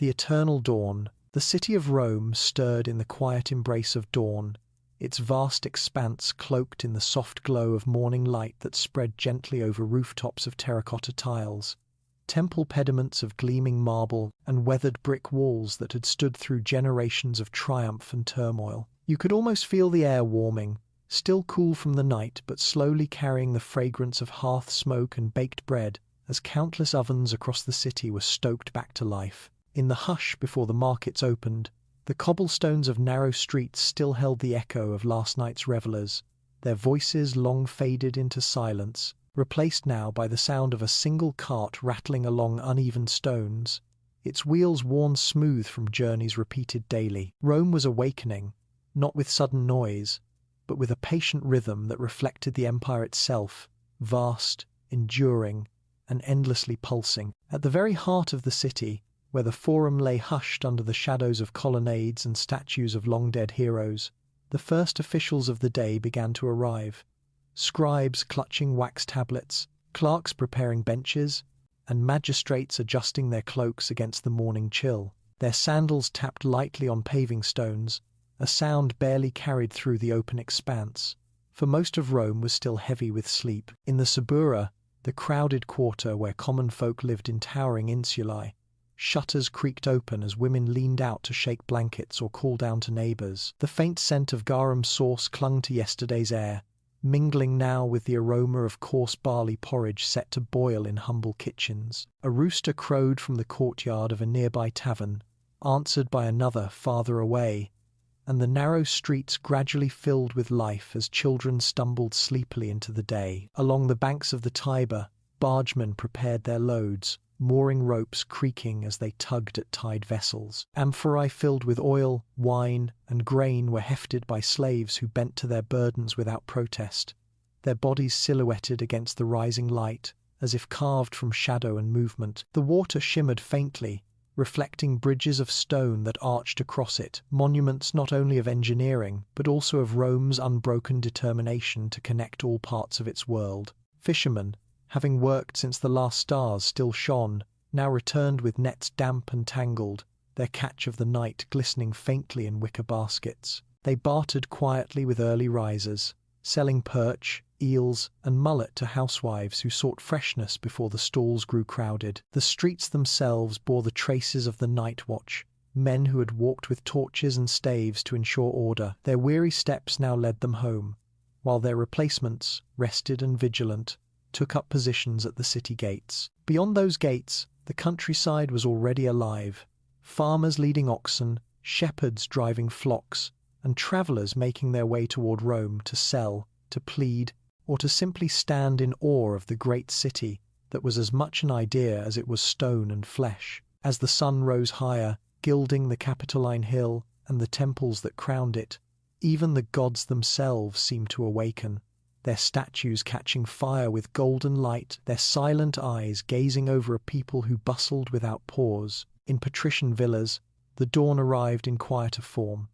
The eternal dawn. The city of Rome stirred in the quiet embrace of dawn, its vast expanse cloaked in the soft glow of morning light that spread gently over rooftops of terracotta tiles, temple pediments of gleaming marble, and weathered brick walls that had stood through generations of triumph and turmoil. You could almost feel the air warming, still cool from the night but slowly carrying the fragrance of hearth smoke and baked bread, as countless ovens across the city were stoked back to life. In the hush before the markets opened, the cobblestones of narrow streets still held the echo of last night's revelers, their voices long faded into silence, replaced now by the sound of a single cart rattling along uneven stones, its wheels worn smooth from journeys repeated daily. Rome was awakening, not with sudden noise, but with a patient rhythm that reflected the empire itself, vast, enduring, and endlessly pulsing. At the very heart of the city, where the Forum lay hushed under the shadows of colonnades and statues of long-dead heroes, the first officials of the day began to arrive. Scribes clutching wax tablets, clerks preparing benches, and magistrates adjusting their cloaks against the morning chill. Their sandals tapped lightly on paving stones, a sound barely carried through the open expanse, for most of Rome was still heavy with sleep. In the Suburra, the crowded quarter where common folk lived in towering insulae, shutters creaked open as women leaned out to shake blankets or call down to neighbors. The faint scent of garum sauce clung to yesterday's air, mingling now with the aroma of coarse barley porridge set to boil in humble kitchens. A rooster crowed from the courtyard of a nearby tavern, answered by another farther away, and the narrow streets gradually filled with life as children stumbled sleepily into the day. Along the banks of the Tiber, bargemen prepared their loads, mooring ropes creaking as they tugged at tied vessels. Amphorae filled with oil, wine, and grain were hefted by slaves who bent to their burdens without protest, their bodies silhouetted against the rising light, as if carved from shadow and movement. The water shimmered faintly, reflecting bridges of stone that arched across it, monuments not only of engineering, but also of Rome's unbroken determination to connect all parts of its world. Fishermen, having worked since the last stars still shone, now returned with nets damp and tangled, their catch of the night glistening faintly in wicker baskets. They bartered quietly with early risers, selling perch, eels, and mullet to housewives who sought freshness before the stalls grew crowded. The streets themselves bore the traces of the night watch, men who had walked with torches and staves to ensure order. Their weary steps now led them home, while their replacements, rested and vigilant, took up positions at the city gates. Beyond those gates, the countryside was already alive, farmers leading oxen, shepherds driving flocks, and travellers making their way toward Rome to sell, to plead, or to simply stand in awe of the great city that was as much an idea as it was stone and flesh. As the sun rose higher, gilding the Capitoline Hill and the temples that crowned it, even the gods themselves seemed to awaken, their statues catching fire with golden light, their silent eyes gazing over a people who bustled without pause. In patrician villas, the dawn arrived in quieter form.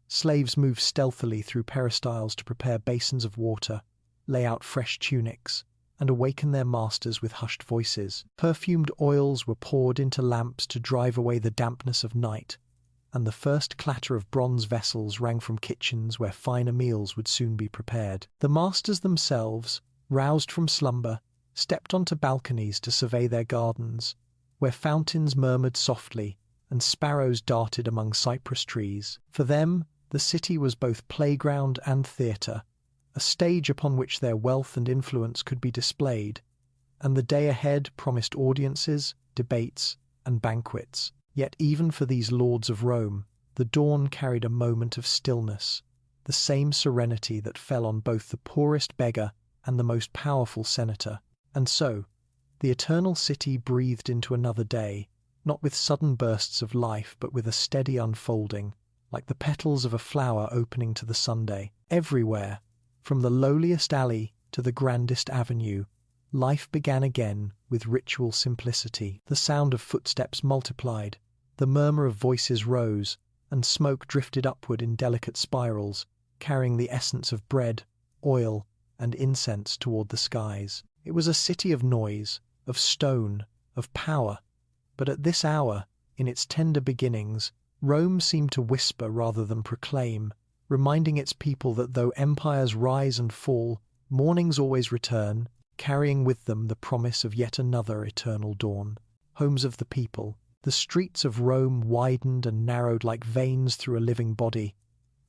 Slaves moved stealthily through peristyles to prepare basins of water, lay out fresh tunics, and awaken their masters with hushed voices. Perfumed oils were poured into lamps to drive away the dampness of night, and the first clatter of bronze vessels rang from kitchens where finer meals would soon be prepared. The masters themselves, roused from slumber, stepped onto balconies to survey their gardens, where fountains murmured softly and sparrows darted among cypress trees. For them, the city was both playground and theatre, a stage upon which their wealth and influence could be displayed, and the day ahead promised audiences, debates, and banquets. Yet even for these lords of Rome, the dawn carried a moment of stillness, the same serenity that fell on both the poorest beggar and the most powerful senator. And so, the eternal city breathed into another day, not with sudden bursts of life but with a steady unfolding, like the petals of a flower opening to the Sunday. Everywhere, from the lowliest alley to the grandest avenue, life began again with ritual simplicity. The sound of footsteps multiplied, the murmur of voices rose, and smoke drifted upward in delicate spirals, carrying the essence of bread, oil, and incense toward the skies. It was a city of noise, of stone, of power, but at this hour, In its tender beginnings, Rome seemed to whisper rather than proclaim, reminding its people that though empires rise and fall, mornings always return, carrying with them the promise of yet another eternal dawn. Homes of the people. The streets of Rome widened and narrowed like veins through a living body,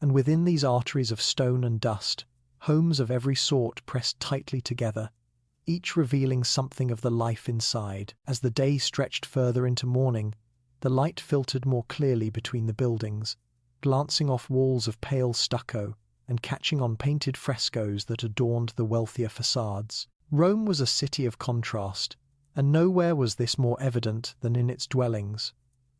and within these arteries of stone and dust, homes of every sort pressed tightly together, each revealing something of the life inside. As the day stretched further into morning, the light filtered more clearly between the buildings, glancing off walls of pale stucco and catching on painted frescoes that adorned the wealthier facades. Rome was a city of contrast, and nowhere was this more evident than in its dwellings,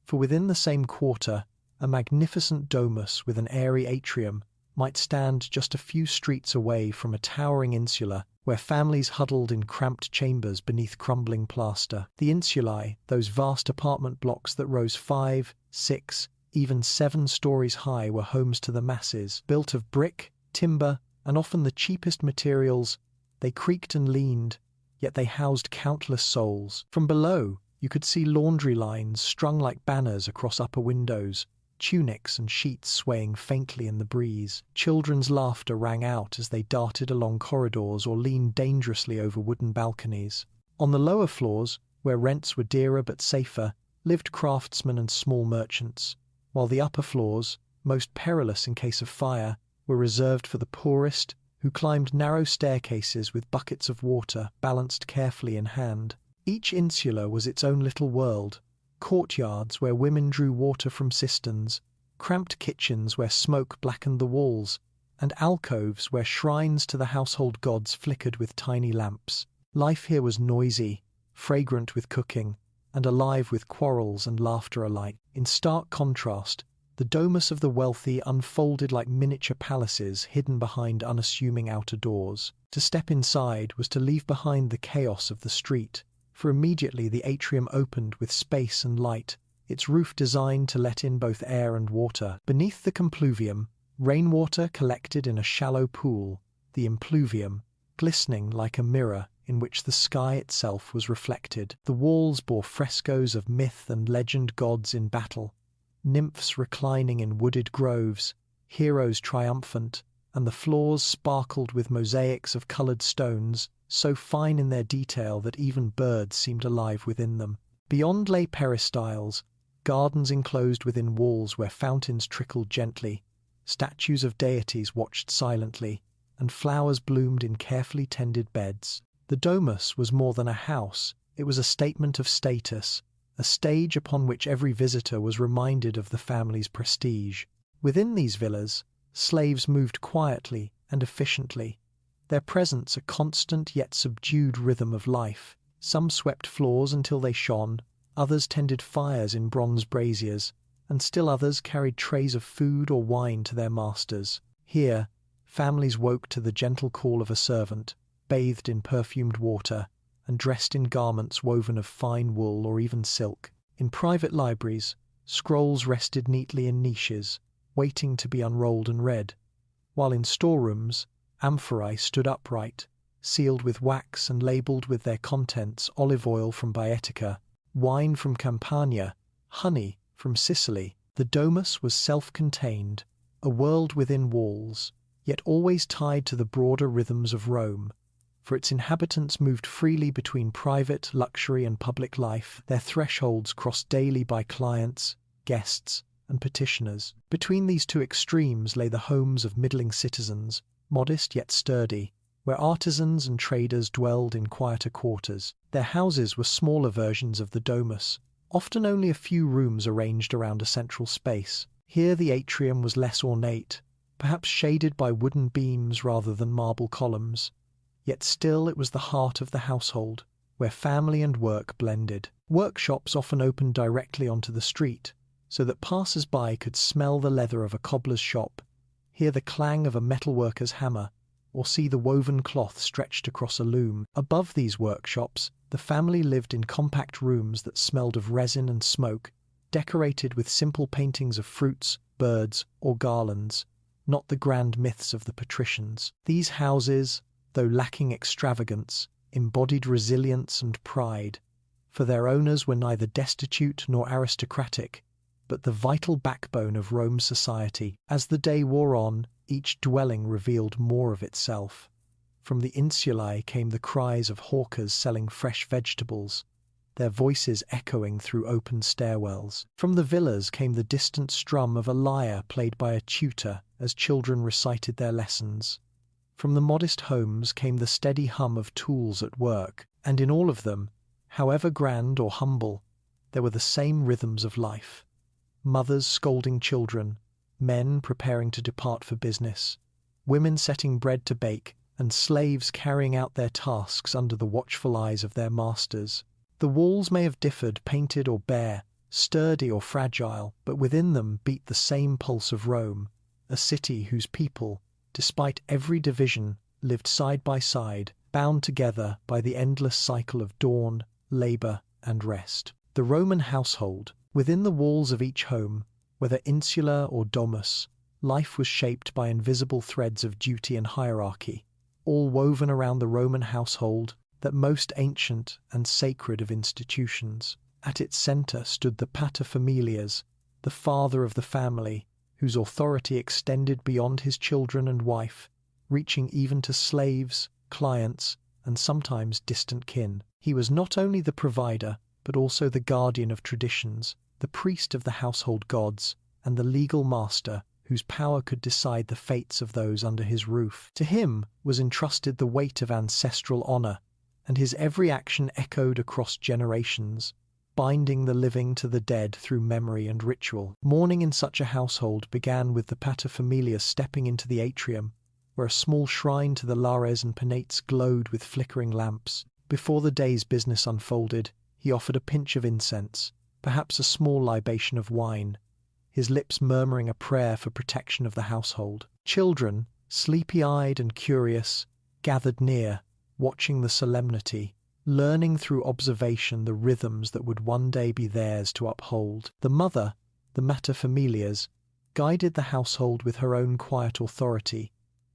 for within the same quarter, a magnificent domus with an airy atrium might stand just a few streets away from a towering insula where families huddled in cramped chambers beneath crumbling plaster. The insulae, those vast apartment blocks that rose 5, 6, even 7 stories high, were homes to the masses. Built of brick, timber, and often the cheapest materials, they creaked and leaned, yet they housed countless souls. From below, you could see laundry lines strung like banners across upper windows, tunics and sheets swaying faintly in the breeze. Children's laughter rang out as they darted along corridors or leaned dangerously over wooden balconies. On the lower floors, where rents were dearer but safer, lived craftsmen and small merchants, while the upper floors, most perilous in case of fire, were reserved for the poorest, who climbed narrow staircases with buckets of water balanced carefully in hand. Each insula was its own little world, courtyards where women drew water from cisterns, cramped kitchens where smoke blackened the walls, and alcoves where shrines to the household gods flickered with tiny lamps. Life here was noisy, fragrant with cooking, and alive with quarrels and laughter alike. In stark contrast, the domus of the wealthy unfolded like miniature palaces hidden behind unassuming outer doors. To step inside was to leave behind the chaos of the street, for immediately the atrium opened with space and light, its roof designed to let in both air and water. Beneath the compluvium, rainwater collected in a shallow pool, the impluvium, glistening like a mirror in which the sky itself was reflected. The walls bore frescoes of myth and legend, gods in battle, nymphs reclining in wooded groves, heroes triumphant, and the floors sparkled with mosaics of coloured stones, so fine in their detail that even birds seemed alive within them. Beyond lay peristyles, gardens enclosed within walls where fountains trickled gently, statues of deities watched silently, and flowers bloomed in carefully tended beds. The domus was more than a house, it was a statement of status, a stage upon which every visitor was reminded of the family's prestige. Within these villas, slaves moved quietly and efficiently, their presence a constant yet subdued rhythm of life. Some swept floors until they shone, others tended fires in bronze braziers, and still others carried trays of food or wine to their masters. Here, families woke to the gentle call of a servant, bathed in perfumed water, and dressed in garments woven of fine wool or even silk. In private libraries, scrolls rested neatly in niches, waiting to be unrolled and read, while in storerooms, amphorae stood upright, sealed with wax and labelled with their contents: olive oil from Baetica, wine from Campania, honey from Sicily. The domus was self-contained, a world within walls, yet always tied to the broader rhythms of Rome, for its inhabitants moved freely between private, luxury and public life, their thresholds crossed daily by clients, guests, and petitioners. Between these two extremes lay the homes of middling citizens, modest yet sturdy, where artisans and traders dwelled in quieter quarters. Their houses were smaller versions of the domus, often only a few rooms arranged around a central space. Here the atrium was less ornate, perhaps shaded by wooden beams rather than marble columns, yet still it was the heart of the household, where family and work blended. Workshops often opened directly onto the street, so that passers-by could smell the leather of a cobbler's shop, hear the clang of a metalworker's hammer, or see the woven cloth stretched across a loom. Above these workshops, the family lived in compact rooms that smelled of resin and smoke, decorated with simple paintings of fruits, birds, or garlands, not the grand myths of the patricians. These houses, though lacking extravagance, embodied resilience and pride, for their owners were neither destitute nor aristocratic, but the vital backbone of Rome's society. As the day wore on, each dwelling revealed more of itself. From the insulae came the cries of hawkers selling fresh vegetables, their voices echoing through open stairwells. From the villas came the distant strum of a lyre played by a tutor as children recited their lessons. From the modest homes came the steady hum of tools at work, and in all of them, however grand or humble, there were the same rhythms of life. Mothers scolding children, men preparing to depart for business, women setting bread to bake, and slaves carrying out their tasks under the watchful eyes of their masters. The walls may have differed, painted or bare, sturdy or fragile, but within them beat the same pulse of Rome, a city whose people, despite every division, lived side by side, bound together by the endless cycle of dawn, labor, and rest. The Roman household, within the walls of each home, whether insular or domus, life was shaped by invisible threads of duty and hierarchy, all woven around the Roman household, that most ancient and sacred of institutions. At its center stood the paterfamilias, the father of the family, whose authority extended beyond his children and wife, reaching even to slaves, clients, and sometimes distant kin. He was not only the provider, but also the guardian of traditions, the priest of the household gods, and the legal master whose power could decide the fates of those under his roof. To him was entrusted the weight of ancestral honor, and his every action echoed across generations, binding the living to the dead through memory and ritual. Mourning in such a household began with the paterfamilias stepping into the atrium, where a small shrine to the lares and penates glowed with flickering lamps. Before the day's business unfolded, he offered a pinch of incense, perhaps a small libation of wine, his lips murmuring a prayer for protection of the household. Children, sleepy-eyed and curious, gathered near, watching the solemnity, learning through observation the rhythms that would one day be theirs to uphold. The mother, the materfamilias, guided the household with her own quiet authority,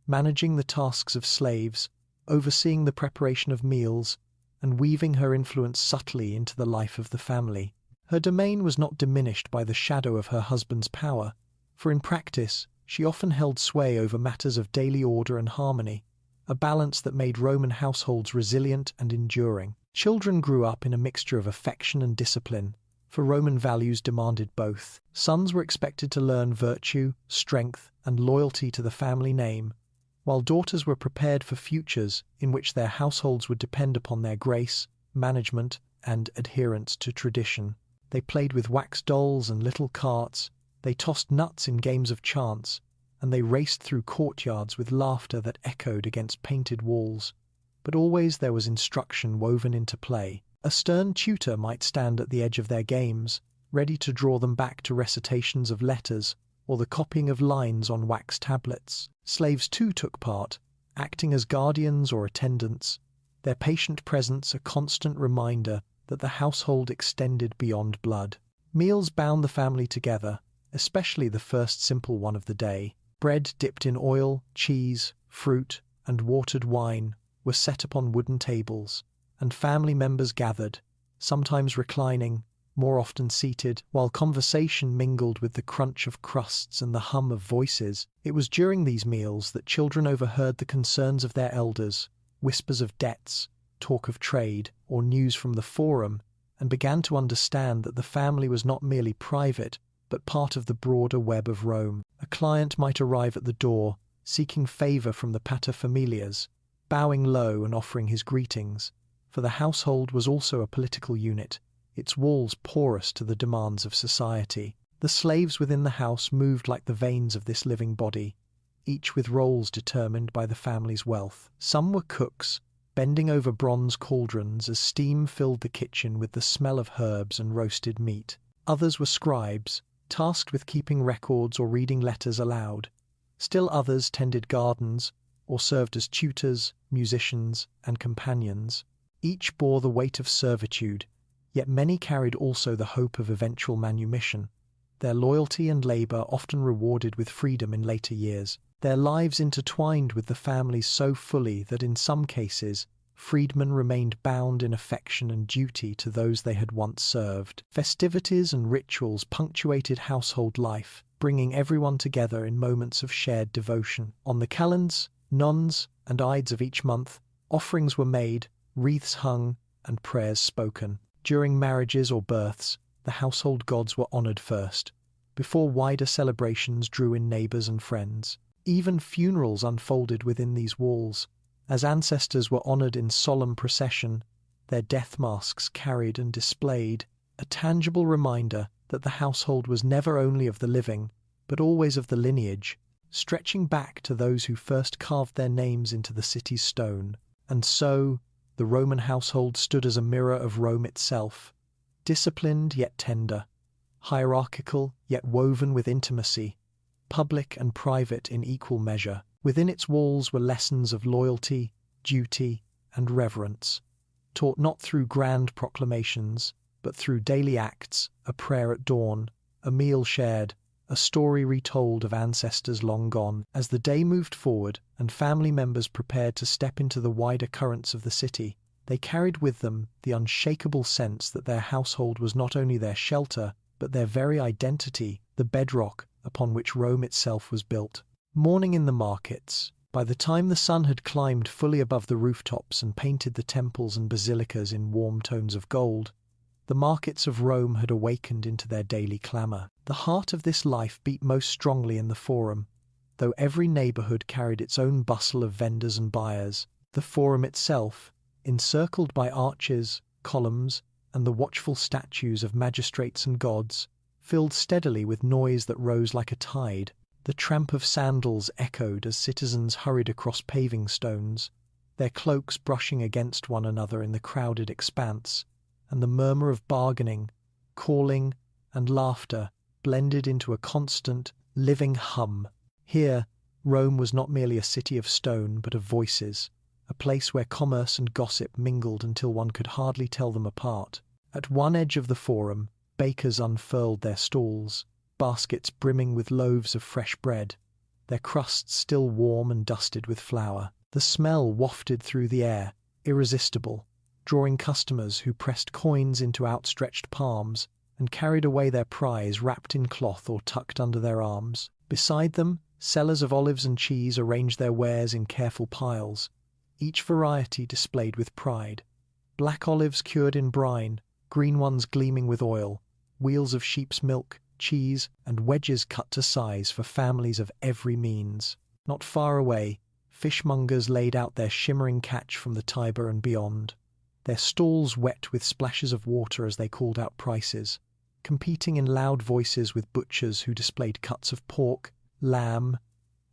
managing the tasks of slaves, overseeing the preparation of meals, and weaving her influence subtly into the life of the family. Her domain was not diminished by the shadow of her husband's power, for in practice she often held sway over matters of daily order and harmony, a balance that made Roman households resilient and enduring. Children grew up in a mixture of affection and discipline, for Roman values demanded both. Sons were expected to learn virtue, strength, and loyalty to the family name, while daughters were prepared for futures in which their households would depend upon their grace, management, and adherence to tradition. They played with wax dolls and little carts, they tossed nuts in games of chance, and they raced through courtyards with laughter that echoed against painted walls. But always there was instruction woven into play. A stern tutor might stand at the edge of their games, ready to draw them back to recitations of letters or the copying of lines on wax tablets. Slaves too took part, acting as guardians or attendants, their patient presence a constant reminder that the household extended beyond blood. Meals bound the family together, especially the first simple one of the day. Bread dipped in oil, cheese, fruit, and watered wine were set upon wooden tables, and family members gathered, sometimes reclining, more often seated, while conversation mingled with the crunch of crusts and the hum of voices. It was during these meals that children overheard the concerns of their elders, whispers of debts, talk of trade, or news from the forum, and began to understand that the family was not merely private, but part of the broader web of Rome. A client might arrive at the door, seeking favor from the paterfamilias, bowing low and offering his greetings, for the household was also a political unit, its walls porous to the demands of society. The slaves within the house moved like the veins of this living body, each with roles determined by the family's wealth. Some were cooks, bending over bronze cauldrons as steam filled the kitchen with the smell of herbs and roasted meat. Others were scribes, tasked with keeping records or reading letters aloud. Still others tended gardens or served as tutors, musicians, and companions. Each bore the weight of servitude, yet many carried also the hope of eventual manumission, their loyalty and labor often rewarded with freedom in later years. Their lives intertwined with the families so fully that in some cases freedmen remained bound in affection and duty to those they had once served. Festivities and rituals punctuated household life, bringing everyone together in moments of shared devotion. On the calends, nones, and ides of each month, offerings were made, wreaths hung, and prayers spoken. During marriages or births, the household gods were honored first, before wider celebrations drew in neighbors and friends. Even funerals unfolded within these walls, as ancestors were honored in solemn procession, their death masks carried and displayed, a tangible reminder that the household was never only of the living, but always of the lineage, stretching back to those who first carved their names into the city's stone. And so, the Roman household stood as a mirror of Rome itself, disciplined yet tender, hierarchical yet woven with intimacy, public and private in equal measure. Within its walls were lessons of loyalty, duty, and reverence, taught not through grand proclamations, but through daily acts, a prayer at dawn, a meal shared, a story retold of ancestors long gone. As the day moved forward and family members prepared to step into the wider currents of the city, they carried with them the unshakable sense that their household was not only their shelter, but their very identity, the bedrock upon which Rome itself was built. Morning in the markets. By the time the sun had climbed fully above the rooftops and painted the temples and basilicas in warm tones of gold, the markets of Rome had awakened into their daily clamour. The heart of this life beat most strongly in the Forum, though every neighbourhood carried its own bustle of vendors and buyers. The Forum itself, encircled by arches, columns, and the watchful statues of magistrates and gods, filled steadily with noise that rose like a tide. The tramp of sandals echoed as citizens hurried across paving stones, their cloaks brushing against one another in the crowded expanse, and the murmur of bargaining, calling, and laughter blended into a constant, living hum. Here, Rome was not merely a city of stone, but of voices, a place where commerce and gossip mingled until one could hardly tell them apart. At one edge of the Forum, bakers unfurled their stalls, baskets brimming with loaves of fresh bread, their crusts still warm and dusted with flour. The smell wafted through the air, irresistible, drawing customers who pressed coins into outstretched palms and carried away their prize wrapped in cloth or tucked under their arms. Beside them, sellers of olives and cheese arranged their wares in careful piles, each variety displayed with pride. Black olives cured in brine, green ones gleaming with oil, wheels of sheep's milk, cheese, and wedges cut to size for families of every means. Not far away, fishmongers laid out their shimmering catch from the Tiber and beyond, their stalls wet with splashes of water as they called out prices, competing in loud voices with butchers who displayed cuts of pork, lamb,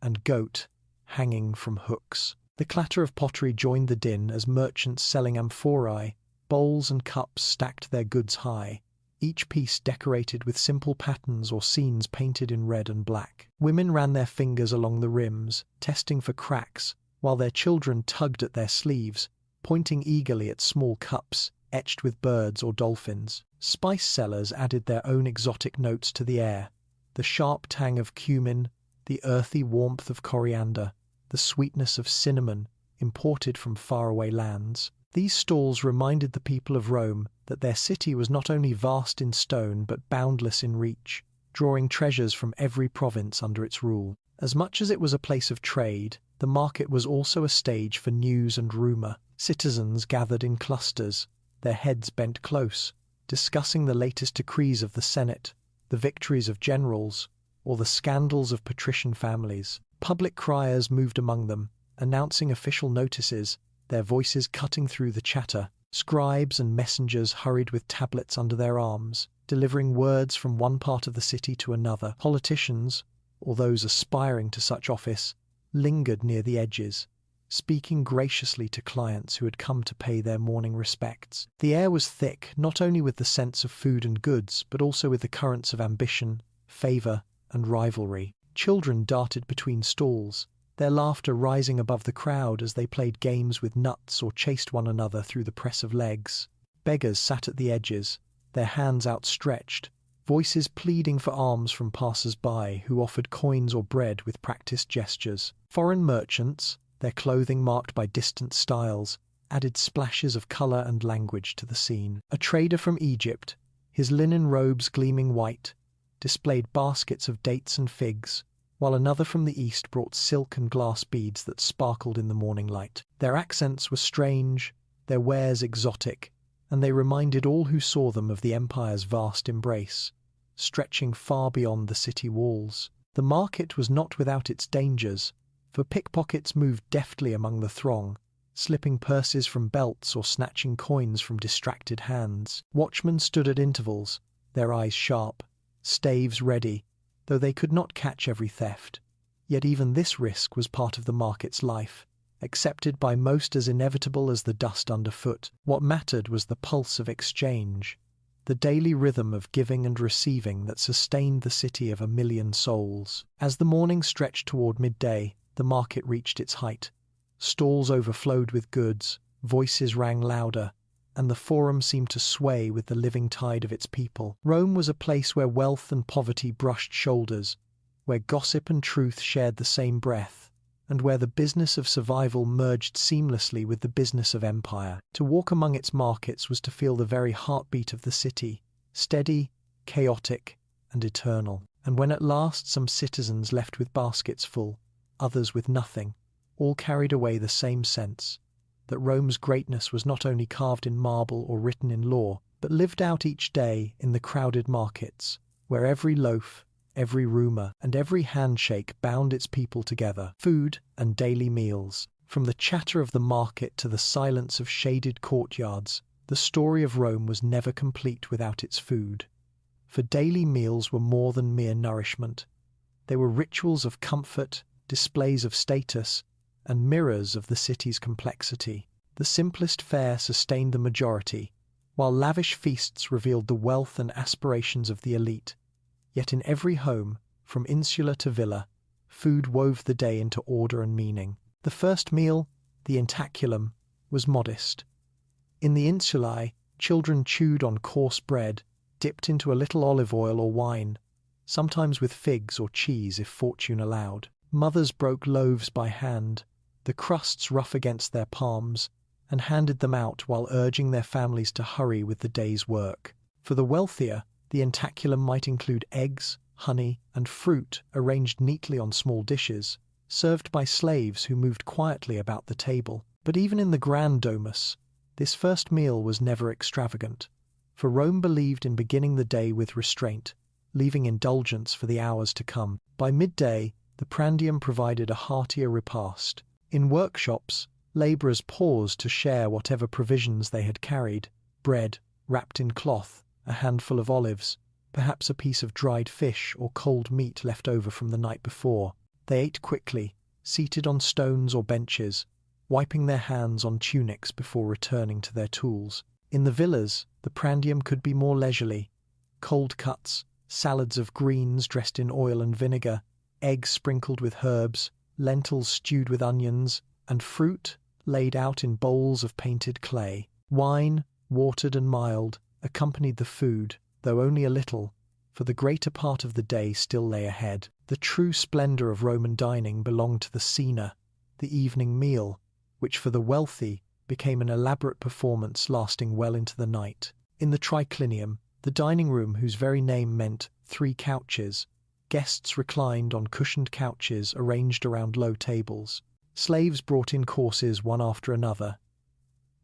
and goat hanging from hooks. The clatter of pottery joined the din as merchants selling amphorae, bowls and cups stacked their goods high, each piece decorated with simple patterns or scenes painted in red and black. Women ran their fingers along the rims, testing for cracks, while their children tugged at their sleeves, pointing eagerly at small cups etched with birds or dolphins. Spice sellers added their own exotic notes to the air, the sharp tang of cumin, the earthy warmth of coriander, the sweetness of cinnamon imported from faraway lands. These stalls reminded the people of Rome that their city was not only vast in stone but boundless in reach, drawing treasures from every province under its rule. As much as it was a place of trade, the market was also a stage for news and rumour. Citizens gathered in clusters, their heads bent close, discussing the latest decrees of the Senate, the victories of generals, or the scandals of patrician families. Public criers moved among them, announcing official notices, their voices cutting through the chatter. Scribes and messengers hurried with tablets under their arms, delivering words from one part of the city to another. Politicians, or those aspiring to such office, lingered near the edges, speaking graciously to clients who had come to pay their morning respects. The air was thick, not only with the scents of food and goods, but also with the currents of ambition, favour, and rivalry. Children darted between stalls, their laughter rising above the crowd as they played games with nuts or chased one another through the press of legs. Beggars sat at the edges, their hands outstretched, voices pleading for alms from passers-by who offered coins or bread with practiced gestures. Foreign merchants, their clothing marked by distant styles, added splashes of colour and language to the scene. A trader from Egypt, his linen robes gleaming white, displayed baskets of dates and figs, while another from the east brought silk and glass beads that sparkled in the morning light. Their accents were strange, their wares exotic, and they reminded all who saw them of the empire's vast embrace, stretching far beyond the city walls. The market was not without its dangers, for pickpockets moved deftly among the throng, slipping purses from belts or snatching coins from distracted hands. Watchmen stood at intervals, their eyes sharp, staves ready, though they could not catch every theft. Yet even this risk was part of the market's life, accepted by most as inevitable as the dust underfoot. What mattered was the pulse of exchange, the daily rhythm of giving and receiving that sustained the city of 1,000,000 souls. As the morning stretched toward midday, the market reached its height. Stalls overflowed with goods, voices rang louder, and the forum seemed to sway with the living tide of its people. Rome was a place where wealth and poverty brushed shoulders, where gossip and truth shared the same breath, and where the business of survival merged seamlessly with the business of empire. To walk among its markets was to feel the very heartbeat of the city, steady, chaotic, and eternal. And when at last some citizens left with baskets full, others with nothing, all carried away the same sense, that Rome's greatness was not only carved in marble or written in law, but lived out each day in the crowded markets, where every loaf, every rumour, and every handshake bound its people together. Food and daily meals. From the chatter of the market to the silence of shaded courtyards, the story of Rome was never complete without its food. For daily meals were more than mere nourishment. They were rituals of comfort, displays of status, and mirrors of the city's complexity. The simplest fare sustained the majority, while lavish feasts revealed the wealth and aspirations of the elite. Yet in every home, from insula to villa, food wove the day into order and meaning. The first meal, the intaculum, was modest. In the insulae, children chewed on coarse bread, dipped into a little olive oil or wine, sometimes with figs or cheese if fortune allowed. Mothers broke loaves by hand, the crusts rough against their palms, and handed them out while urging their families to hurry with the day's work. For the wealthier, the intaculum might include eggs, honey, and fruit arranged neatly on small dishes, served by slaves who moved quietly about the table. But even in the grand domus, this first meal was never extravagant, for Rome believed in beginning the day with restraint, leaving indulgence for the hours to come. By midday, the prandium provided a heartier repast. In workshops, labourers paused to share whatever provisions they had carried: bread, wrapped in cloth, a handful of olives, perhaps a piece of dried fish or cold meat left over from the night before. They ate quickly, seated on stones or benches, wiping their hands on tunics before returning to their tools. In the villas, the prandium could be more leisurely: cold cuts, salads of greens dressed in oil and vinegar, eggs sprinkled with herbs, lentils stewed with onions, and fruit laid out in bowls of painted clay. Wine, watered and mild, accompanied the food, though only a little, for the greater part of the day still lay ahead. The true splendour of Roman dining belonged to the cena, the evening meal, which for the wealthy became an elaborate performance lasting well into the night. In the triclinium, the dining room whose very name meant 3 couches, guests reclined on cushioned couches arranged around low tables. Slaves brought in courses one after another: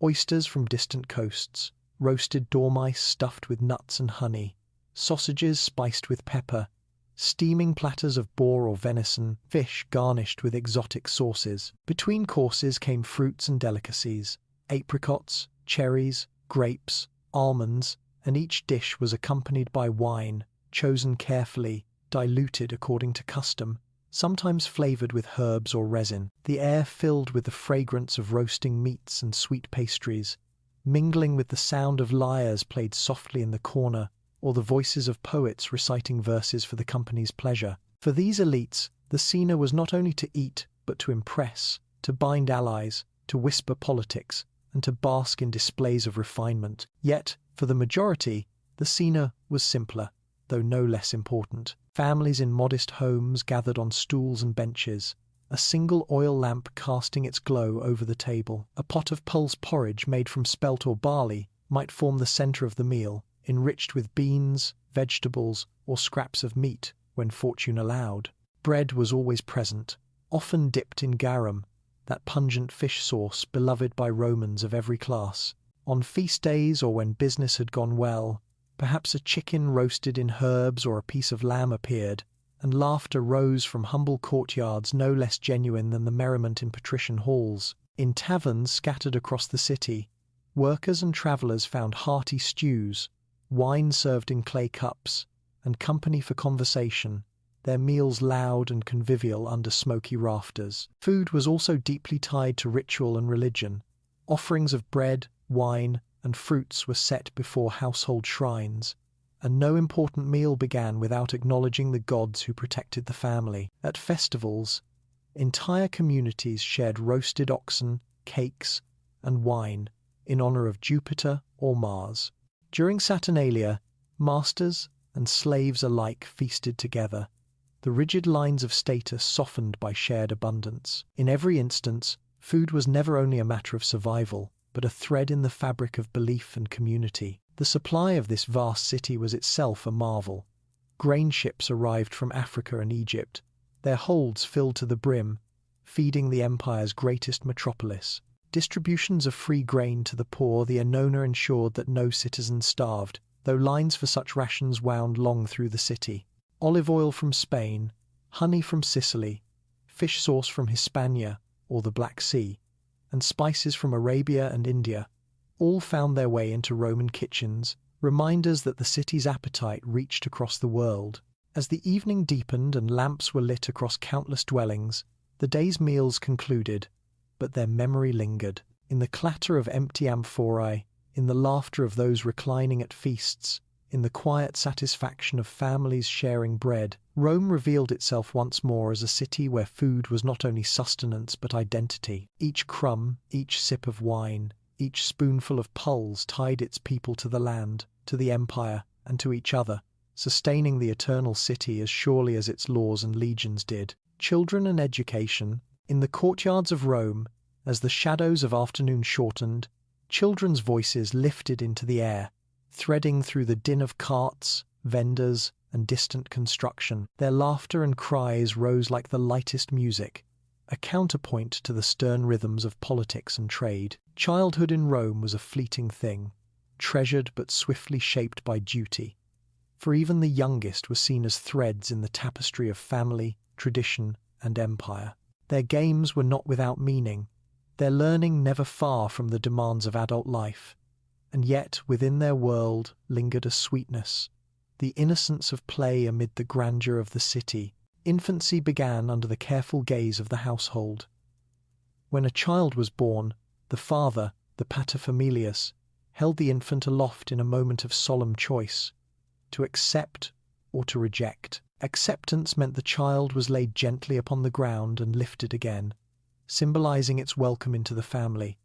oysters from distant coasts, roasted dormice stuffed with nuts and honey, sausages spiced with pepper, steaming platters of boar or venison, fish garnished with exotic sauces. Between courses came fruits and delicacies: apricots, cherries, grapes, almonds, and each dish was accompanied by wine, chosen carefully, diluted according to custom, sometimes flavoured with herbs or resin. The air filled with the fragrance of roasting meats and sweet pastries, mingling with the sound of lyres played softly in the corner, or the voices of poets reciting verses for the company's pleasure. For these elites, the cena was not only to eat, but to impress, to bind allies, to whisper politics, and to bask in displays of refinement. Yet, for the majority, the cena was simpler, though no less important. Families in modest homes gathered on stools and benches, a single oil lamp casting its glow over the table. A pot of pulse porridge made from spelt or barley might form the center of the meal, enriched with beans, vegetables, or scraps of meat when fortune allowed. Bread was always present, often dipped in garum, that pungent fish sauce beloved by Romans of every class. On feast days or when business had gone well, perhaps a chicken roasted in herbs or a piece of lamb appeared, and laughter rose from humble courtyards no less genuine than the merriment in patrician halls. In taverns scattered across the city, workers and travellers found hearty stews, wine served in clay cups, and company for conversation, their meals loud and convivial under smoky rafters. Food was also deeply tied to ritual and religion. Offerings of bread, wine, and fruits were set before household shrines, and no important meal began without acknowledging the gods who protected the family. At festivals, entire communities shared roasted oxen, cakes, and wine in honor of Jupiter or Mars. During Saturnalia, masters and slaves alike feasted together, the rigid lines of status softened by shared abundance. In every instance, food was never only a matter of survival, but a thread in the fabric of belief and community. The supply of this vast city was itself a marvel. Grain ships arrived from Africa and Egypt, their holds filled to the brim, feeding the empire's greatest metropolis. Distributions of free grain to the poor, the annona ensured that no citizen starved, though lines for such rations wound long through the city. Olive oil from Spain, honey from Sicily, fish sauce from Hispania or the Black Sea, and spices from Arabia and India, all found their way into Roman kitchens, reminders that the city's appetite reached across the world. As the evening deepened and lamps were lit across countless dwellings, the day's meals concluded, but their memory lingered. In the clatter of empty amphorae, in the laughter of those reclining at feasts, in the quiet satisfaction of families sharing bread, Rome revealed itself once more as a city where food was not only sustenance but identity. Each crumb, each sip of wine, each spoonful of pulse tied its people to the land, to the empire, and to each other, sustaining the eternal city as surely as its laws and legions did. Children and education. In the courtyards of Rome, as the shadows of afternoon shortened, children's voices lifted into the air, threading through the din of carts, vendors, and distant construction. Their laughter and cries rose like the lightest music, a counterpoint to the stern rhythms of politics and trade. Childhood in Rome was a fleeting thing, treasured but swiftly shaped by duty, for even the youngest were seen as threads in the tapestry of family, tradition, and empire. Their games were not without meaning, their learning never far from the demands of adult life, and yet within their world lingered a sweetness, the innocence of play amid the grandeur of the city. Infancy began under the careful gaze of the household. When a child was born, the father, the paterfamilias, held the infant aloft in a moment of solemn choice, to accept or to reject. Acceptance meant the child was laid gently upon the ground and lifted again, symbolizing its welcome into the family,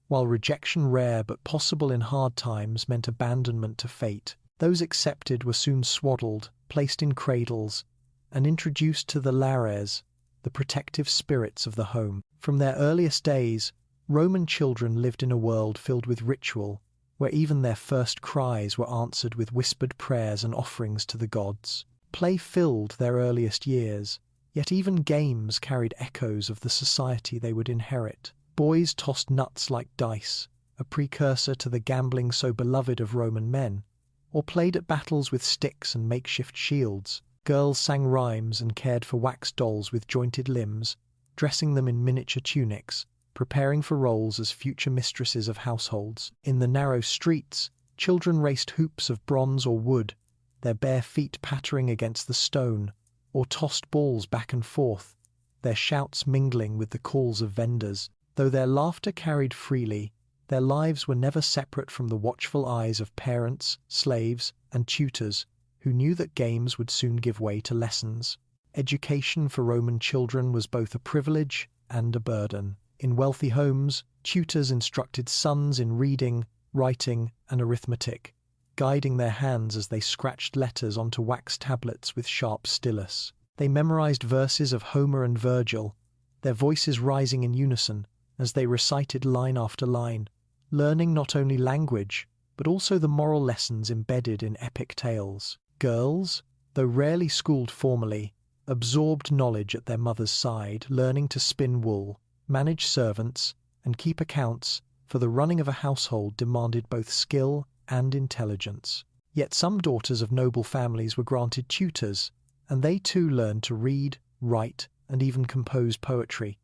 while rejection, rare but possible in hard times, meant abandonment to fate. Those accepted were soon swaddled, placed in cradles, and introduced to the lares, the protective spirits of the home. From their earliest days, Roman children lived in a world filled with ritual, where even their first cries were answered with whispered prayers and offerings to the gods. Play filled their earliest years, yet even games carried echoes of the society they would inherit. Boys tossed nuts like dice, a precursor to the gambling so beloved of Roman men, or played at battles with sticks and makeshift shields. Girls sang rhymes and cared for wax dolls with jointed limbs, dressing them in miniature tunics, preparing for roles as future mistresses of households. In the narrow streets, children raced hoops of bronze or wood, their bare feet pattering against the stone, or tossed balls back and forth, their shouts mingling with the calls of vendors. Though their laughter carried freely, their lives were never separate from the watchful eyes of parents, slaves, and tutors, who knew that games would soon give way to lessons. Education for Roman children was both a privilege and a burden. In wealthy homes, tutors instructed sons in reading, writing, and arithmetic, guiding their hands as they scratched letters onto wax tablets with sharp stylus. They memorized verses of Homer and Virgil, their voices rising in unison as they recited line after line, learning not only language, but also the moral lessons embedded in epic tales. Girls, though rarely schooled formally, absorbed knowledge at their mother's side, learning to spin wool, manage servants, and keep accounts, for the running of a household demanded both skill and intelligence. Yet some daughters of noble families were granted tutors, and they too learned to read, write, and even compose poetry,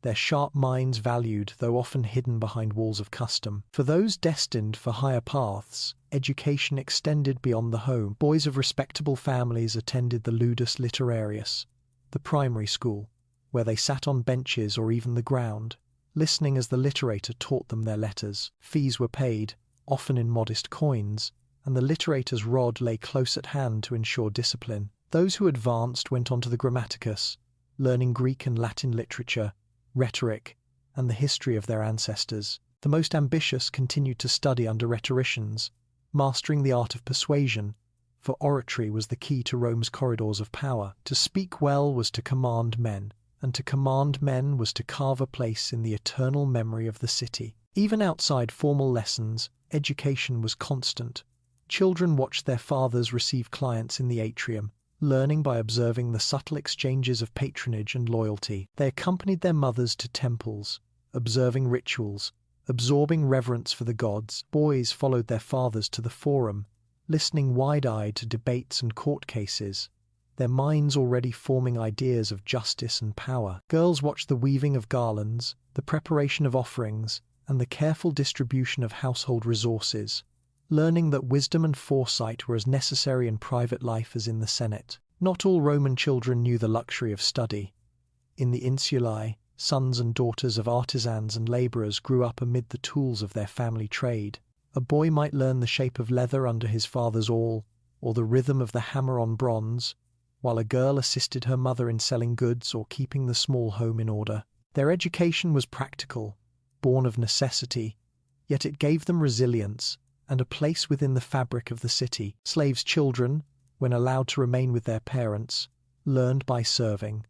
their sharp minds valued though often hidden behind walls of custom. For those destined for higher paths, education extended beyond the home. Boys of respectable families attended the ludus literarius, the primary school, where they sat on benches or even the ground, listening as the literator taught them their letters. Fees were paid, often in modest coins, and the literator's rod lay close at hand to ensure discipline. Those who advanced went on to the grammaticus, learning Greek and Latin literature, rhetoric, and the history of their ancestors. The most ambitious continued to study under rhetoricians, mastering the art of persuasion, for oratory was the key to Rome's corridors of power. To speak well was to command men, and to command men was to carve a place in the eternal memory of the city. Even outside formal lessons, education was constant. Children watched their fathers receive clients in the atrium, learning by observing the subtle exchanges of patronage and loyalty. They accompanied their mothers to temples, observing rituals, absorbing reverence for the gods. Boys followed their fathers to the forum, listening wide-eyed to debates and court cases, their minds already forming ideas of justice and power. Girls watched the weaving of garlands, the preparation of offerings, and the careful distribution of household resources, learning that wisdom and foresight were as necessary in private life as in the Senate. Not all Roman children knew the luxury of study. In the insulae, sons and daughters of artisans and labourers grew up amid the tools of their family trade. A boy might learn the shape of leather under his father's awl, or the rhythm of the hammer on bronze, while a girl assisted her mother in selling goods or keeping the small home in order. Their education was practical, born of necessity, yet it gave them resilience and a place within the fabric of the city. Slaves' children, when allowed to remain with their parents, learned by serving,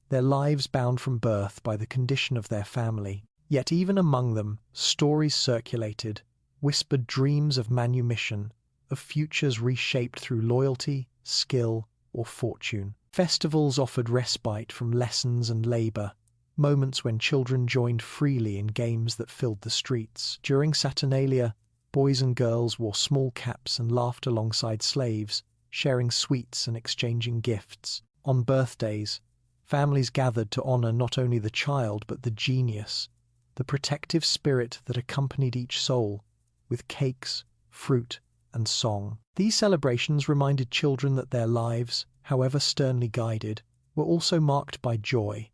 their lives bound from birth by the condition of their family. Yet even among them, stories circulated, whispered dreams of manumission, of futures reshaped through loyalty, skill, or fortune. Festivals offered respite from lessons and labour, moments when children joined freely in games that filled the streets. During Saturnalia, boys and girls wore small caps and laughed alongside slaves, sharing sweets and exchanging gifts. On birthdays, families gathered to honour not only the child but the genius, the protective spirit that accompanied each soul, with cakes, fruit, and song. These celebrations reminded children that their lives, however sternly guided, were also marked by joy,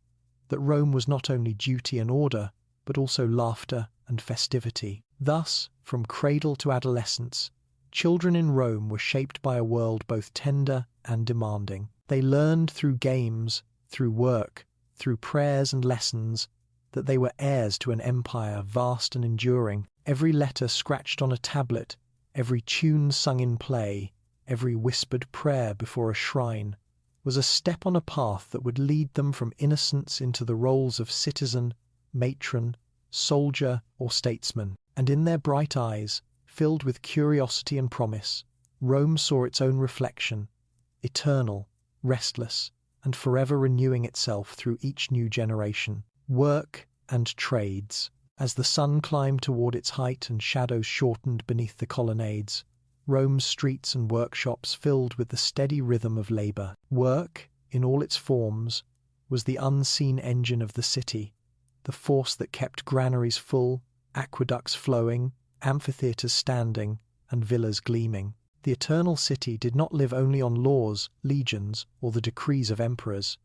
that Rome was not only duty and order, but also laughter and festivity. Thus, from cradle to adolescence, children in Rome were shaped by a world both tender and demanding. They learned through games, through work, through prayers and lessons, that they were heirs to an empire vast and enduring. Every letter scratched on a tablet, every tune sung in play, every whispered prayer before a shrine, was a step on a path that would lead them from innocence into the roles of citizen, matron, soldier, or statesman. And in their bright eyes, filled with curiosity and promise, Rome saw its own reflection, eternal, restless, and forever renewing itself through each new generation. Work and trades. As the sun climbed toward its height and shadows shortened beneath the colonnades, Rome's streets and workshops filled with the steady rhythm of labour. Work, in all its forms, was the unseen engine of the city, the force that kept granaries full, aqueducts flowing, amphitheatres standing, and villas gleaming. The eternal city did not live only on laws, legions, or the decrees of emperors.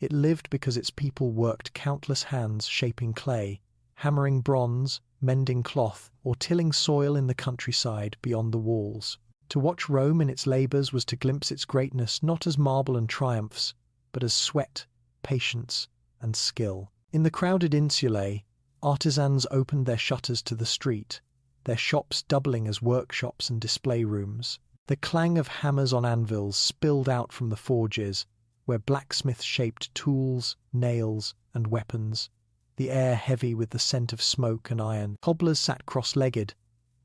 It lived because its people worked countless hands shaping clay, hammering bronze, mending cloth, or tilling soil in the countryside beyond the walls. To watch Rome in its labours was to glimpse its greatness not as marble and triumphs, but as sweat, patience, and skill. In the crowded insulae, artisans opened their shutters to the street, their shops doubling as workshops and display rooms. The clang of hammers on anvils spilled out from the forges, where blacksmiths shaped tools, nails, and weapons, the air heavy with the scent of smoke and iron. Cobblers sat cross-legged,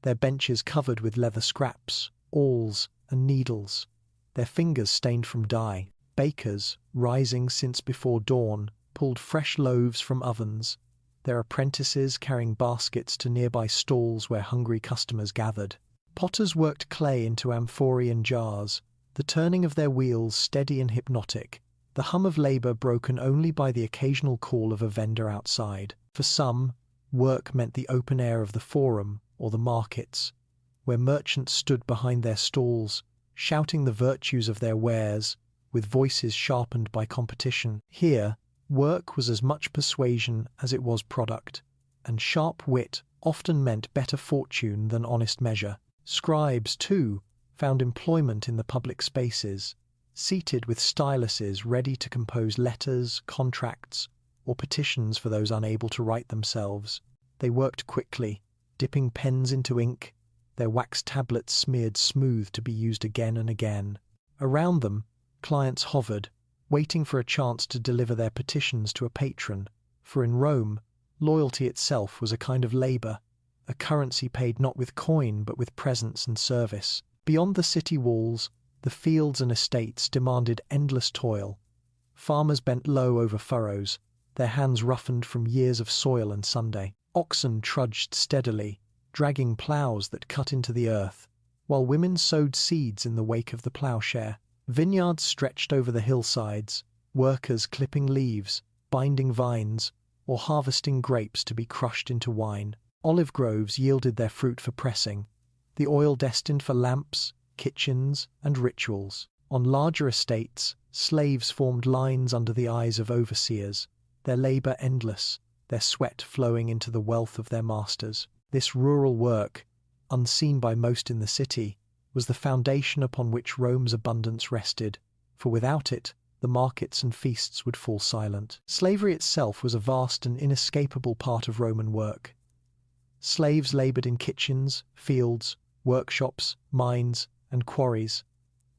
their benches covered with leather scraps, awls, and needles, their fingers stained from dye. Bakers, rising since before dawn, pulled fresh loaves from ovens, their apprentices carrying baskets to nearby stalls where hungry customers gathered. Potters worked clay into amphorae and jars, the turning of their wheels steady and hypnotic, the hum of labor broken only by the occasional call of a vendor outside. For some, work meant the open air of the forum or the markets, where merchants stood behind their stalls, shouting the virtues of their wares, with voices sharpened by competition. Here, work was as much persuasion as it was product, and sharp wit often meant better fortune than honest measure. Scribes, too, found employment in the public spaces, seated with styluses ready to compose letters, contracts, or petitions for those unable to write themselves. They worked quickly, dipping pens into ink, their wax tablets smeared smooth to be used again and again. Around them, clients hovered, waiting for a chance to deliver their petitions to a patron, for in Rome, loyalty itself was a kind of labor, a currency paid not with coin but with presence and service. Beyond the city walls, the fields and estates demanded endless toil. Farmers bent low over furrows, their hands roughened from years of soil and Sunday. Oxen trudged steadily, dragging ploughs that cut into the earth, while women sowed seeds in the wake of the ploughshare. Vineyards stretched over the hillsides, workers clipping leaves, binding vines, or harvesting grapes to be crushed into wine. Olive groves yielded their fruit for pressing, the oil destined for lamps, kitchens, and rituals. On larger estates, slaves formed lines under the eyes of overseers, their labor endless, their sweat flowing into the wealth of their masters. This rural work, unseen by most in the city, was the foundation upon which Rome's abundance rested, for without it, the markets and feasts would fall silent. Slavery itself was a vast and inescapable part of Roman work. Slaves labored in kitchens, fields, workshops, mines, and quarries,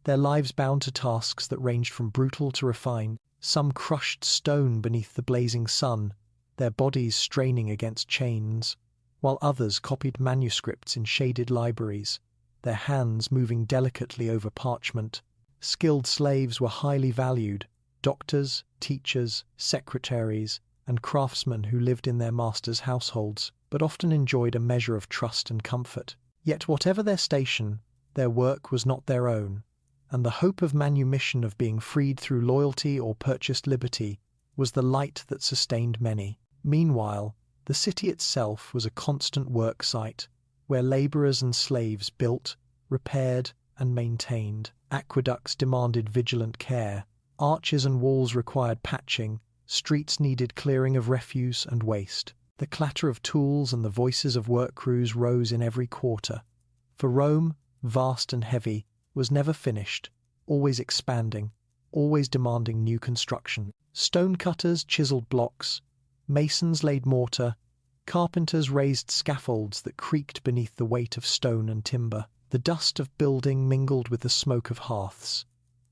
their lives bound to tasks that ranged from brutal to refined. Some crushed stone beneath the blazing sun, their bodies straining against chains, while others copied manuscripts in shaded libraries, their hands moving delicately over parchment. Skilled slaves were highly valued, doctors, teachers, secretaries, and craftsmen who lived in their masters' households, but often enjoyed a measure of trust and comfort. Yet whatever their station, their work was not their own, and the hope of manumission of being freed through loyalty or purchased liberty was the light that sustained many. Meanwhile, the city itself was a constant work site, where laborers and slaves built, repaired, and maintained. Aqueducts demanded vigilant care, arches and walls required patching, streets needed clearing of refuse and waste. The clatter of tools and the voices of work crews rose in every quarter. For Rome, vast and heavy, was never finished, always expanding, always demanding new construction. Stonecutters chiseled blocks, masons laid mortar, carpenters raised scaffolds that creaked beneath the weight of stone and timber. The dust of building mingled with the smoke of hearths,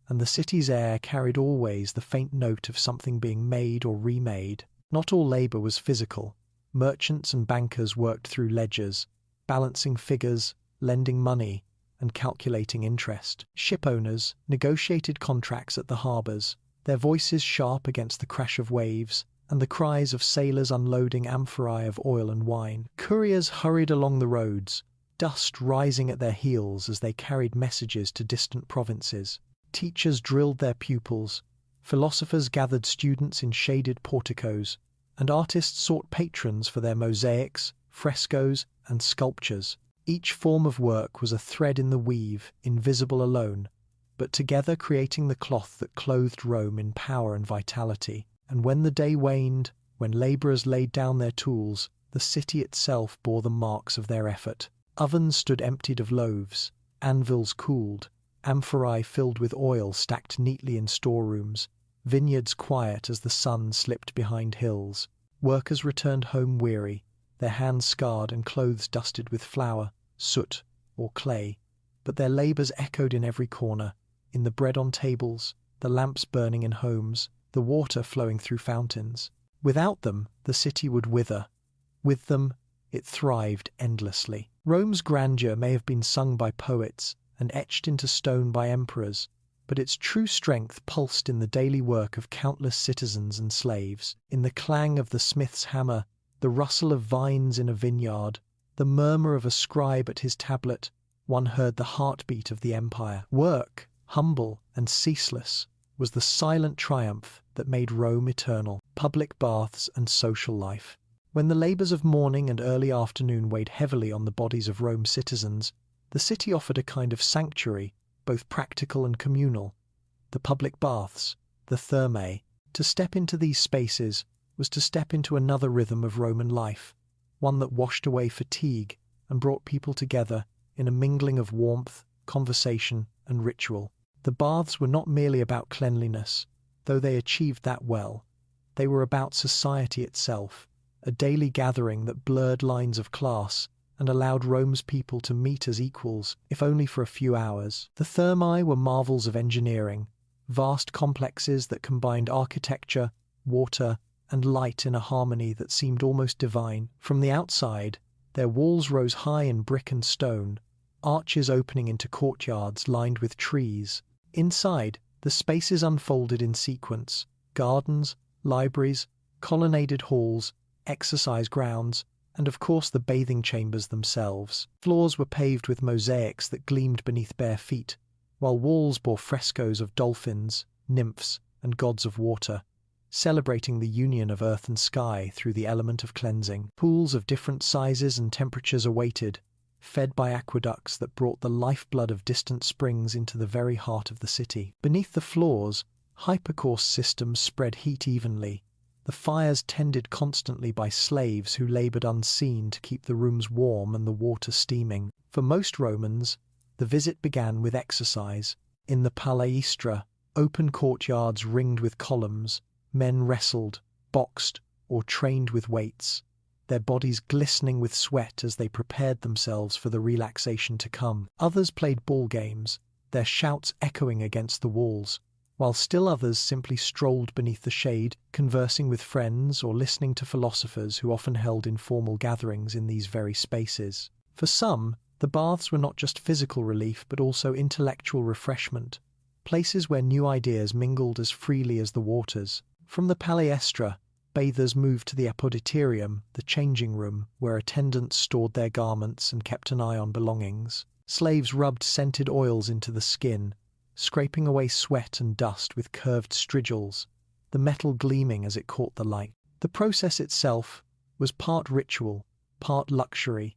and the city's air carried always the faint note of something being made or remade. Not all labor was physical. Merchants and bankers worked through ledgers, balancing figures, lending money, and calculating interest. Ship owners negotiated contracts at the harbors, their voices sharp against the crash of waves and the cries of sailors unloading amphorae of oil and wine. Couriers hurried along the roads, dust rising at their heels as they carried messages to distant provinces. Teachers drilled their pupils, philosophers gathered students in shaded porticos, and artists sought patrons for their mosaics, frescoes, and sculptures. Each form of work was a thread in the weave, invisible alone, but together creating the cloth that clothed Rome in power and vitality. And when the day waned, when laborers laid down their tools, the city itself bore the marks of their effort. Ovens stood emptied of loaves, anvils cooled, amphorae filled with oil stacked neatly in storerooms, vineyards quiet as the sun slipped behind hills. Workers returned home weary, their hands scarred and clothes dusted with flour, soot, or clay, but their labours echoed in every corner, in the bread on tables, the lamps burning in homes, the water flowing through fountains. Without them, the city would wither. With them, it thrived endlessly. Rome's grandeur may have been sung by poets and etched into stone by emperors, but its true strength pulsed in the daily work of countless citizens and slaves, in the clang of the smith's hammer, the rustle of vines in a vineyard, the murmur of a scribe at his tablet. One heard the heartbeat of the empire. Work, humble and ceaseless, was the silent triumph that made Rome eternal. Public baths and social life. When the labours of morning and early afternoon weighed heavily on the bodies of Rome's citizens, the city offered a kind of sanctuary, both practical and communal. The public baths, the thermae. To step into these spaces was to step into another rhythm of Roman life, one that washed away fatigue and brought people together in a mingling of warmth, conversation, and ritual. The baths were not merely about cleanliness, though they achieved that well. They were about society itself, a daily gathering that blurred lines of class and allowed Rome's people to meet as equals, if only for a few hours. The thermae were marvels of engineering, vast complexes that combined architecture, water, and light in a harmony that seemed almost divine. From the outside, their walls rose high in brick and stone, arches opening into courtyards lined with trees. Inside, the spaces unfolded in sequence: gardens, libraries, colonnaded halls, exercise grounds, and of course the bathing chambers themselves. Floors were paved with mosaics that gleamed beneath bare feet, while walls bore frescoes of dolphins, nymphs, and gods of water, celebrating the union of earth and sky through the element of cleansing. Pools of different sizes and temperatures awaited, fed by aqueducts that brought the lifeblood of distant springs into the very heart of the city. Beneath the floors, hypercourse systems spread heat evenly, the fires tended constantly by slaves who laboured unseen to keep the rooms warm and the water steaming. For most Romans, the visit began with exercise. In the palaestra, open courtyards ringed with columns, men wrestled, boxed, or trained with weights, their bodies glistening with sweat as they prepared themselves for the relaxation to come. Others played ball games, their shouts echoing against the walls, while still others simply strolled beneath the shade, conversing with friends or listening to philosophers who often held informal gatherings in these very spaces. For some, the baths were not just physical relief but also intellectual refreshment, places where new ideas mingled as freely as the waters. From the palaestra, bathers moved to the apoditerium, the changing room, where attendants stored their garments and kept an eye on belongings. Slaves rubbed scented oils into the skin, scraping away sweat and dust with curved strigils, the metal gleaming as it caught the light. The process itself was part ritual, part luxury,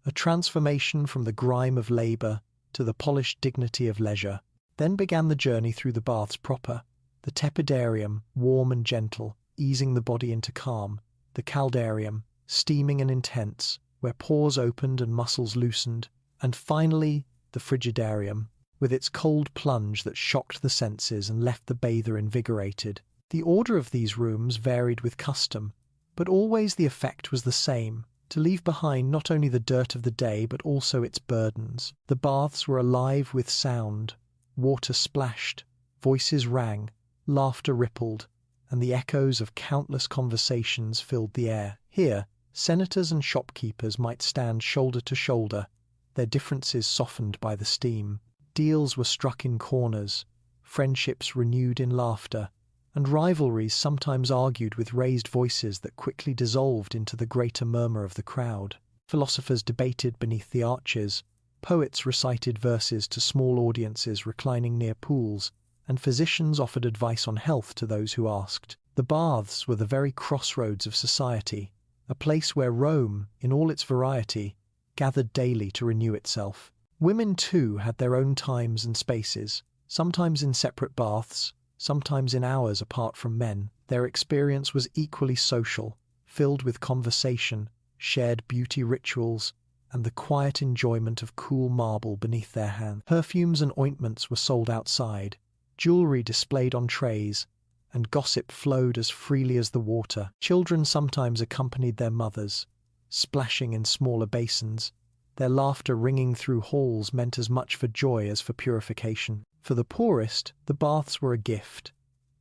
a transformation from the grime of labour to the polished dignity of leisure. Then began the journey through the baths proper, the tepidarium, warm and gentle, easing the body into calm, the caldarium, steaming and intense, where pores opened and muscles loosened, and finally the frigidarium, with its cold plunge that shocked the senses and left the bather invigorated. The order of these rooms varied with custom, but always the effect was the same: to leave behind not only the dirt of the day but also its burdens. The baths were alive with sound, water splashed, voices rang, laughter rippled, and the echoes of countless conversations filled the air. Here, senators and shopkeepers might stand shoulder to shoulder, their differences softened by the steam. Deals were struck in corners, friendships renewed in laughter, and rivalries sometimes argued with raised voices that quickly dissolved into the greater murmur of the crowd. Philosophers debated beneath the arches, poets recited verses to small audiences reclining near pools, and physicians offered advice on health to those who asked. The baths were the very crossroads of society, a place where Rome, in all its variety, gathered daily to renew itself. Women, too, had their own times and spaces, sometimes in separate baths, sometimes in hours apart from men. Their experience was equally social, filled with conversation, shared beauty rituals, and the quiet enjoyment of cool marble beneath their hands. Perfumes and ointments were sold outside, jewellery displayed on trays, and gossip flowed as freely as the water. Children sometimes accompanied their mothers, splashing in smaller basins. Their laughter ringing through halls meant as much for joy as for purification. For the poorest, the baths were a gift.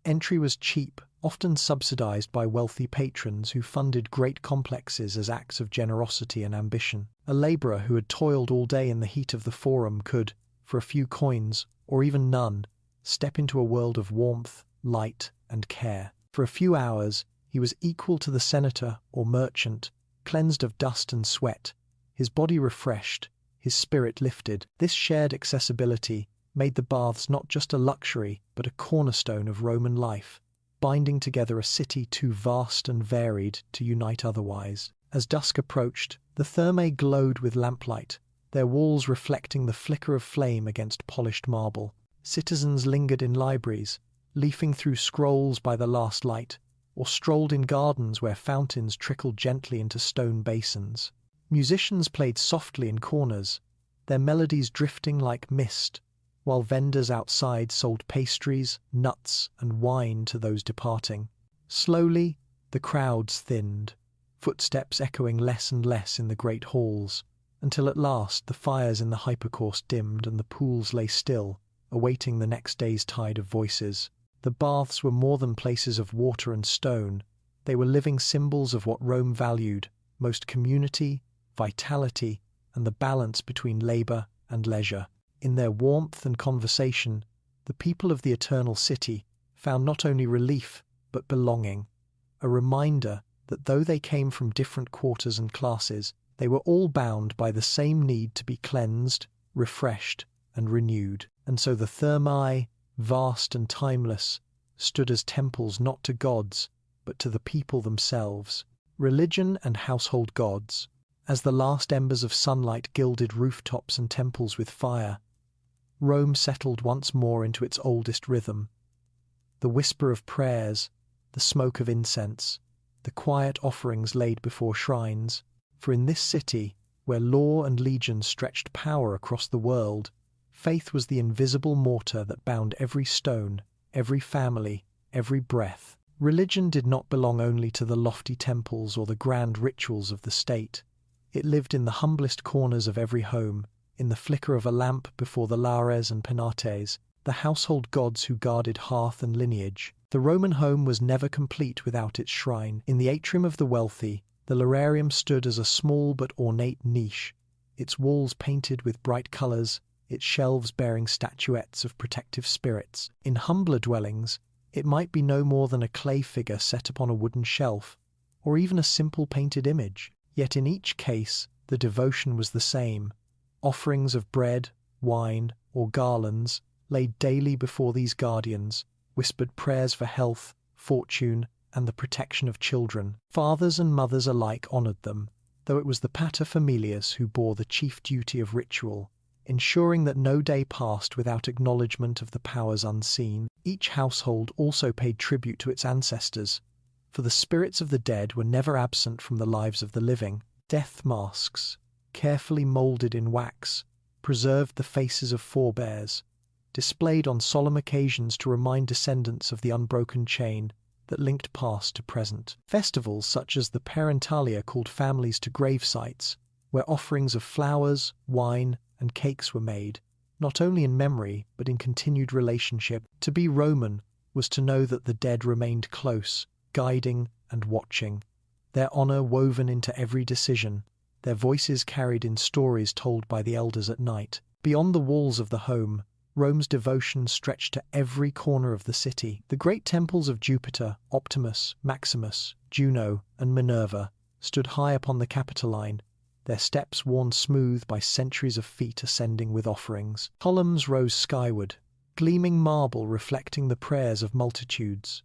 Entry was cheap, often subsidized by wealthy patrons who funded great complexes as acts of generosity and ambition. A laborer who had toiled all day in the heat of the forum could, for a few coins, or even none, step into a world of warmth, light, and care. For a few hours, he was equal to the senator or merchant, cleansed of dust and sweat, his body refreshed, his spirit lifted. This shared accessibility made the baths not just a luxury, but a cornerstone of Roman life, binding together a city too vast and varied to unite otherwise. As dusk approached, the thermae glowed with lamplight, their walls reflecting the flicker of flame against polished marble. Citizens lingered in libraries, leafing through scrolls by the last light, or strolled in gardens where fountains trickled gently into stone basins. Musicians played softly in corners, their melodies drifting like mist, while vendors outside sold pastries, nuts, and wine to those departing. Slowly, the crowds thinned, footsteps echoing less and less in the great halls, until at last the fires in the hypercourse dimmed and the pools lay still, awaiting the next day's tide of voices. The baths were more than places of water and stone. They were living symbols of what Rome valued most: community, vitality, and the balance between labor and leisure. In their warmth and conversation, the people of the Eternal City found not only relief but belonging, a reminder that though they came from different quarters and classes, they were all bound by the same need to be cleansed, refreshed, and renewed. And so the thermae, vast and timeless, stood as temples not to gods, but to the people themselves. Religion and household gods. As the last embers of sunlight gilded rooftops and temples with fire, Rome settled once more into its oldest rhythm. The whisper of prayers, the smoke of incense, the quiet offerings laid before shrines. For in this city, where law and legion stretched power across the world, faith was the invisible mortar that bound every stone, every family, every breath. Religion did not belong only to the lofty temples or the grand rituals of the state. It lived in the humblest corners of every home, in the flicker of a lamp before the lares and penates, the household gods who guarded hearth and lineage. The Roman home was never complete without its shrine. In the atrium of the wealthy, the lararium stood as a small but ornate niche, its walls painted with bright colors, its shelves bearing statuettes of protective spirits. In humbler dwellings, it might be no more than a clay figure set upon a wooden shelf, or even a simple painted image. Yet in each case, the devotion was the same. Offerings of bread, wine, or garlands, laid daily before these guardians, whispered prayers for health, fortune, and the protection of children. Fathers and mothers alike honored them, though it was the paterfamilias who bore the chief duty of ritual, ensuring that no day passed without acknowledgement of the powers unseen. Each household also paid tribute to its ancestors, for the spirits of the dead were never absent from the lives of the living. Death masks, carefully moulded in wax, preserved the faces of forebears, displayed on solemn occasions to remind descendants of the unbroken chain that linked past to present. Festivals such as the Parentalia called families to grave sites, where offerings of flowers, wine, and cakes were made, not only in memory but in continued relationship. To be Roman was to know that the dead remained close, guiding and watching, their honor woven into every decision, their voices carried in stories told by the elders at night. Beyond the walls of the home, Rome's devotion stretched to every corner of the city. The great temples of Jupiter, Optimus, Maximus, Juno, and Minerva stood high upon the Capitoline, their steps worn smooth by centuries of feet ascending with offerings. Columns rose skyward, gleaming marble reflecting the prayers of multitudes.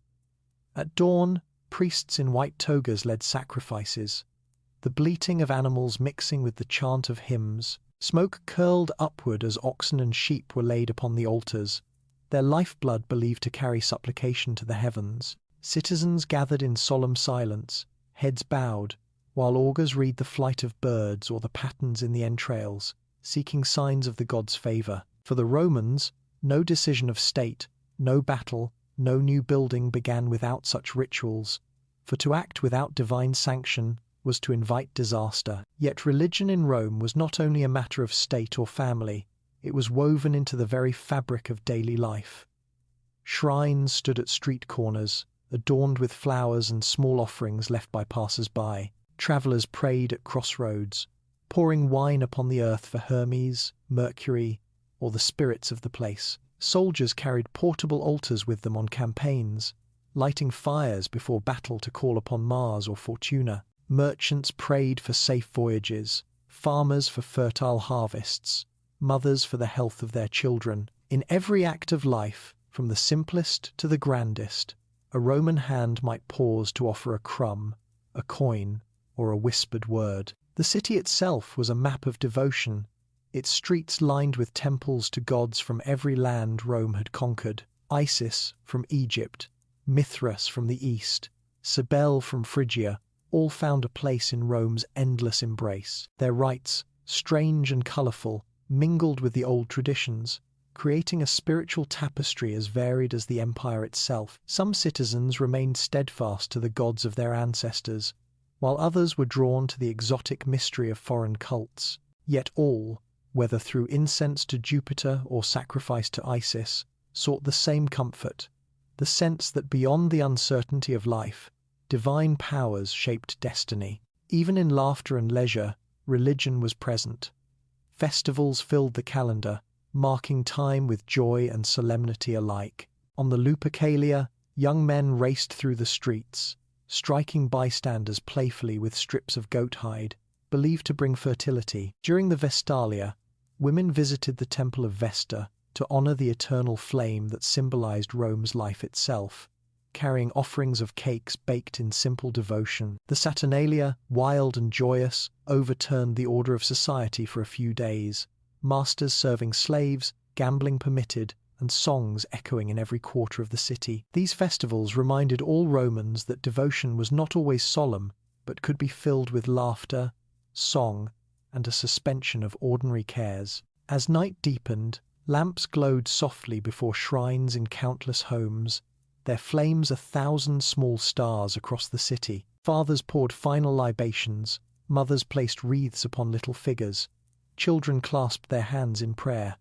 At dawn, priests in white togas led sacrifices, the bleating of animals mixing with the chant of hymns. Smoke curled upward as oxen and sheep were laid upon the altars, their lifeblood believed to carry supplication to the heavens. Citizens gathered in solemn silence, heads bowed, while augurs read the flight of birds or the patterns in the entrails, seeking signs of the gods' favor. For the Romans, no decision of state, no battle, no new building began without such rituals, for to act without divine sanction was to invite disaster. Yet religion in Rome was not only a matter of state or family, It was woven into the very fabric of daily life. Shrines stood at street corners, adorned with flowers and small offerings left by passers-by. Travellers prayed at crossroads, pouring wine upon the earth for Hermes, Mercury, or the spirits of the place. Soldiers carried portable altars with them on campaigns, lighting fires before battle to call upon Mars or Fortuna. Merchants prayed for safe voyages, farmers for fertile harvests, mothers for the health of their children. In every act of life, from the simplest to the grandest, a Roman hand might pause to offer a crumb, a coin, or a whispered word. The city itself was a map of devotion, its streets lined with temples to gods from every land Rome had conquered. Isis from Egypt, Mithras from the east, Cybele from Phrygia, all found a place in Rome's endless embrace. Their rites, strange and colourful, mingled with the old traditions, creating a spiritual tapestry as varied as the empire itself. Some citizens remained steadfast to the gods of their ancestors, while others were drawn to the exotic mystery of foreign cults. Yet all, whether through incense to Jupiter or sacrifice to Isis, sought the same comfort, the sense that beyond the uncertainty of life, divine powers shaped destiny. Even in laughter and leisure, religion was present. Festivals filled the calendar, marking time with joy and solemnity alike. On the Lupercalia, young men raced through the streets, striking bystanders playfully with strips of goat hide, believed to bring fertility. During the Vestalia, women visited the temple of Vesta to honor the eternal flame that symbolized Rome's life itself, carrying offerings of cakes baked in simple devotion. The Saturnalia, wild and joyous, overturned the order of society for a few days, masters serving slaves, gambling permitted, and songs echoing in every quarter of the city. These festivals reminded all Romans that devotion was not always solemn, but could be filled with laughter, song, and a suspension of ordinary cares. As night deepened, lamps glowed softly before shrines in countless homes, their flames 1,000 small stars across the city. Fathers poured final libations, mothers placed wreaths upon little figures, children clasped their hands in prayer.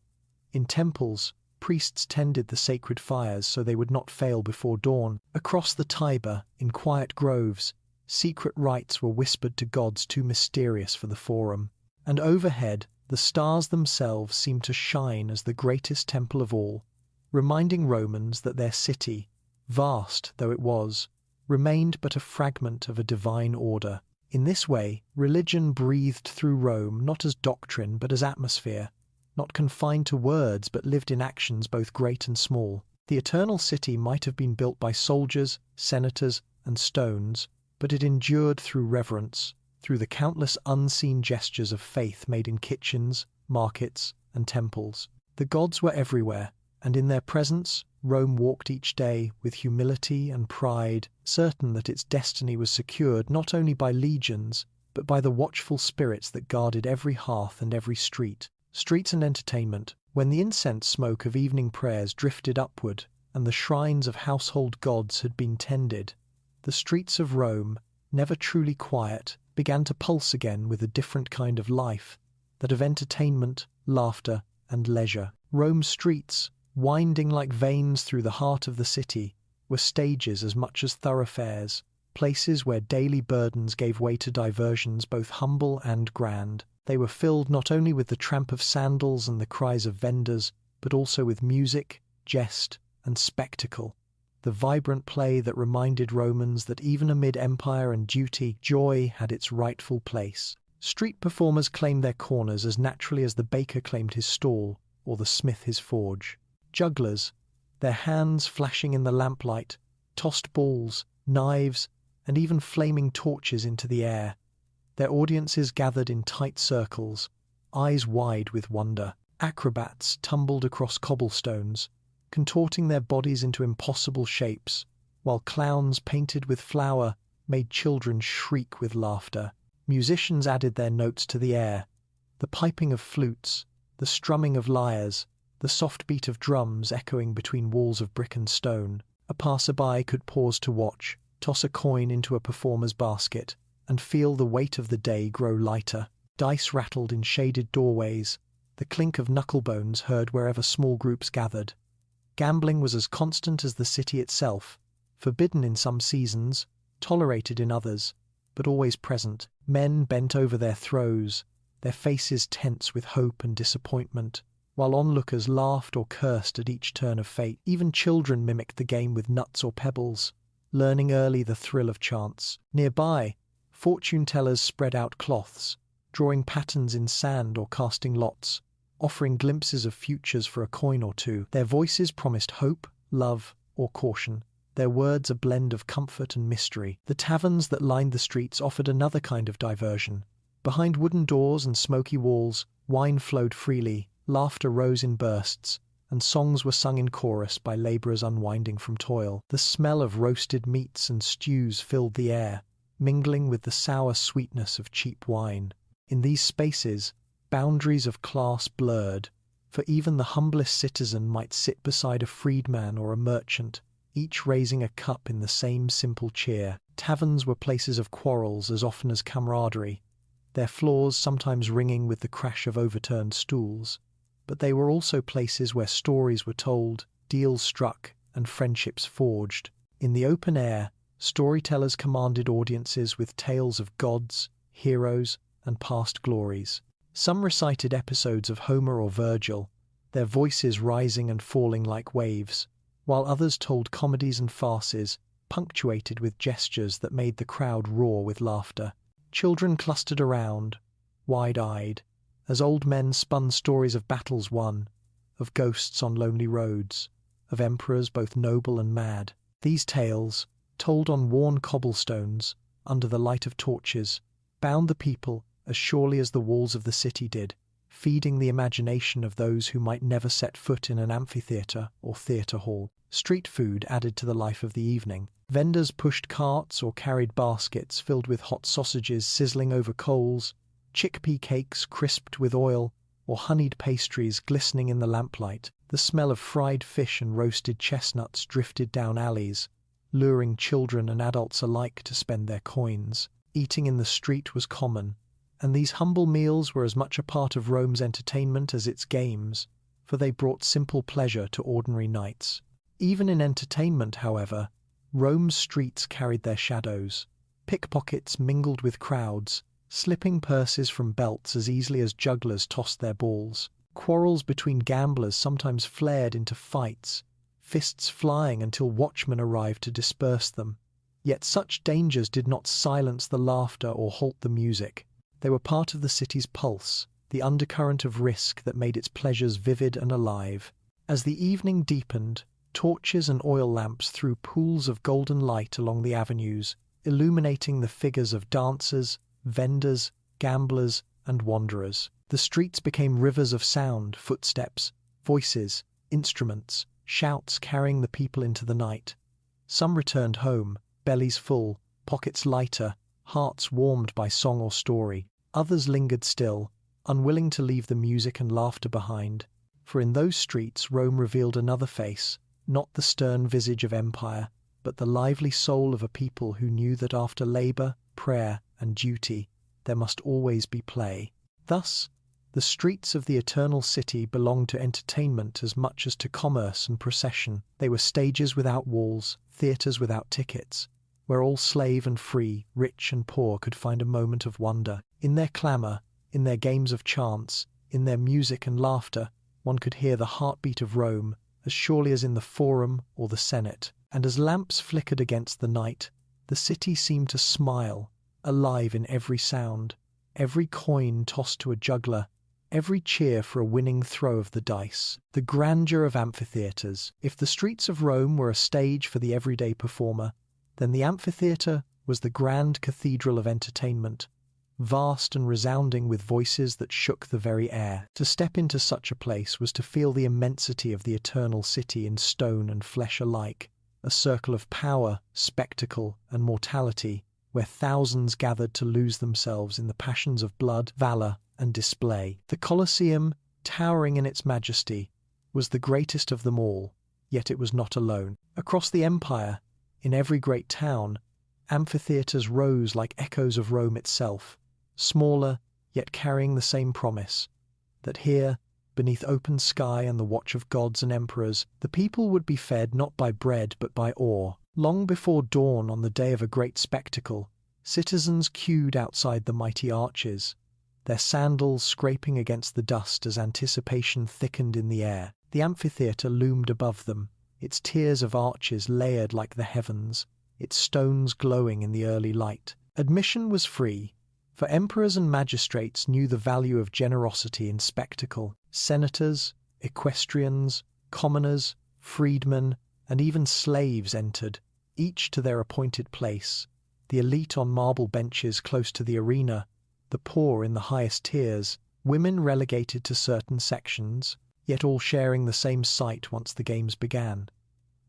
In temples, priests tended the sacred fires so they would not fail before dawn. Across the Tiber, in quiet groves, secret rites were whispered to gods too mysterious for the forum. And overhead, the stars themselves seemed to shine as the greatest temple of all, reminding Romans that their city, vast though it was, remained but a fragment of a divine order. In this way, religion breathed through Rome not as doctrine but as atmosphere, not confined to words but lived in actions both great and small. The eternal city might have been built by soldiers, senators, and stones, but it endured through reverence, through the countless unseen gestures of faith made in kitchens, markets, and temples. The gods were everywhere, and in their presence, Rome walked each day with humility and pride, certain that its destiny was secured not only by legions, but by the watchful spirits that guarded every hearth and every street. Streets and entertainment, when the incense smoke of evening prayers drifted upward and the shrines of household gods had been tended, the streets of Rome, never truly quiet, began to pulse again with a different kind of life, that of entertainment, laughter, and leisure. Rome's streets, winding like veins through the heart of the city, were stages as much as thoroughfares, places where daily burdens gave way to diversions both humble and grand. They were filled not only with the tramp of sandals and the cries of vendors, but also with music, jest, and spectacle, the vibrant play that reminded Romans that even amid empire and duty, joy had its rightful place. Street performers claimed their corners as naturally as the baker claimed his stall or the smith his forge. Jugglers, their hands flashing in the lamplight, tossed balls, knives, and even flaming torches into the air. Their audiences gathered in tight circles, eyes wide with wonder. Acrobats tumbled across cobblestones, contorting their bodies into impossible shapes, while clowns painted with flour made children shriek with laughter. Musicians added their notes to the air, the piping of flutes, the strumming of lyres, the soft beat of drums echoing between walls of brick and stone. A passerby could pause to watch, toss a coin into a performer's basket, and feel the weight of the day grow lighter. Dice rattled in shaded doorways, the clink of knucklebones heard wherever small groups gathered. Gambling was as constant as the city itself, forbidden in some seasons, tolerated in others, but always present. Men bent over their throws, their faces tense with hope and disappointment, while onlookers laughed or cursed at each turn of fate. Even children mimicked the game with nuts or pebbles, learning early the thrill of chance. Nearby, fortune-tellers spread out cloths, drawing patterns in sand or casting lots, offering glimpses of futures for a coin or two. Their voices promised hope, love, or caution, their words a blend of comfort and mystery. The taverns that lined the streets offered another kind of diversion. Behind wooden doors and smoky walls, wine flowed freely, laughter rose in bursts, and songs were sung in chorus by labourers unwinding from toil. The smell of roasted meats and stews filled the air, mingling with the sour sweetness of cheap wine. In these spaces, boundaries of class blurred, for even the humblest citizen might sit beside a freedman or a merchant, each raising a cup in the same simple cheer. Taverns were places of quarrels as often as camaraderie, their floors sometimes ringing with the crash of overturned stools. But they were also places where stories were told, deals struck, and friendships forged. In the open air, storytellers commanded audiences with tales of gods, heroes, and past glories. Some recited episodes of Homer or Virgil, their voices rising and falling like waves, while others told comedies and farces, punctuated with gestures that made the crowd roar with laughter. Children clustered around, wide-eyed, as old men spun stories of battles won, of ghosts on lonely roads, of emperors both noble and mad. These tales, told on worn cobblestones, under the light of torches, bound the people as surely as the walls of the city did, feeding the imagination of those who might never set foot in an amphitheatre or theatre hall. Street food added to the life of the evening. Vendors pushed carts or carried baskets filled with hot sausages sizzling over coals, chickpea cakes crisped with oil, or honeyed pastries glistening in the lamplight. The smell of fried fish and roasted chestnuts drifted down alleys, luring children and adults alike to spend their coins. Eating in the street was common, and these humble meals were as much a part of Rome's entertainment as its games, for they brought simple pleasure to ordinary nights. Even in entertainment, however, Rome's streets carried their shadows. Pickpockets mingled with crowds, slipping purses from belts as easily as jugglers tossed their balls. Quarrels between gamblers sometimes flared into fights, fists flying until watchmen arrived to disperse them. Yet such dangers did not silence the laughter or halt the music. They were part of the city's pulse, the undercurrent of risk that made its pleasures vivid and alive. As the evening deepened, torches and oil lamps threw pools of golden light along the avenues, illuminating the figures of dancers, vendors, gamblers, and wanderers. The streets became rivers of sound, footsteps, voices, instruments, shouts carrying the people into the night. Some returned home, bellies full, pockets lighter, hearts warmed by song or story. Others lingered still, unwilling to leave the music and laughter behind, for in those streets Rome revealed another face, not the stern visage of empire, but the lively soul of a people who knew that after labour, prayer, and duty, there must always be play. Thus, the streets of the eternal city belonged to entertainment as much as to commerce and procession. They were stages without walls, theatres without tickets, where all slave and free, rich and poor could find a moment of wonder. In their clamour, in their games of chance, in their music and laughter, one could hear the heartbeat of Rome, as surely as in the Forum or the Senate. And as lamps flickered against the night, the city seemed to smile, alive in every sound, every coin tossed to a juggler, every cheer for a winning throw of the dice. The grandeur of amphitheatres. If the streets of Rome were a stage for the everyday performer, then the amphitheatre was the grand cathedral of entertainment, vast and resounding with voices that shook the very air. To step into such a place was to feel the immensity of the eternal city in stone and flesh alike, a circle of power, spectacle, and mortality, where thousands gathered to lose themselves in the passions of blood, valour, and display. The Colosseum, towering in its majesty, was the greatest of them all, yet it was not alone. Across the empire, in every great town, amphitheatres rose like echoes of Rome itself, smaller, yet carrying the same promise, that here beneath open sky and the watch of gods and emperors, the people would be fed not by bread but by awe. Long before dawn on the day of a great spectacle, citizens queued outside the mighty arches, their sandals scraping against the dust as anticipation thickened in the air. The amphitheatre loomed above them, its tiers of arches layered like the heavens, its stones glowing in the early light. Admission was free, for emperors and magistrates knew the value of generosity in spectacle. Senators, equestrians, commoners, freedmen, and even slaves entered, each to their appointed place, the elite on marble benches close to the arena, the poor in the highest tiers, women relegated to certain sections, yet all sharing the same sight once the games began.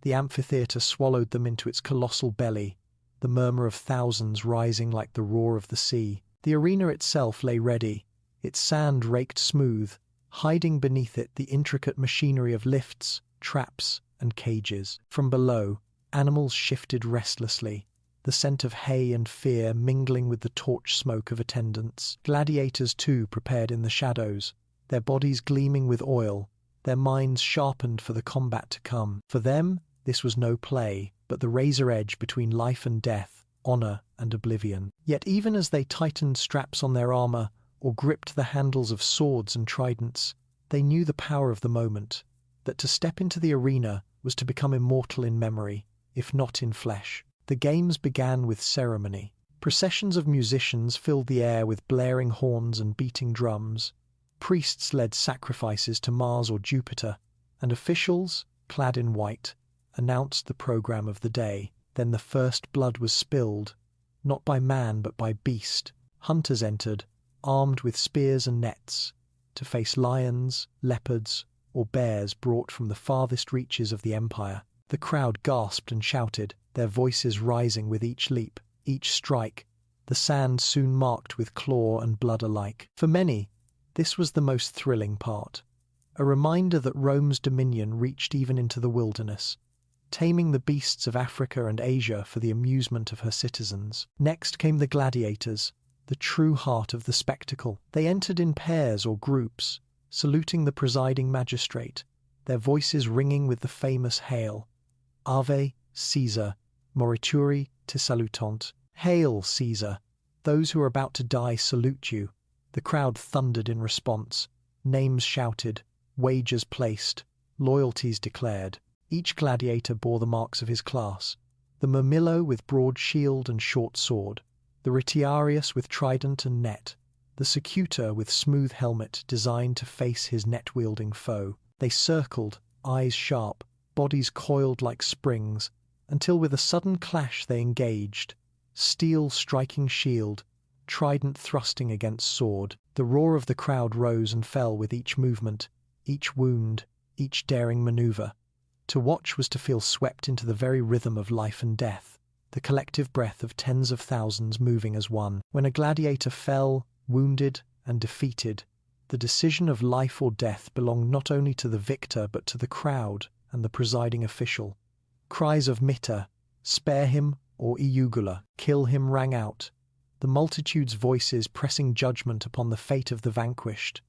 The amphitheatre swallowed them into its colossal belly, the murmur of thousands rising like the roar of the sea. The arena itself lay ready, its sand raked smooth, hiding beneath it the intricate machinery of lifts, traps, and cages. From below, animals shifted restlessly, the scent of hay and fear mingling with the torch smoke of attendants. Gladiators, too, prepared in the shadows, their bodies gleaming with oil, their minds sharpened for the combat to come. For them, this was no play, but the razor edge between life and death, honor and oblivion. Yet even as they tightened straps on their armor or gripped the handles of swords and tridents, they knew the power of the moment, that to step into the arena was to become immortal in memory, if not in flesh. The games began with ceremony. Processions of musicians filled the air with blaring horns and beating drums. Priests led sacrifices to Mars or Jupiter, and officials, clad in white, announced the program of the day. Then the first blood was spilled, not by man but by beast. Hunters entered, armed with spears and nets, to face lions, leopards, or bears brought from the farthest reaches of the empire. The crowd gasped and shouted, their voices rising with each leap, each strike, the sand soon marked with claw and blood alike. For many, this was the most thrilling part, a reminder that Rome's dominion reached even into the wilderness, taming the beasts of Africa and Asia for the amusement of her citizens. Next came the gladiators, the true heart of the spectacle. They entered in pairs or groups, saluting the presiding magistrate, their voices ringing with the famous hail. Ave, Caesar, morituri te salutant. Hail, Caesar! Those who are about to die salute you. The crowd thundered in response, names shouted, wagers placed, loyalties declared. Each gladiator bore the marks of his class, the murmillo with broad shield and short sword, the retiarius with trident and net, the secutor with smooth helmet designed to face his net-wielding foe. They circled, eyes sharp, bodies coiled like springs, until with a sudden clash they engaged, steel striking shield, trident thrusting against sword. The roar of the crowd rose and fell with each movement, each wound, each daring maneuver. To watch was to feel swept into the very rhythm of life and death, the collective breath of tens of thousands moving as one. When a gladiator fell, wounded, and defeated, the decision of life or death belonged not only to the victor but to the crowd and the presiding official. Cries of "Mitta," "Spare him," or "Iugula," "Kill him," rang out, the multitude's voices pressing judgment upon the fate of the vanquished.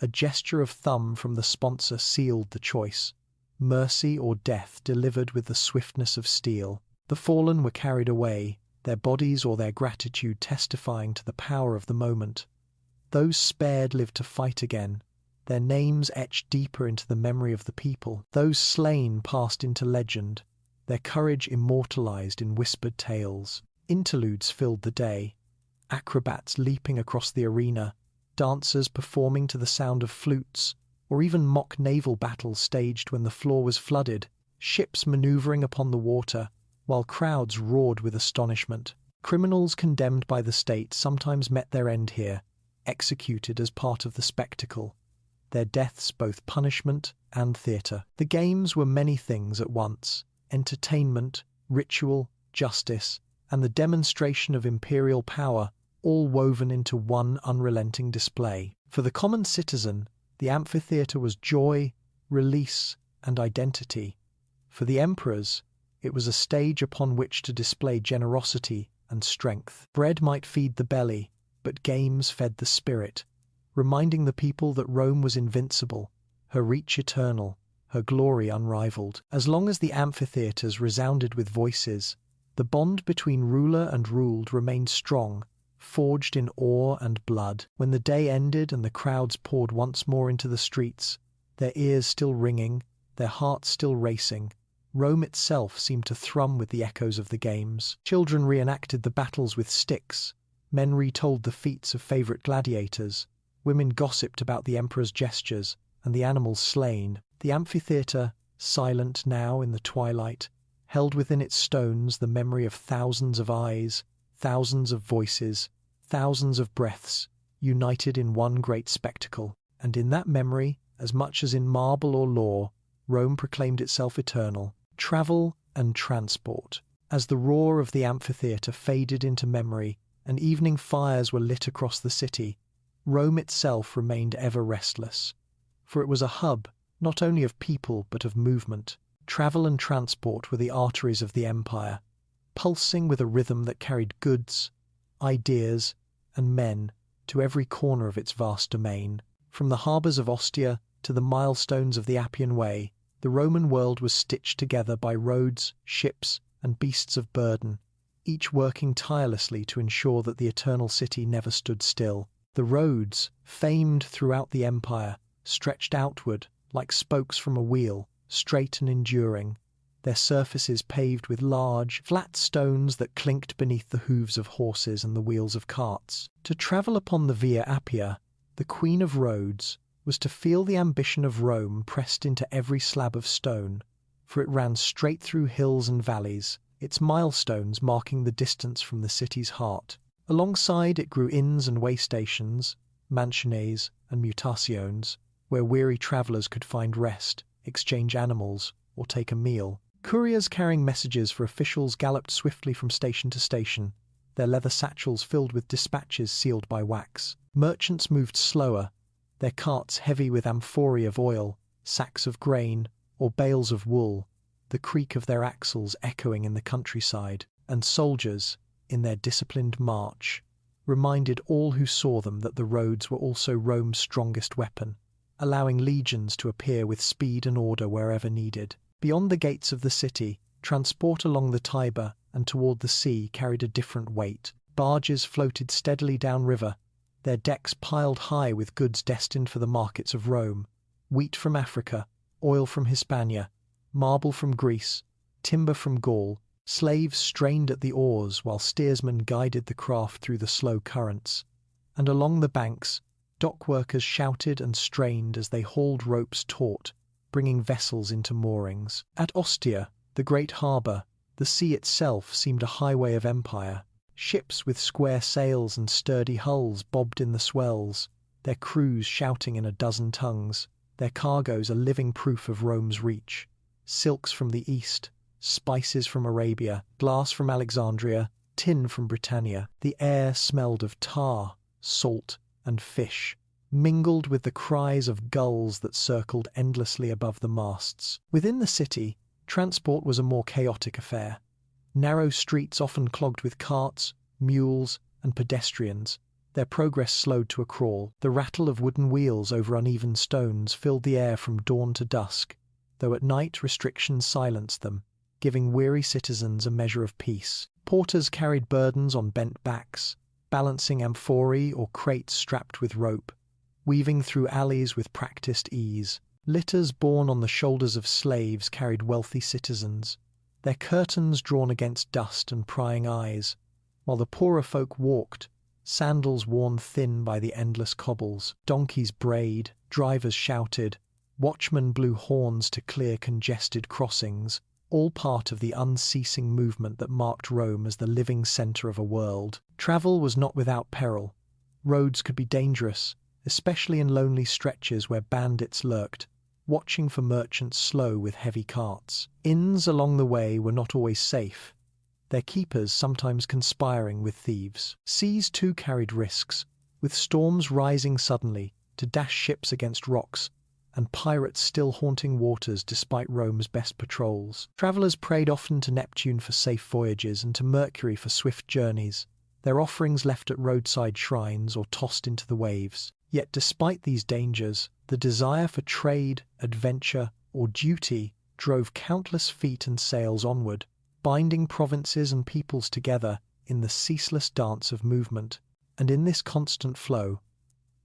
A gesture of thumb from the sponsor sealed the choice, mercy or death delivered with the swiftness of steel. The fallen were carried away, their bodies or their gratitude testifying to the power of the moment. Those spared lived to fight again, their names etched deeper into the memory of the people. Those slain passed into legend, their courage immortalized in whispered tales. Interludes filled the day, acrobats leaping across the arena, dancers performing to the sound of flutes, or even mock naval battles staged when the floor was flooded, ships maneuvering upon the water, while crowds roared with astonishment. Criminals condemned by the state sometimes met their end here, executed as part of the spectacle, their deaths both punishment and theatre. The games were many things at once: entertainment, ritual, justice, and the demonstration of imperial power, all woven into one unrelenting display. For the common citizen, the amphitheatre was joy, release, and identity. For the emperors, it was a stage upon which to display generosity and strength. Bread might feed the belly, but games fed the spirit, reminding the people that Rome was invincible, her reach eternal, her glory unrivaled. As long as the amphitheatres resounded with voices, the bond between ruler and ruled remained strong, forged in awe and blood. When the day ended and the crowds poured once more into the streets, their ears still ringing, their hearts still racing, Rome itself seemed to thrum with the echoes of the games. Children reenacted the battles with sticks, men retold the feats of favourite gladiators, women gossiped about the emperor's gestures and the animals slain. The amphitheatre, silent now in the twilight, held within its stones the memory of thousands of eyes, thousands of voices, thousands of breaths, united in one great spectacle. And in that memory, as much as in marble or law, Rome proclaimed itself eternal. Travel and transport. As the roar of the amphitheatre faded into memory and evening fires were lit across the city, Rome itself remained ever restless. For it was a hub, not only of people but of movement. Travel and transport were the arteries of the empire, pulsing with a rhythm that carried goods, ideas, and men to every corner of its vast domain. From the harbours of Ostia to the milestones of the Appian Way, the Roman world was stitched together by roads, ships, and beasts of burden, each working tirelessly to ensure that the eternal city never stood still. The roads, famed throughout the empire, stretched outward like spokes from a wheel, straight and enduring, their surfaces paved with large, flat stones that clinked beneath the hooves of horses and the wheels of carts. To travel upon the Via Appia, the queen of roads, was to feel the ambition of Rome pressed into every slab of stone, for it ran straight through hills and valleys, its milestones marking the distance from the city's heart. Alongside it grew inns and way stations, mansiones and mutationes, where weary travellers could find rest, exchange animals, or take a meal. Couriers carrying messages for officials galloped swiftly from station to station, their leather satchels filled with dispatches sealed by wax. Merchants moved slower, their carts heavy with amphorae of oil, sacks of grain, or bales of wool, the creak of their axles echoing in the countryside. And soldiers, in their disciplined march, reminded all who saw them that the roads were also Rome's strongest weapon, allowing legions to appear with speed and order wherever needed. Beyond the gates of the city, transport along the Tiber and toward the sea carried a different weight. Barges floated steadily downriver, their decks piled high with goods destined for the markets of Rome: wheat from Africa, oil from Hispania, marble from Greece, timber from Gaul. Slaves strained at the oars while steersmen guided the craft through the slow currents. And along the banks, dock workers shouted and strained as they hauled ropes taut, bringing vessels into moorings. At Ostia, the great harbour, the sea itself seemed a highway of empire. Ships with square sails and sturdy hulls bobbed in the swells, their crews shouting in a dozen tongues, their cargoes a living proof of Rome's reach. Silks from the east, spices from Arabia, glass from Alexandria, tin from Britannia. The air smelled of tar, salt, and fish, mingled with the cries of gulls that circled endlessly above the masts. Within the city, transport was a more chaotic affair. Narrow streets often clogged with carts, mules, and pedestrians, their progress slowed to a crawl. The rattle of wooden wheels over uneven stones filled the air from dawn to dusk, though at night restrictions silenced them, giving weary citizens a measure of peace. Porters carried burdens on bent backs, balancing amphorae or crates strapped with rope, weaving through alleys with practiced ease. Litters borne on the shoulders of slaves carried wealthy citizens, their curtains drawn against dust and prying eyes, while the poorer folk walked, sandals worn thin by the endless cobbles. Donkeys brayed, drivers shouted, watchmen blew horns to clear congested crossings, all part of the unceasing movement that marked Rome as the living centre of a world. Travel was not without peril. Roads could be dangerous, especially in lonely stretches where bandits lurked, watching for merchants slow with heavy carts. Inns along the way were not always safe, their keepers sometimes conspiring with thieves. Seas too carried risks, with storms rising suddenly to dash ships against rocks, and pirates still haunting waters despite Rome's best patrols. Travellers prayed often to Neptune for safe voyages and to Mercury for swift journeys, their offerings left at roadside shrines or tossed into the waves. Yet despite these dangers, the desire for trade, adventure, or duty drove countless feet and sails onward, binding provinces and peoples together in the ceaseless dance of movement. And in this constant flow,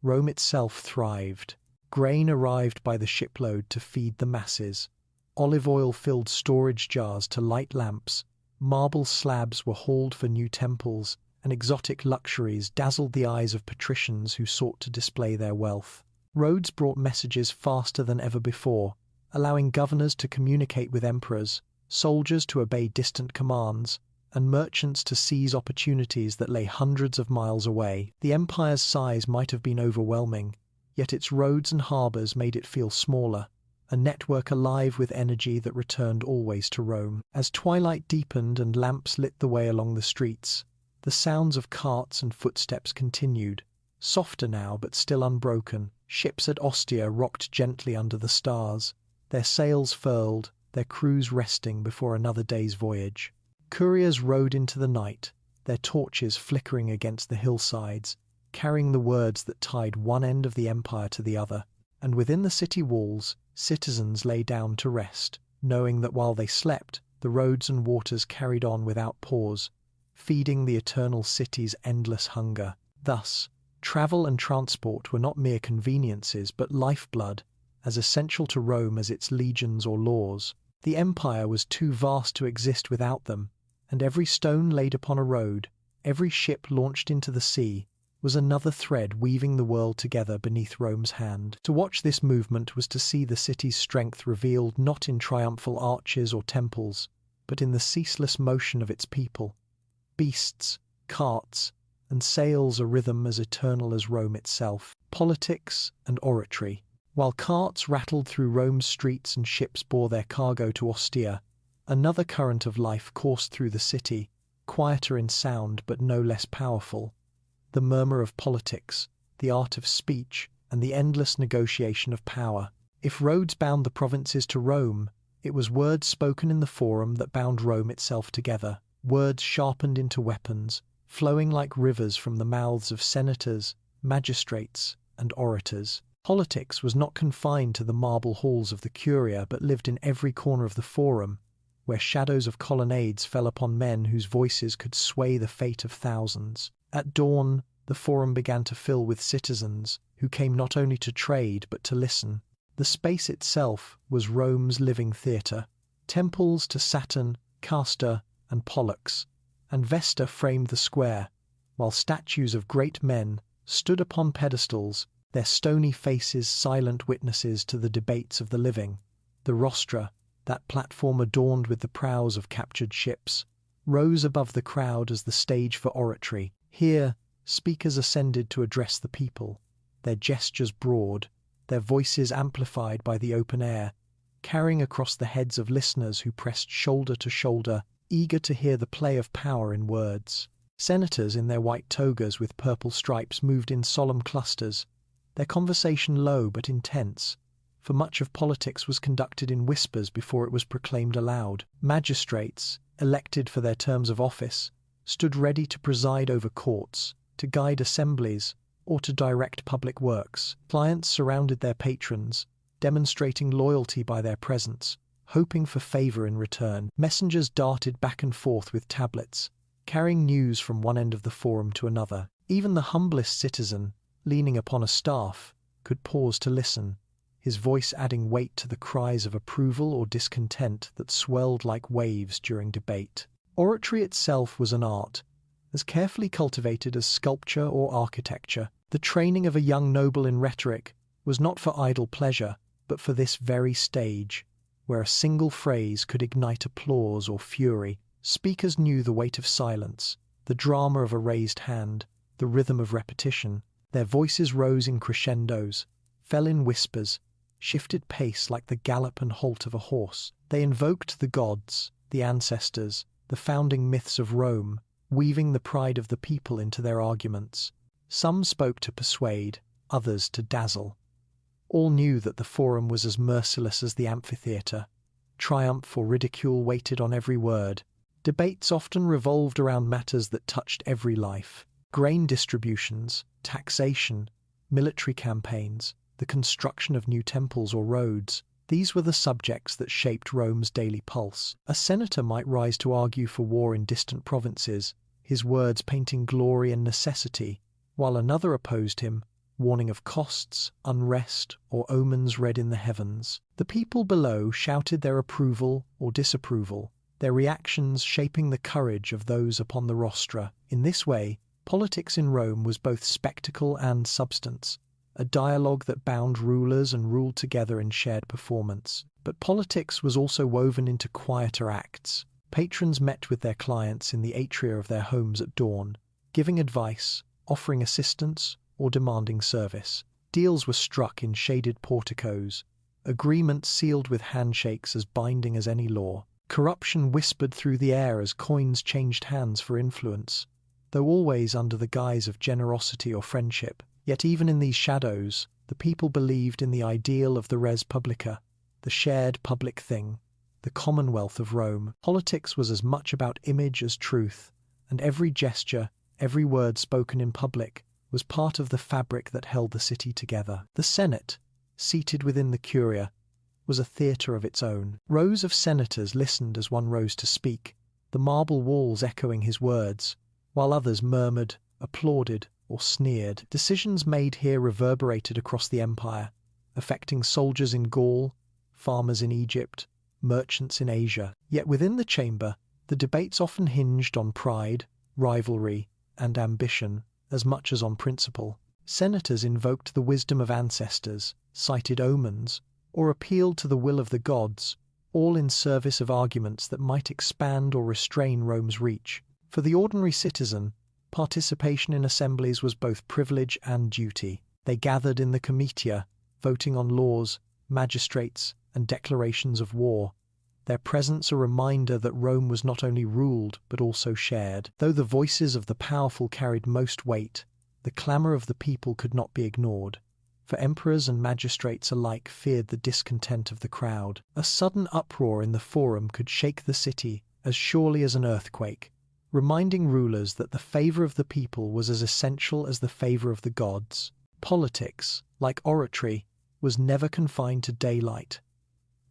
Rome itself thrived. Grain arrived by the shipload to feed the masses. Olive oil filled storage jars to light lamps. Marble slabs were hauled for new temples, and exotic luxuries dazzled the eyes of patricians who sought to display their wealth. Roads brought messages faster than ever before, allowing governors to communicate with emperors, soldiers to obey distant commands, and merchants to seize opportunities that lay hundreds of miles away. The empire's size might have been overwhelming, yet its roads and harbours made it feel smaller, a network alive with energy that returned always to Rome. As twilight deepened and lamps lit the way along the streets, the sounds of carts and footsteps continued, softer now but still unbroken. Ships at Ostia rocked gently under the stars, their sails furled, their crews resting before another day's voyage. Couriers rode into the night, their torches flickering against the hillsides, carrying the words that tied one end of the empire to the other. And within the city walls, citizens lay down to rest, knowing that while they slept, the roads and waters carried on without pause, feeding the eternal city's endless hunger. Thus, travel and transport were not mere conveniences but lifeblood, as essential to Rome as its legions or laws. The empire was too vast to exist without them, and every stone laid upon a road, every ship launched into the sea, was another thread weaving the world together beneath Rome's hand. To watch this movement was to see the city's strength revealed not in triumphal arches or temples, but in the ceaseless motion of its people. Beasts, carts, and sails a rhythm as eternal as Rome itself. Politics and oratory. While carts rattled through Rome's streets and ships bore their cargo to Ostia, another current of life coursed through the city, quieter in sound but no less powerful. The murmur of politics, the art of speech, and the endless negotiation of power. If roads bound the provinces to Rome, it was words spoken in the forum that bound Rome itself together, words sharpened into weapons, flowing like rivers from the mouths of senators, magistrates, and orators. Politics was not confined to the marble halls of the Curia but lived in every corner of the forum, where shadows of colonnades fell upon men whose voices could sway the fate of thousands. At dawn, the forum began to fill with citizens who came not only to trade but to listen. The space itself was Rome's living theatre. Temples to Saturn, Castor, and Pollux, and Vesta framed the square, while statues of great men stood upon pedestals, their stony faces silent witnesses to the debates of the living. The rostra, that platform adorned with the prows of captured ships, rose above the crowd as the stage for oratory. Here, speakers ascended to address the people, their gestures broad, their voices amplified by the open air, carrying across the heads of listeners who pressed shoulder to shoulder, eager to hear the play of power in words. Senators in their white togas with purple stripes moved in solemn clusters, their conversation low but intense, for much of politics was conducted in whispers before it was proclaimed aloud. Magistrates, elected for their terms of office, stood ready to preside over courts, to guide assemblies, or to direct public works. Clients surrounded their patrons, demonstrating loyalty by their presence, hoping for favor in return. Messengers darted back and forth with tablets, carrying news from one end of the forum to another. Even the humblest citizen, leaning upon a staff, could pause to listen, his voice adding weight to the cries of approval or discontent that swelled like waves during debate. Oratory itself was an art, as carefully cultivated as sculpture or architecture. The training of a young noble in rhetoric was not for idle pleasure, but for this very stage, where a single phrase could ignite applause or fury. Speakers knew the weight of silence, the drama of a raised hand, the rhythm of repetition. Their voices rose in crescendos, fell in whispers, shifted pace like the gallop and halt of a horse. They invoked the gods, the ancestors, the founding myths of Rome, weaving the pride of the people into their arguments. Some spoke to persuade, others to dazzle. All knew that the forum was as merciless as the amphitheatre. Triumph or ridicule waited on every word. Debates often revolved around matters that touched every life. Grain distributions, taxation, military campaigns, the construction of new temples or roads. These were the subjects that shaped Rome's daily pulse. A senator might rise to argue for war in distant provinces, his words painting glory and necessity, while another opposed him, warning of costs, unrest, or omens read in the heavens. The people below shouted their approval or disapproval, their reactions shaping the courage of those upon the rostra. In this way, politics in Rome was both spectacle and substance, a dialogue that bound rulers and ruled together in shared performance. But politics was also woven into quieter acts. Patrons met with their clients in the atria of their homes at dawn, giving advice, offering assistance, or demanding service. Deals were struck in shaded porticos, agreements sealed with handshakes as binding as any law. Corruption whispered through the air as coins changed hands for influence, though always under the guise of generosity or friendship. Yet even in these shadows, the people believed in the ideal of the res publica, the shared public thing, the commonwealth of Rome. Politics was as much about image as truth, and every gesture, every word spoken in public, was part of the fabric that held the city together. The Senate, seated within the Curia, was a theatre of its own. Rows of senators listened as one rose to speak, the marble walls echoing his words, while others murmured, applauded, or sneered. Decisions made here reverberated across the empire, affecting soldiers in Gaul, farmers in Egypt, merchants in Asia. Yet within the chamber, the debates often hinged on pride, rivalry, and ambition, as much as on principle. Senators invoked the wisdom of ancestors, cited omens, or appealed to the will of the gods, all in service of arguments that might expand or restrain Rome's reach. For the ordinary citizen, participation in assemblies was both privilege and duty. They gathered in the comitia, voting on laws, magistrates, and declarations of war, their presence a reminder that Rome was not only ruled but also shared. Though the voices of the powerful carried most weight, the clamour of the people could not be ignored, for emperors and magistrates alike feared the discontent of the crowd. A sudden uproar in the Forum could shake the city as surely as an earthquake, reminding rulers that the favour of the people was as essential as the favour of the gods. Politics, like oratory, was never confined to daylight.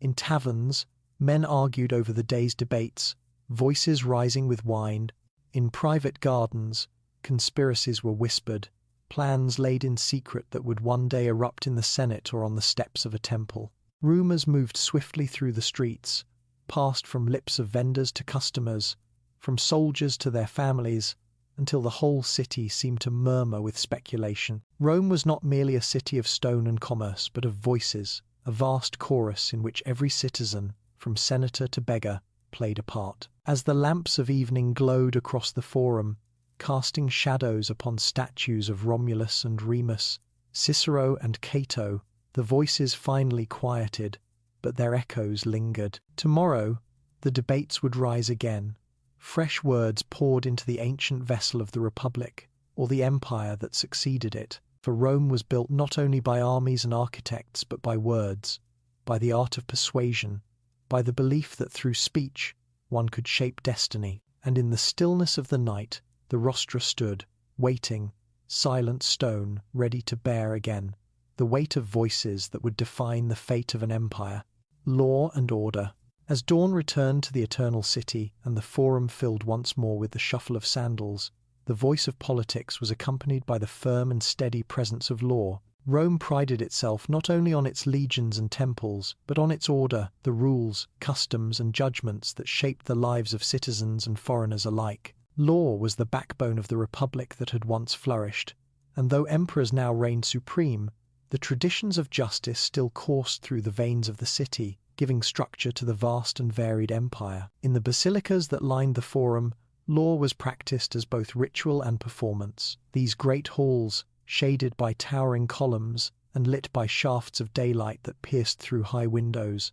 In taverns, men argued over the day's debates, voices rising with wine. In private gardens, conspiracies were whispered, plans laid in secret that would one day erupt in the Senate or on the steps of a temple. Rumours moved swiftly through the streets, passed from lips of vendors to customers, from soldiers to their families, until the whole city seemed to murmur with speculation. Rome was not merely a city of stone and commerce, but of voices, a vast chorus in which every citizen, from senator to beggar, played a part. As the lamps of evening glowed across the Forum, casting shadows upon statues of Romulus and Remus, Cicero and Cato, the voices finally quieted, but their echoes lingered. Tomorrow, the debates would rise again. Fresh words poured into the ancient vessel of the Republic, or the empire that succeeded it. For Rome was built not only by armies and architects, but by words, by the art of persuasion, by the belief that through speech one could shape destiny. And in the stillness of the night, the rostra stood, waiting, silent stone, ready to bear again the weight of voices that would define the fate of an empire. Law and order. As dawn returned to the eternal city and the Forum filled once more with the shuffle of sandals, the voice of politics was accompanied by the firm and steady presence of law. Rome prided itself not only on its legions and temples, but on its order, the rules, customs, and judgments that shaped the lives of citizens and foreigners alike. Law was the backbone of the republic that had once flourished, and though emperors now reigned supreme, the traditions of justice still coursed through the veins of the city, giving structure to the vast and varied empire. In the basilicas that lined the Forum, law was practiced as both ritual and performance. These great halls, shaded by towering columns and lit by shafts of daylight that pierced through high windows,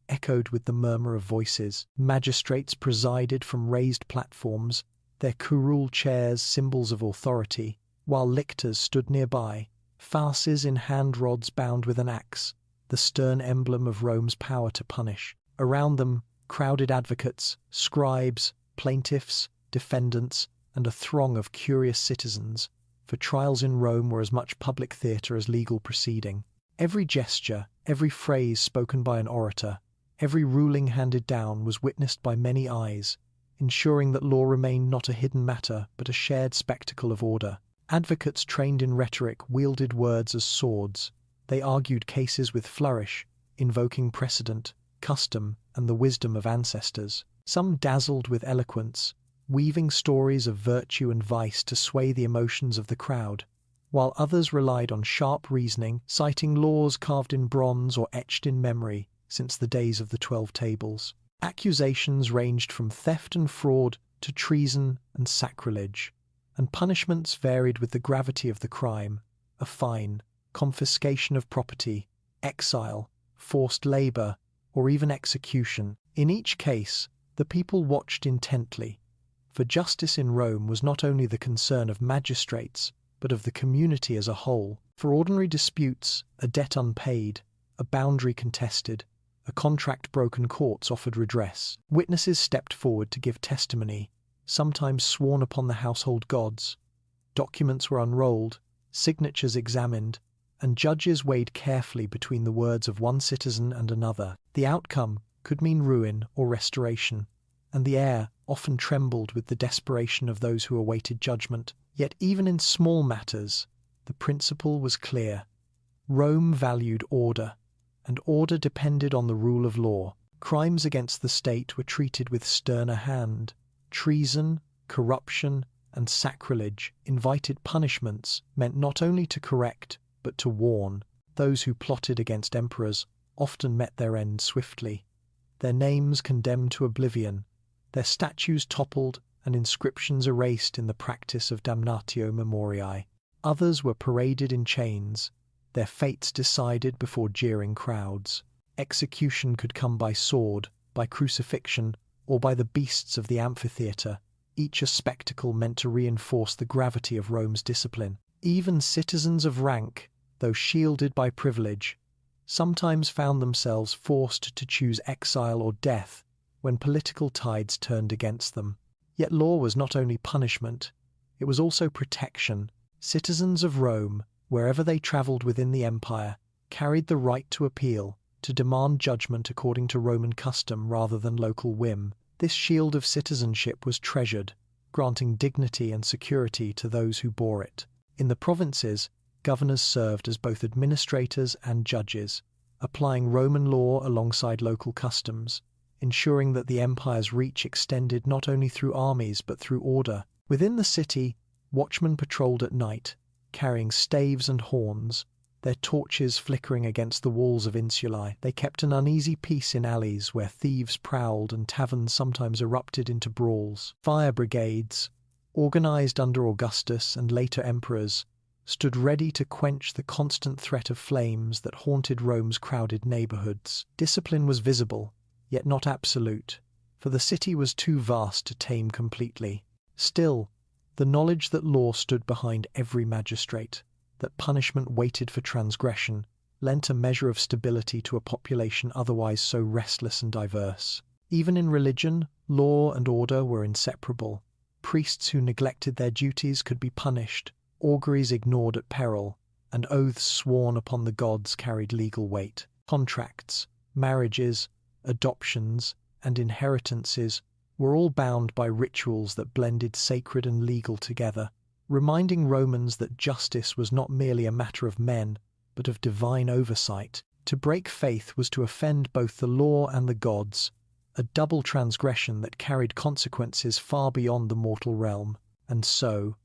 echoed with the murmur of voices. Magistrates presided from raised platforms, their curule chairs symbols of authority, while lictors stood nearby, fasces in hand rods bound with an axe, the stern emblem of Rome's power to punish. Around them, crowded advocates, scribes, plaintiffs, defendants, and a throng of curious citizens, for trials in Rome were as much public theatre as legal proceeding. Every gesture, every phrase spoken by an orator, every ruling handed down was witnessed by many eyes, ensuring that law remained not a hidden matter but a shared spectacle of order. Advocates trained in rhetoric wielded words as swords. They argued cases with flourish, invoking precedent, custom, and the wisdom of ancestors. Some dazzled with eloquence, weaving stories of virtue and vice to sway the emotions of the crowd, while others relied on sharp reasoning, citing laws carved in bronze or etched in memory since the days of the 12 Tables. Accusations ranged from theft and fraud to treason and sacrilege, and punishments varied with the gravity of the crime: a fine, confiscation of property, exile, forced labor, or even execution. In each case, the people watched intently, for justice in Rome was not only the concern of magistrates, but of the community as a whole. For ordinary disputes, a debt unpaid, a boundary contested, a contract broken, courts offered redress. Witnesses stepped forward to give testimony, sometimes sworn upon the household gods. Documents were unrolled, signatures examined, and judges weighed carefully between the words of one citizen and another. The outcome could mean ruin or restoration, and the air often trembled with the desperation of those who awaited judgment. Yet even in small matters, the principle was clear. Rome valued order, and order depended on the rule of law. Crimes against the state were treated with sterner hand. Treason, corruption, and sacrilege invited punishments meant not only to correct, but to warn. Those who plotted against emperors often met their end swiftly. Their names condemned to oblivion, their statues toppled, and inscriptions erased in the practice of damnatio memoriae. Others were paraded in chains, their fates decided before jeering crowds. Execution could come by sword, by crucifixion, or by the beasts of the amphitheatre, each a spectacle meant to reinforce the gravity of Rome's discipline. Even citizens of rank, though shielded by privilege, sometimes found themselves forced to choose exile or death when political tides turned against them. Yet law was not only punishment, it was also protection. Citizens of Rome, wherever they travelled within the empire, carried the right to appeal, to demand judgment according to Roman custom rather than local whim. This shield of citizenship was treasured, granting dignity and security to those who bore it. In the provinces, governors served as both administrators and judges, applying Roman law alongside local customs, ensuring that the empire's reach extended not only through armies but through order. Within the city, watchmen patrolled at night, carrying staves and horns, their torches flickering against the walls of insulae. They kept an uneasy peace in alleys where thieves prowled and taverns sometimes erupted into brawls. Fire brigades, organized under Augustus and later emperors, stood ready to quench the constant threat of flames that haunted Rome's crowded neighborhoods. Discipline was visible, yet not absolute, for the city was too vast to tame completely. Still, the knowledge that law stood behind every magistrate, that punishment waited for transgression, lent a measure of stability to a population otherwise so restless and diverse. Even in religion, law and order were inseparable. Priests who neglected their duties could be punished, auguries ignored at peril, and oaths sworn upon the gods carried legal weight. Contracts, marriages, adoptions, and inheritances were all bound by rituals that blended sacred and legal together, reminding Romans that justice was not merely a matter of men, but of divine oversight. To break faith was to offend both the law and the gods, a double transgression that carried consequences far beyond the mortal realm. And so,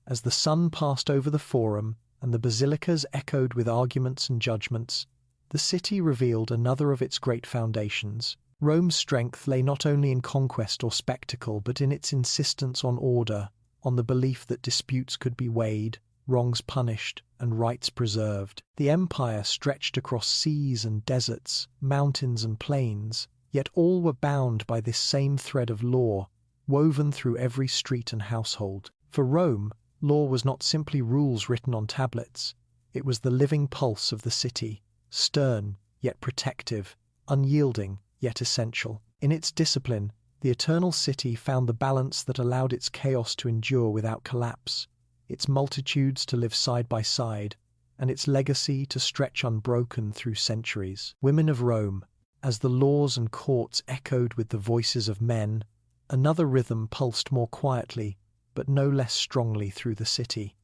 as the sun passed over the Forum and the basilicas echoed with arguments and judgments, the city revealed another of its great foundations. Rome's strength lay not only in conquest or spectacle, but in its insistence on order, on the belief that disputes could be weighed, wrongs punished, and rights preserved. The empire stretched across seas and deserts, mountains and plains, yet all were bound by this same thread of law, woven through every street and household. For Rome, law was not simply rules written on tablets, it was the living pulse of the city, stern yet protective, unyielding yet essential. In its discipline, the Eternal City found the balance that allowed its chaos to endure without collapse. its multitudes to live side by side, and its legacy to stretch unbroken through centuries. Women of Rome, as the laws and courts echoed with the voices of men, another rhythm pulsed more quietly, but no less strongly through the city.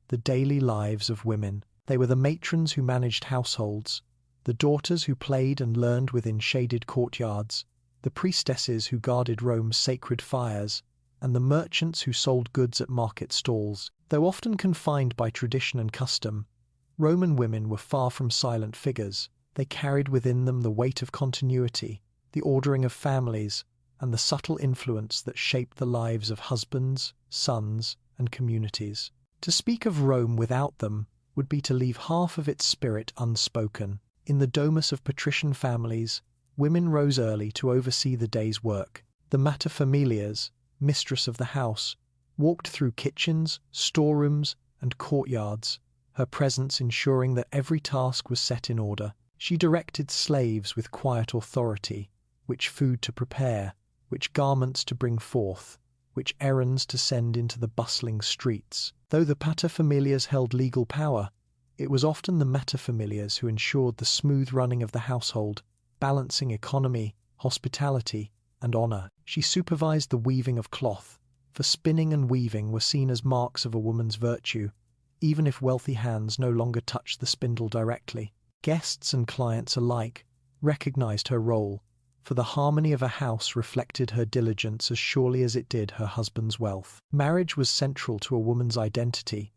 The daily lives of women. They were the matrons who managed households, the daughters who played and learned within shaded courtyards, the priestesses who guarded Rome's sacred fires, and the merchants who sold goods at market stalls. Though often confined by tradition and custom, Roman women were far from silent figures. They carried within them the weight of continuity, the ordering of families, and the subtle influence that shaped the lives of husbands, sons, and communities. To speak of Rome without them would be to leave half of its spirit unspoken. In the domus of patrician families, women rose early to oversee the day's work. The materfamilias, mistress of the house, walked through kitchens, storerooms, and courtyards, her presence ensuring that every task was set in order. She directed slaves with quiet authority, which food to prepare, which garments to bring forth, which errands to send into the bustling streets. Though the paterfamilias held legal power, it was often the materfamilias who ensured the smooth running of the household, balancing economy, hospitality, and honor. She supervised the weaving of cloth, for spinning and weaving were seen as marks of a woman's virtue, even if wealthy hands no longer touched the spindle directly. Guests and clients alike recognized her role, for the harmony of a house reflected her diligence as surely as it did her husband's wealth. Marriage was central to a woman's identity,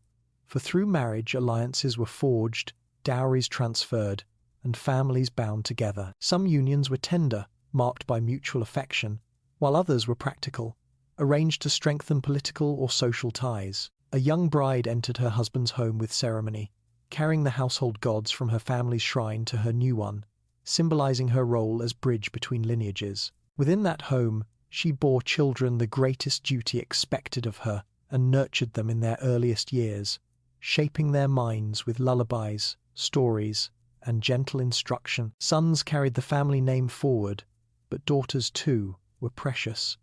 for through marriage alliances were forged, dowries transferred, and families bound together. Some unions were tender, marked by mutual affection, while others were practical, arranged to strengthen political or social ties. A young bride entered her husband's home with ceremony, carrying the household gods from her family's shrine to her new one, symbolizing her role as bridge between lineages. Within that home, she bore children the greatest duty expected of her and nurtured them in their earliest years, shaping their minds with lullabies, stories, and gentle instruction. Sons carried the family name forward, but daughters too were precious,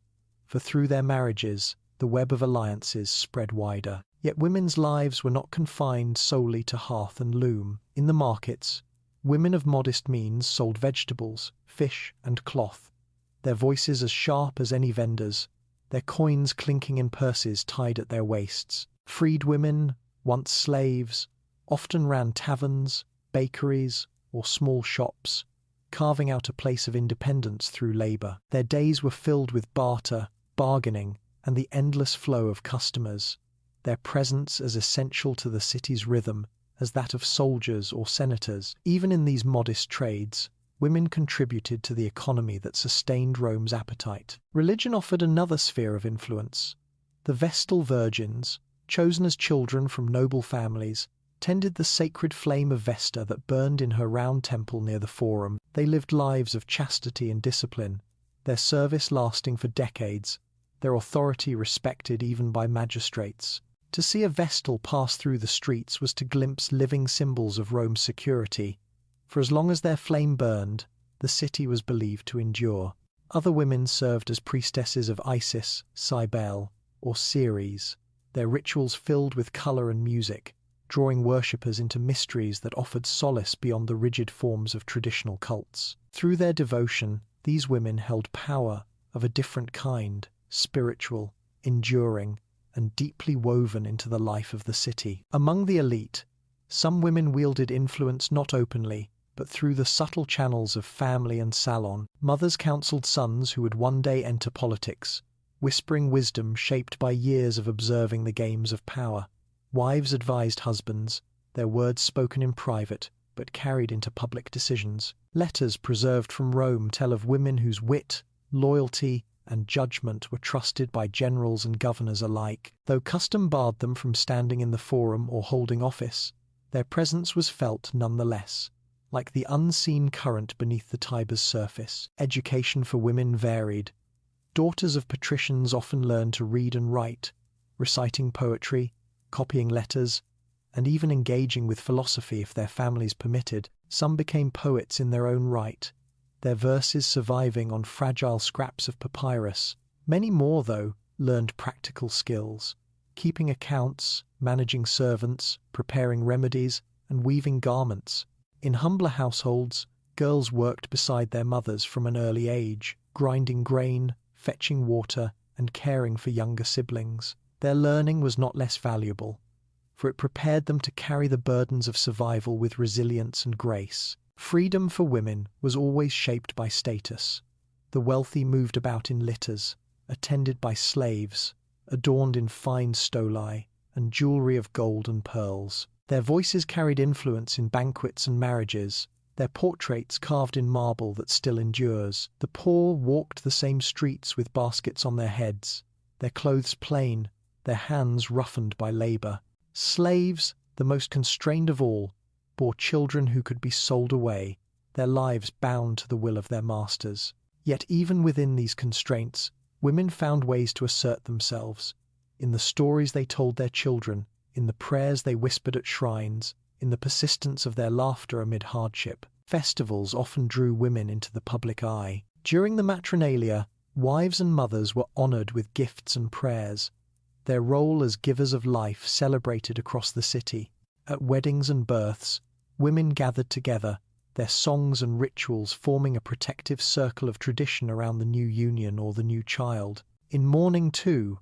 for through their marriages, the web of alliances spread wider. Yet women's lives were not confined solely to hearth and loom. In the markets, women of modest means sold vegetables, fish, and cloth, their voices as sharp as any vendors, their coins clinking in purses tied at their waists. Freed women, once slaves, often ran taverns, bakeries, or small shops, carving out a place of independence through labor. Their days were filled with barter, bargaining, and the endless flow of customers, their presence as essential to the city's rhythm as that of soldiers or senators. Even in these modest trades, women contributed to the economy that sustained Rome's appetite. Religion offered another sphere of influence. The Vestal virgins, chosen as children from noble families, tended the sacred flame of Vesta that burned in her round temple near the Forum. They lived lives of chastity and discipline, their service lasting for decades, their authority respected even by magistrates. To see a Vestal pass through the streets was to glimpse living symbols of Rome's security, for as long as their flame burned, the city was believed to endure. Other women served as priestesses of Isis, Cybele, or Ceres, their rituals filled with color and music, drawing worshippers into mysteries that offered solace beyond the rigid forms of traditional cults. Through their devotion, these women held power of a different kind, spiritual, enduring, and deeply woven into the life of the city. Among the elite, some women wielded influence not openly, but through the subtle channels of family and salon. Mothers counseled sons who would one day enter politics, whispering wisdom shaped by years of observing the games of power. Wives advised husbands, their words spoken in private, but carried into public decisions. Letters preserved from Rome tell of women whose wit, loyalty, and judgment were trusted by generals and governors alike. Though custom barred them from standing in the forum or holding office, their presence was felt nonetheless, like the unseen current beneath the Tiber's surface. Education for women varied. Daughters of patricians often learned to read and write, reciting poetry, copying letters, and even engaging with philosophy if their families permitted. Some became poets in their own right, their verses surviving on fragile scraps of papyrus. Many more, though, learned practical skills, keeping accounts, managing servants, preparing remedies, and weaving garments. In humbler households, girls worked beside their mothers from an early age, grinding grain, fetching water, and caring for younger siblings. Their learning was not less valuable, for it prepared them to carry the burdens of survival with resilience and grace. Freedom for women was always shaped by status. The wealthy moved about in litters, attended by slaves, adorned in fine stolae and jewelry of gold and pearls. Their voices carried influence in banquets and marriages, their portraits carved in marble that still endures. The poor walked the same streets with baskets on their heads, their clothes plain, their hands roughened by labor. Slaves, the most constrained of all, bore children who could be sold away, their lives bound to the will of their masters. Yet even within these constraints, women found ways to assert themselves. In the stories they told their children, in the prayers they whispered at shrines, in the persistence of their laughter amid hardship. Festivals often drew women into the public eye. During the matronalia, wives and mothers were honored with gifts and prayers, their role as givers of life celebrated across the city. At weddings and births, women gathered together, their songs and rituals forming a protective circle of tradition around the new union or the new child. In mourning, too,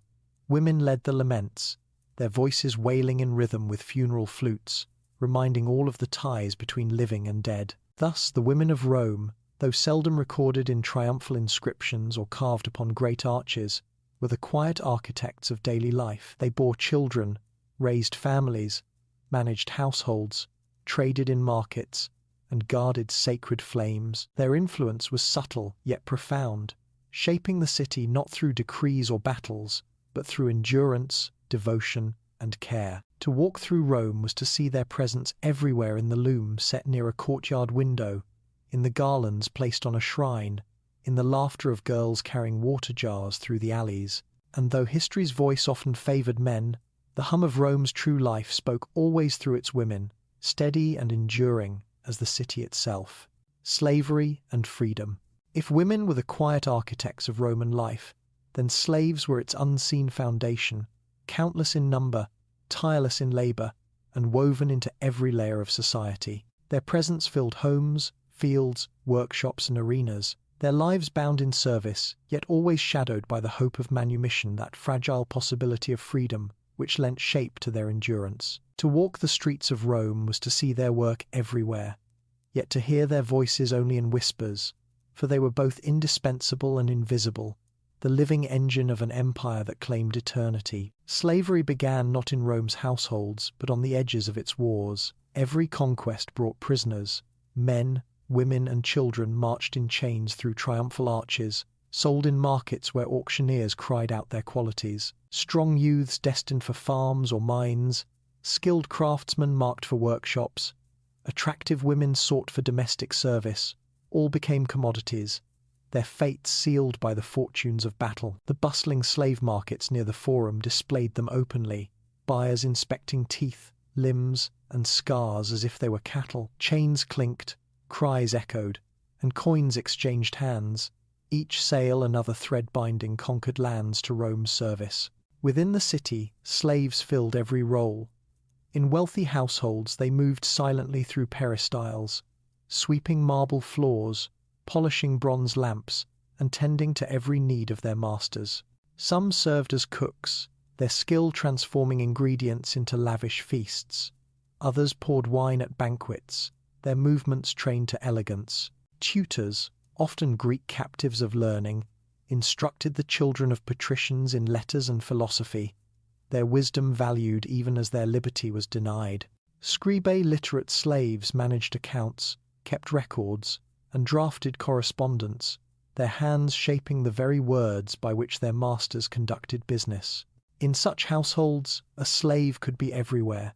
women led the laments, their voices wailing in rhythm with funeral flutes, reminding all of the ties between living and dead. Thus, the women of Rome, though seldom recorded in triumphal inscriptions or carved upon great arches, were the quiet architects of daily life. They bore children, raised families, managed households, traded in markets, and guarded sacred flames. Their influence was subtle yet profound, shaping the city not through decrees or battles, but through endurance, devotion, and care. To walk through Rome was to see their presence everywhere, in the loom set near a courtyard window, in the garlands placed on a shrine, in the laughter of girls carrying water jars through the alleys. And though history's voice often favored men, the hum of Rome's true life spoke always through its women, steady and enduring as the city itself. Slavery and freedom. If women were the quiet architects of Roman life, then slaves were its unseen foundation, countless in number, tireless in labor, and woven into every layer of society. Their presence filled homes, fields, workshops, and arenas, their lives bound in service, yet always shadowed by the hope of manumission, that fragile possibility of freedom which lent shape to their endurance. To walk the streets of Rome was to see their work everywhere, yet to hear their voices only in whispers, for they were both indispensable and invisible, the living engine of an empire that claimed eternity. Slavery began not in Rome's households, but on the edges of its wars. Every conquest brought prisoners. Men, women, and children marched in chains through triumphal arches, sold in markets where auctioneers cried out their qualities. Strong youths destined for farms or mines, skilled craftsmen marked for workshops, attractive women sought for domestic service, all became commodities, their fates sealed by the fortunes of battle. The bustling slave markets near the Forum displayed them openly, buyers inspecting teeth, limbs, and scars as if they were cattle. Chains clinked, cries echoed, and coins exchanged hands. Each sale another thread binding conquered lands to Rome's service. Within the city, slaves filled every role. In wealthy households, they moved silently through peristyles, sweeping marble floors, polishing bronze lamps, and tending to every need of their masters. Some served as cooks, their skill transforming ingredients into lavish feasts. Others poured wine at banquets, their movements trained to elegance. Tutors, often Greek captives of learning, instructed the children of patricians in letters and philosophy, their wisdom valued even as their liberty was denied. Scribae literate slaves managed accounts, kept records, and drafted correspondence, their hands shaping the very words by which their masters conducted business. In such households, a slave could be everywhere,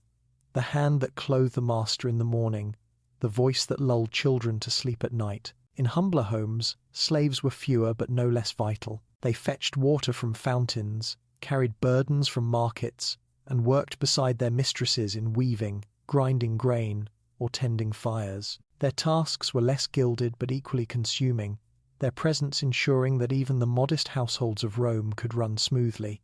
the hand that clothed the master in the morning, the voice that lulled children to sleep at night. In humbler homes, slaves were fewer but no less vital. They fetched water from fountains, carried burdens from markets, and worked beside their mistresses in weaving, grinding grain, or tending fires. Their tasks were less gilded but equally consuming, their presence ensuring that even the modest households of Rome could run smoothly.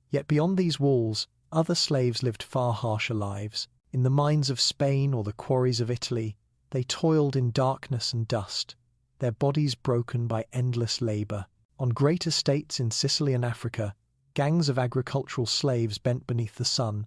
Yet beyond these walls, Other slaves lived far harsher lives. In the mines of Spain or the quarries of Italy, they toiled in darkness and dust, their bodies broken by endless labor. On great estates in Sicily and Africa, gangs of agricultural slaves bent beneath the sun,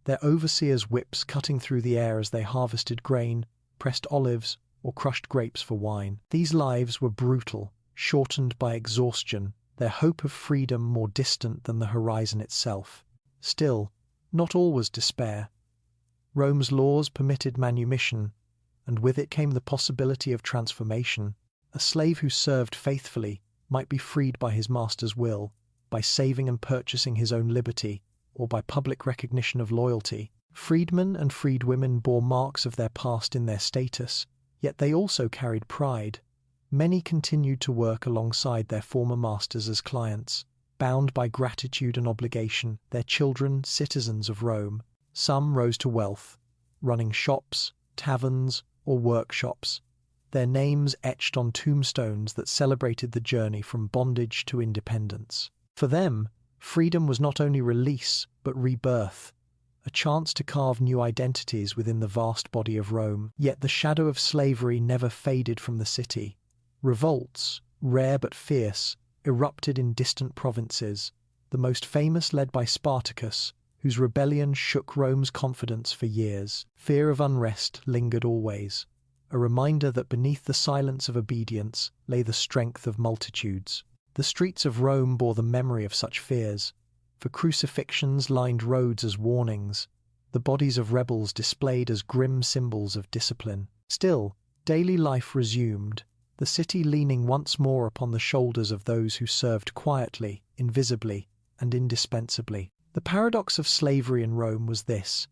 their overseers' whips cutting through the air as they harvested grain, pressed olives, or crushed grapes for wine. These lives were brutal, shortened by exhaustion, their hope of freedom more distant than the horizon itself. Still, not all was despair. Rome's laws permitted manumission, and with it came the possibility of transformation. A slave who served faithfully might be freed by his master's will, by saving and purchasing his own liberty, or by public recognition of loyalty. Freedmen and freedwomen bore marks of their past in their status, yet they also carried pride. Many continued to work alongside their former masters as clients, bound by gratitude and obligation, their children citizens of Rome. Some rose to wealth, running shops, taverns, or workshops, their names etched on tombstones that celebrated the journey from bondage to independence. For them, freedom was not only release, but rebirth, a chance to carve new identities within the vast body of Rome. Yet the shadow of slavery never faded from the city. Revolts, rare but fierce, erupted in distant provinces, the most famous led by Spartacus, whose rebellion shook Rome's confidence for years. Fear of unrest lingered always, a reminder that beneath the silence of obedience lay the strength of multitudes. The streets of Rome bore the memory of such fears, for crucifixions lined roads as warnings, the bodies of rebels displayed as grim symbols of discipline. Still, daily life resumed, the city leaning once more upon the shoulders of those who served quietly, invisibly, and indispensably. The paradox of slavery in Rome was this: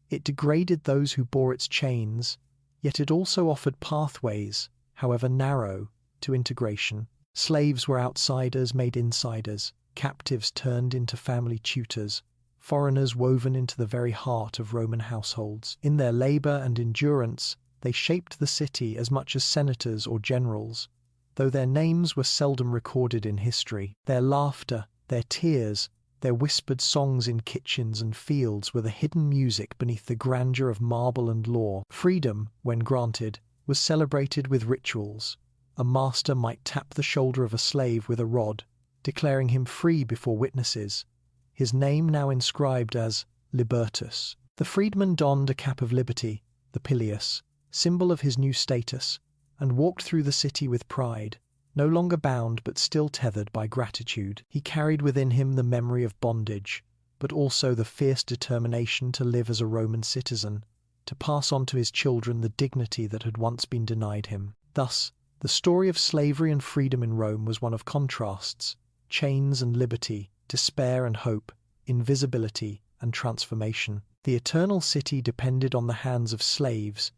it degraded those who bore its chains, yet it also offered pathways, however narrow, to integration. Slaves were outsiders made insiders, captives turned into family tutors, foreigners woven into the very heart of Roman households. In their labor and endurance, they shaped the city as much as senators or generals, though their names were seldom recorded in history. Their laughter, their tears, their whispered songs in kitchens and fields were the hidden music beneath the grandeur of marble and law. Freedom, when granted, was celebrated with rituals. A master might tap the shoulder of a slave with a rod, declaring him free before witnesses, his name now inscribed as Libertus. The freedman donned a cap of liberty, the pileus, symbol of his new status, and walked through the city with pride. No longer bound but still tethered by gratitude, he carried within him the memory of bondage, but also the fierce determination to live as a Roman citizen, to pass on to his children the dignity that had once been denied him. Thus, the story of slavery and freedom in Rome was one of contrasts: chains and liberty, despair and hope, invisibility and transformation. The eternal city depended on the hands of slaves,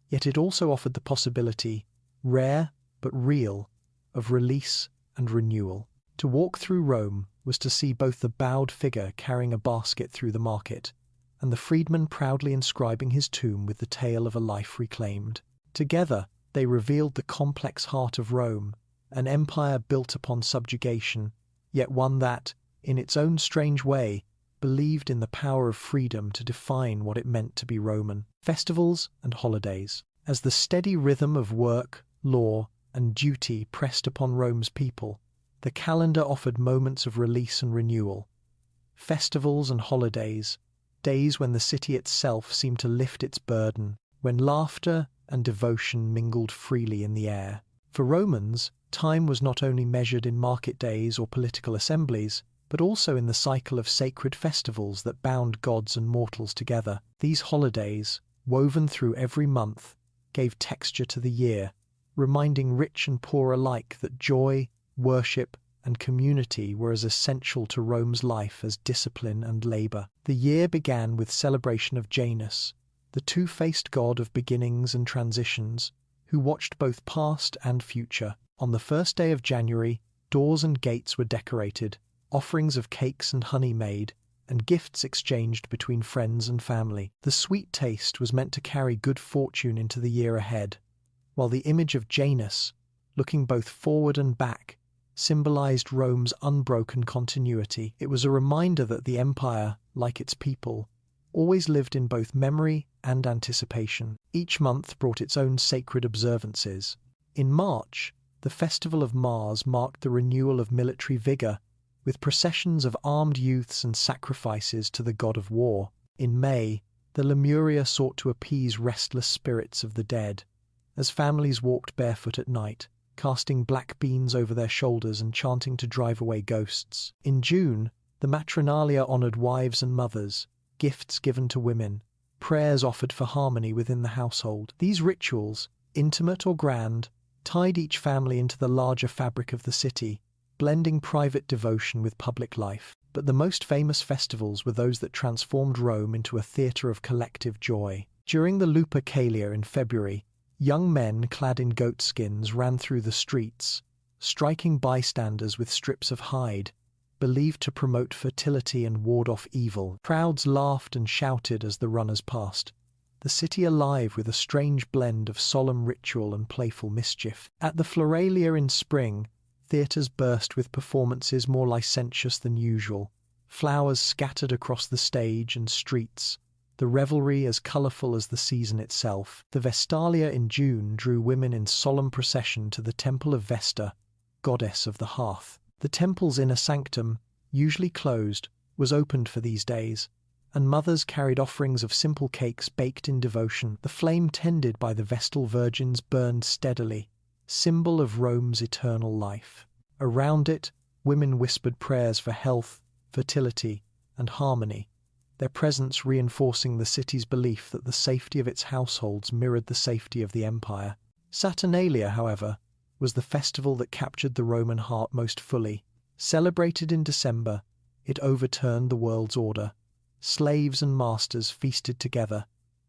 yet it also offered the possibility, rare but real, of release and renewal. To walk through Rome was to see both the bowed figure carrying a basket through the market, and the freedman proudly inscribing his tomb with the tale of a life reclaimed. Together, they revealed the complex heart of Rome, an empire built upon subjugation, yet one that, in its own strange way, believed in the power of freedom to define what it meant to be Roman. Festivals and holidays. As the steady rhythm of work, law, and duty pressed upon Rome's people, the calendar offered moments of release and renewal. Festivals and holidays, days when the city itself seemed to lift its burden, when laughter and devotion mingled freely in the air. For Romans, time was not only measured in market days or political assemblies, but also in the cycle of sacred festivals that bound gods and mortals together. These holidays, woven through every month, gave texture to the year, reminding rich and poor alike that joy, worship, and community were as essential to Rome's life as discipline and labor. The year began with celebration of Janus, the two-faced god of beginnings and transitions, who watched both past and future. On the first day of January, doors and gates were decorated, offerings of cakes and honey made, and gifts exchanged between friends and family. The sweet taste was meant to carry good fortune into the year ahead, while the image of Janus, looking both forward and back, symbolized Rome's unbroken continuity. It was a reminder that the empire, like its people, always lived in both memory and anticipation. Each month brought its own sacred observances. In March, the Festival of Mars marked the renewal of military vigor, with processions of armed youths and sacrifices to the god of war. In May, the Lemuria sought to appease restless spirits of the dead, as families walked barefoot at night, casting black beans over their shoulders and chanting to drive away ghosts. In June, the Matronalia honored wives and mothers, gifts given to women, prayers offered for harmony within the household. These rituals, intimate or grand, tied each family into the larger fabric of the city, blending private devotion with public life. But the most famous festivals were those that transformed Rome into a theatre of collective joy. During the Lupercalia in February, young men clad in goat skins ran through the streets, striking bystanders with strips of hide, believed to promote fertility and ward off evil. Crowds laughed and shouted as the runners passed, the city alive with a strange blend of solemn ritual and playful mischief. At the Floralia in spring, theatres burst with performances more licentious than usual, flowers scattered across the stage and streets, the revelry as colourful as the season itself. The Vestalia in June drew women in solemn procession to the Temple of Vesta, goddess of the hearth. The temple's inner sanctum, usually closed, was opened for these days, and mothers carried offerings of simple cakes baked in devotion. The flame tended by the Vestal virgins burned steadily, symbol of Rome's eternal life. Around it, women whispered prayers for health, fertility, and harmony, their presence reinforcing the city's belief that the safety of its households mirrored the safety of the empire. Saturnalia, however, was the festival that captured the Roman heart most fully. Celebrated in December, it overturned the world's order. Slaves and masters feasted together,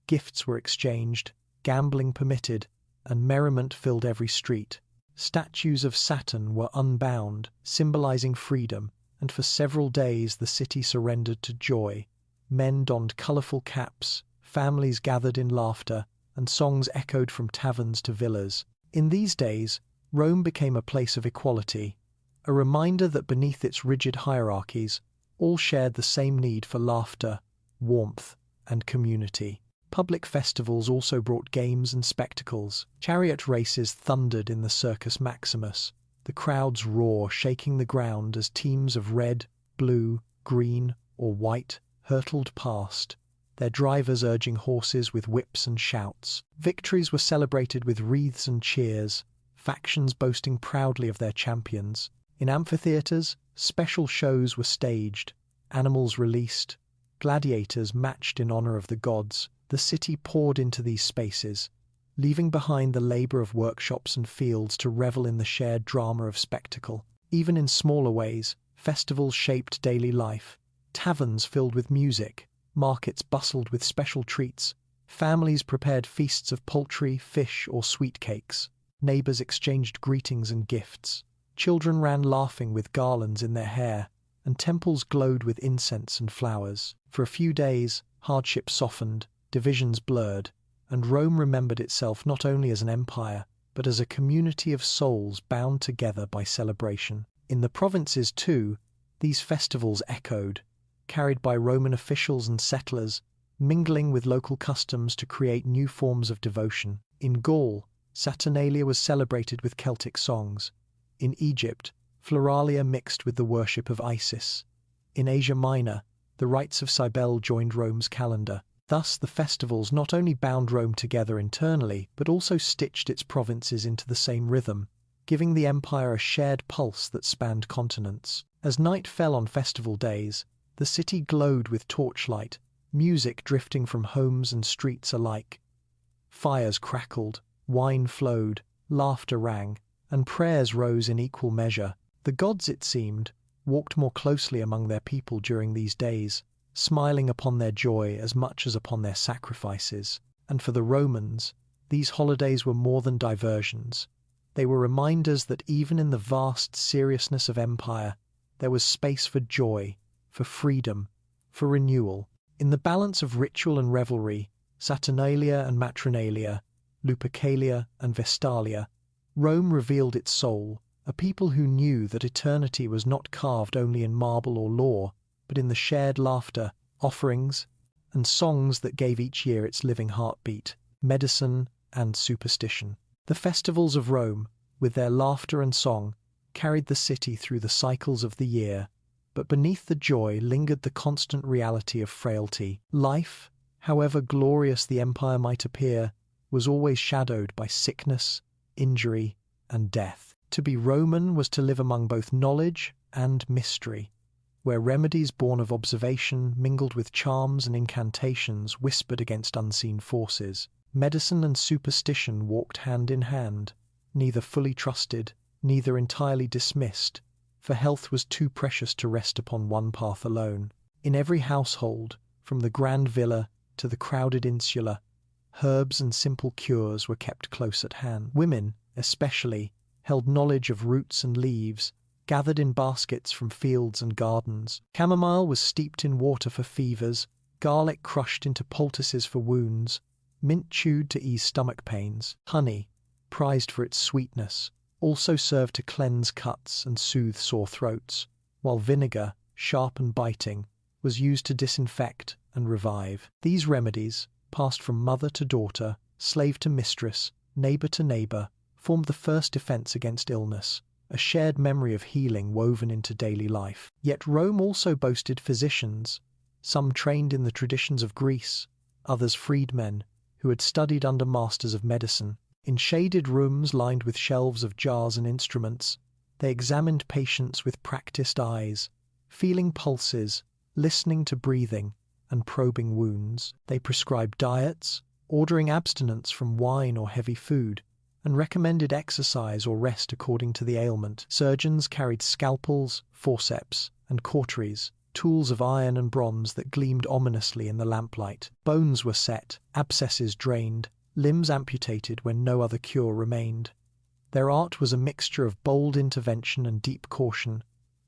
gifts were exchanged, gambling permitted, and merriment filled every street. Statues of Saturn were unbound, symbolizing freedom, and for several days the city surrendered to joy. Men donned colorful caps, families gathered in laughter, and songs echoed from taverns to villas. In these days, Rome became a place of equality, a reminder that beneath its rigid hierarchies, all shared the same need for laughter, warmth, and community. Public festivals also brought games and spectacles. Chariot races thundered in the Circus Maximus, the crowd's roar shaking the ground as teams of red, blue, green, or white hurtled past, their drivers urging horses with whips and shouts. Victories were celebrated with wreaths and cheers, factions boasting proudly of their champions. In amphitheatres, special shows were staged, animals released, gladiators matched in honor of the gods. The city poured into these spaces, leaving behind the labor of workshops and fields to revel in the shared drama of spectacle. Even in smaller ways, festivals shaped daily life. Taverns filled with music, markets bustled with special treats, families prepared feasts of poultry, fish, or sweet cakes. Neighbors exchanged greetings and gifts. Children ran laughing with garlands in their hair, and temples glowed with incense and flowers. For a few days, hardship softened, divisions blurred, and Rome remembered itself not only as an empire, but as a community of souls bound together by celebration. In the provinces, too, these festivals echoed, carried by Roman officials and settlers, mingling with local customs to create new forms of devotion. In Gaul, Saturnalia was celebrated with Celtic songs. In Egypt, Floralia mixed with the worship of Isis. In Asia Minor, the rites of Cybele joined Rome's calendar. Thus, the festivals not only bound Rome together internally, but also stitched its provinces into the same rhythm, giving the empire a shared pulse that spanned continents. As night fell on festival days, the city glowed with torchlight, music drifting from homes and streets alike. Fires crackled, wine flowed, laughter rang, and prayers rose in equal measure. The gods, it seemed, walked more closely among their people during these days, smiling upon their joy as much as upon their sacrifices. And for the Romans, these holidays were more than diversions. They were reminders that even in the vast seriousness of empire, there was space for joy, for freedom, for renewal. In the balance of ritual and revelry, Saturnalia and Matronalia, Lupercalia and Vestalia, Rome revealed its soul, a people who knew that eternity was not carved only in marble or law, but in the shared laughter, offerings, and songs that gave each year its living heartbeat, medicine and superstition. The festivals of Rome, with their laughter and song, carried the city through the cycles of the year, but beneath the joy lingered the constant reality of frailty. Life, however glorious the empire might appear, was always shadowed by sickness, injury, and death. To be Roman was to live among both knowledge and mystery, where remedies born of observation mingled with charms and incantations whispered against unseen forces. Medicine and superstition walked hand in hand, neither fully trusted, neither entirely dismissed, for health was too precious to rest upon one path alone. In every household, from the grand villa to the crowded insula, herbs and simple cures were kept close at hand. Women, especially, held knowledge of roots and leaves, gathered in baskets from fields and gardens. Chamomile was steeped in water for fevers, garlic crushed into poultices for wounds, mint chewed to ease stomach pains. Honey, prized for its sweetness, also served to cleanse cuts and soothe sore throats, while vinegar, sharp and biting, was used to disinfect and revive. These remedies, passed from mother to daughter, slave to mistress, neighbor to neighbor, formed the first defense against illness, a shared memory of healing woven into daily life. Yet Rome also boasted physicians, some trained in the traditions of Greece, others freedmen, who had studied under masters of medicine. In shaded rooms lined with shelves of jars and instruments, they examined patients with practiced eyes, feeling pulses, listening to breathing, and probing wounds. They prescribed diets, ordering abstinence from wine or heavy food, and recommended exercise or rest according to the ailment. Surgeons carried scalpels, forceps, and cauteries, tools of iron and bronze that gleamed ominously in the lamplight. Bones were set, abscesses drained, limbs amputated when no other cure remained. Their art was a mixture of bold intervention and deep caution,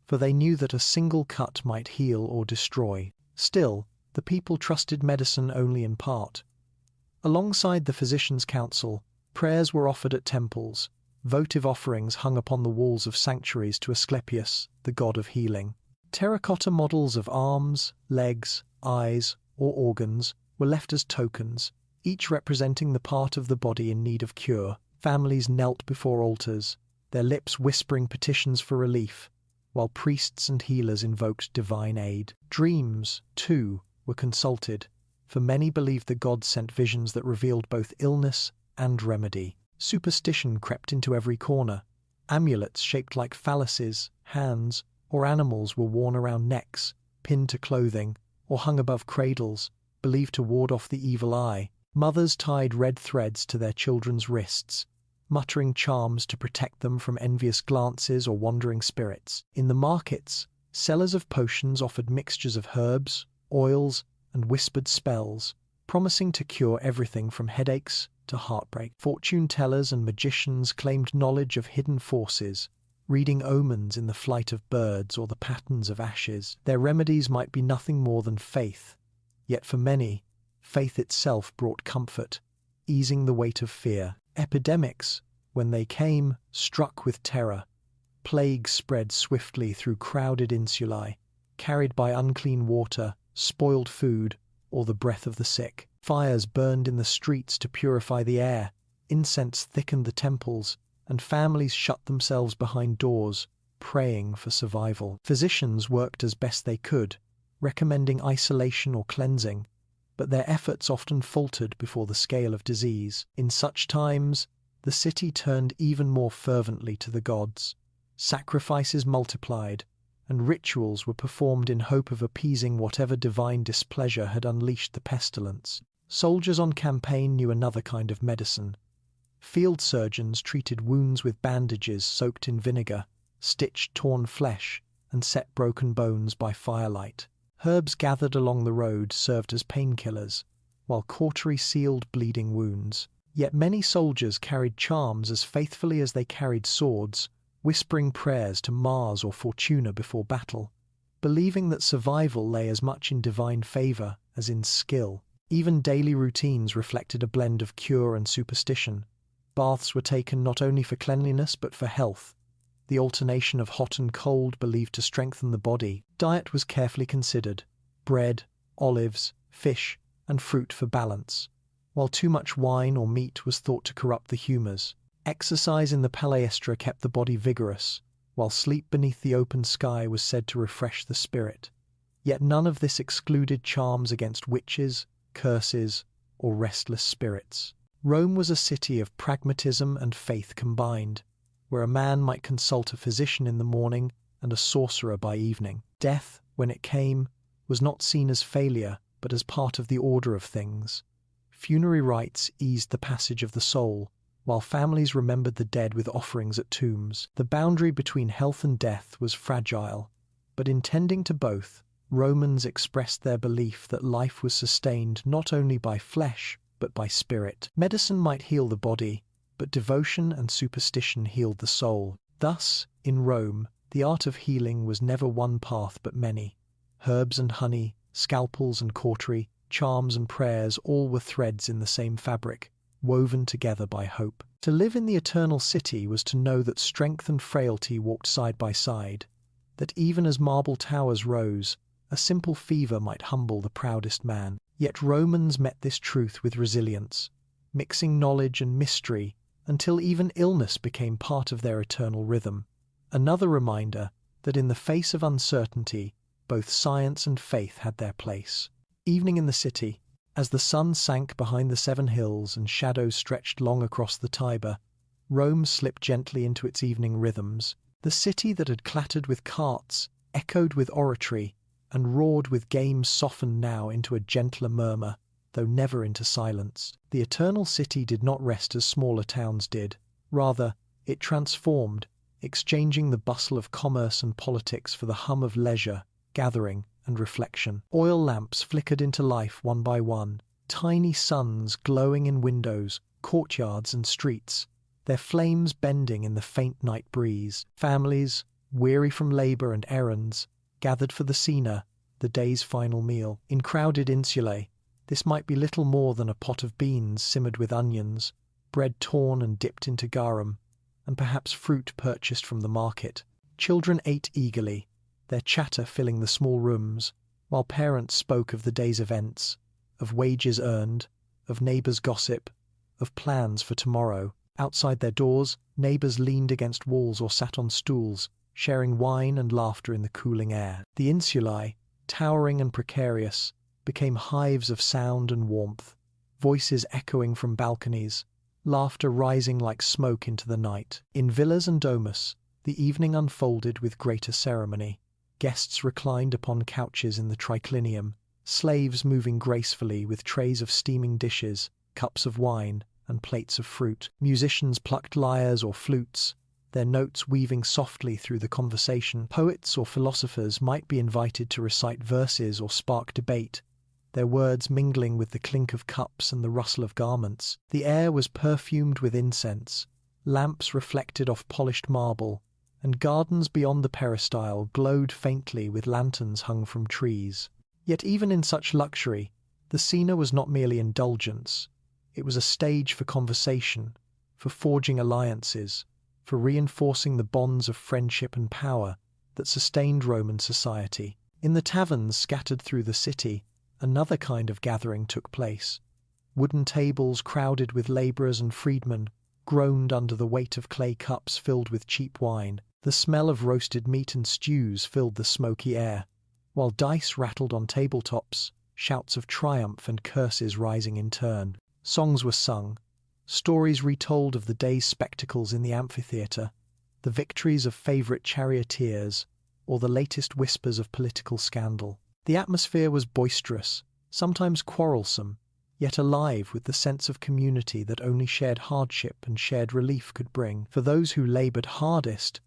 for they knew that a single cut might heal or destroy. Still, the people trusted medicine only in part. Alongside the physician's counsel, prayers were offered at temples, votive offerings hung upon the walls of sanctuaries to Asclepius, the god of healing. Terracotta models of arms, legs, eyes, or organs were left as tokens, each representing the part of the body in need of cure. Families knelt before altars, their lips whispering petitions for relief, while priests and healers invoked divine aid. Dreams, too, were consulted, for many believed the gods sent visions that revealed both illness and remedy. Superstition crept into every corner. Amulets shaped like phalluses, hands, or animals were worn around necks, pinned to clothing, or hung above cradles, believed to ward off the evil eye. Mothers tied red threads to their children's wrists, muttering charms to protect them from envious glances or wandering spirits. In the markets, sellers of potions offered mixtures of herbs, oils, and whispered spells, promising to cure everything from headaches to heartbreak. Fortune tellers and magicians claimed knowledge of hidden forces, reading omens in the flight of birds or the patterns of ashes. Their remedies might be nothing more than faith, yet for many, faith itself brought comfort, easing the weight of fear. Epidemics, when they came, struck with terror. Plagues spread swiftly through crowded insulae, carried by unclean water, spoiled food, or the breath of the sick. Fires burned in the streets to purify the air, incense thickened the temples, and families shut themselves behind doors, praying for survival. Physicians worked as best they could, recommending isolation or cleansing, but their efforts often faltered before the scale of disease. In such times, the city turned even more fervently to the gods. Sacrifices multiplied, and rituals were performed in hope of appeasing whatever divine displeasure had unleashed the pestilence. Soldiers on campaign knew another kind of medicine. Field surgeons treated wounds with bandages soaked in vinegar, stitched torn flesh, and set broken bones by firelight. Herbs gathered along the road served as painkillers, while cautery sealed bleeding wounds. Yet many soldiers carried charms as faithfully as they carried swords, whispering prayers to Mars or Fortuna before battle, believing that survival lay as much in divine favor as in skill. Even daily routines reflected a blend of cure and superstition. Baths were taken not only for cleanliness but for health, the alternation of hot and cold believed to strengthen the body. Diet was carefully considered. Bread, olives, fish, and fruit for balance, while too much wine or meat was thought to corrupt the humours. Exercise in the palestra kept the body vigorous, while sleep beneath the open sky was said to refresh the spirit. Yet none of this excluded charms against witches, curses, or restless spirits. Rome was a city of pragmatism and faith combined, where a man might consult a physician in the morning and a sorcerer by evening. Death, when it came, was not seen as failure, but as part of the order of things. Funerary rites eased the passage of the soul, while families remembered the dead with offerings at tombs. The boundary between health and death was fragile, but in tending to both, Romans expressed their belief that life was sustained not only by flesh, but by spirit. Medicine might heal the body, but devotion and superstition healed the soul. Thus, in Rome, the art of healing was never one path but many. Herbs and honey, scalpels and cautery, charms and prayers, all were threads in the same fabric, woven together by hope. To live in the eternal city was to know that strength and frailty walked side by side, that even as marble towers rose, a simple fever might humble the proudest man. Yet Romans met this truth with resilience, mixing knowledge and mystery until even illness became part of their eternal rhythm. Another reminder that in the face of uncertainty, both science and faith had their place. Evening in the city. As the sun sank behind the 7 hills and shadows stretched long across the Tiber, Rome slipped gently into its evening rhythms. The city that had clattered with carts, echoed with oratory, and roared with games softened now into a gentler murmur, though never into silence. The eternal city did not rest as smaller towns did. Rather, it transformed, exchanging the bustle of commerce and politics for the hum of leisure, gathering, and reflection. Oil lamps flickered into life one by one, tiny suns glowing in windows, courtyards and streets, their flames bending in the faint night breeze. Families, weary from labour and errands, gathered for the cena, the day's final meal. In crowded insulae, this might be little more than a pot of beans simmered with onions, bread torn and dipped into garum, and perhaps fruit purchased from the market. Children ate eagerly, their chatter filling the small rooms, while parents spoke of the day's events, of wages earned, of neighbours' gossip, of plans for tomorrow. Outside their doors, neighbours leaned against walls or sat on stools, sharing wine and laughter in the cooling air. The insulae, towering and precarious, became hives of sound and warmth, voices echoing from balconies, laughter rising like smoke into the night. In villas and domus, the evening unfolded with greater ceremony. Guests reclined upon couches in the triclinium, slaves moving gracefully with trays of steaming dishes, cups of wine, and plates of fruit. Musicians plucked lyres or flutes, their notes weaving softly through the conversation. Poets or philosophers might be invited to recite verses or spark debate, their words mingling with the clink of cups and the rustle of garments. The air was perfumed with incense, lamps reflected off polished marble, and gardens beyond the peristyle glowed faintly with lanterns hung from trees. Yet even in such luxury, the cena was not merely indulgence. It was a stage for conversation, for forging alliances, for reinforcing the bonds of friendship and power that sustained Roman society. In the taverns scattered through the city, another kind of gathering took place. Wooden tables crowded with labourers and freedmen groaned under the weight of clay cups filled with cheap wine. The smell of roasted meat and stews filled the smoky air, while dice rattled on tabletops, shouts of triumph and curses rising in turn. Songs were sung, stories retold of the day's spectacles in the amphitheatre, the victories of favourite charioteers, or the latest whispers of political scandal. The atmosphere was boisterous, sometimes quarrelsome, yet alive with the sense of community that only shared hardship and shared relief could bring. For those who laboured hardest,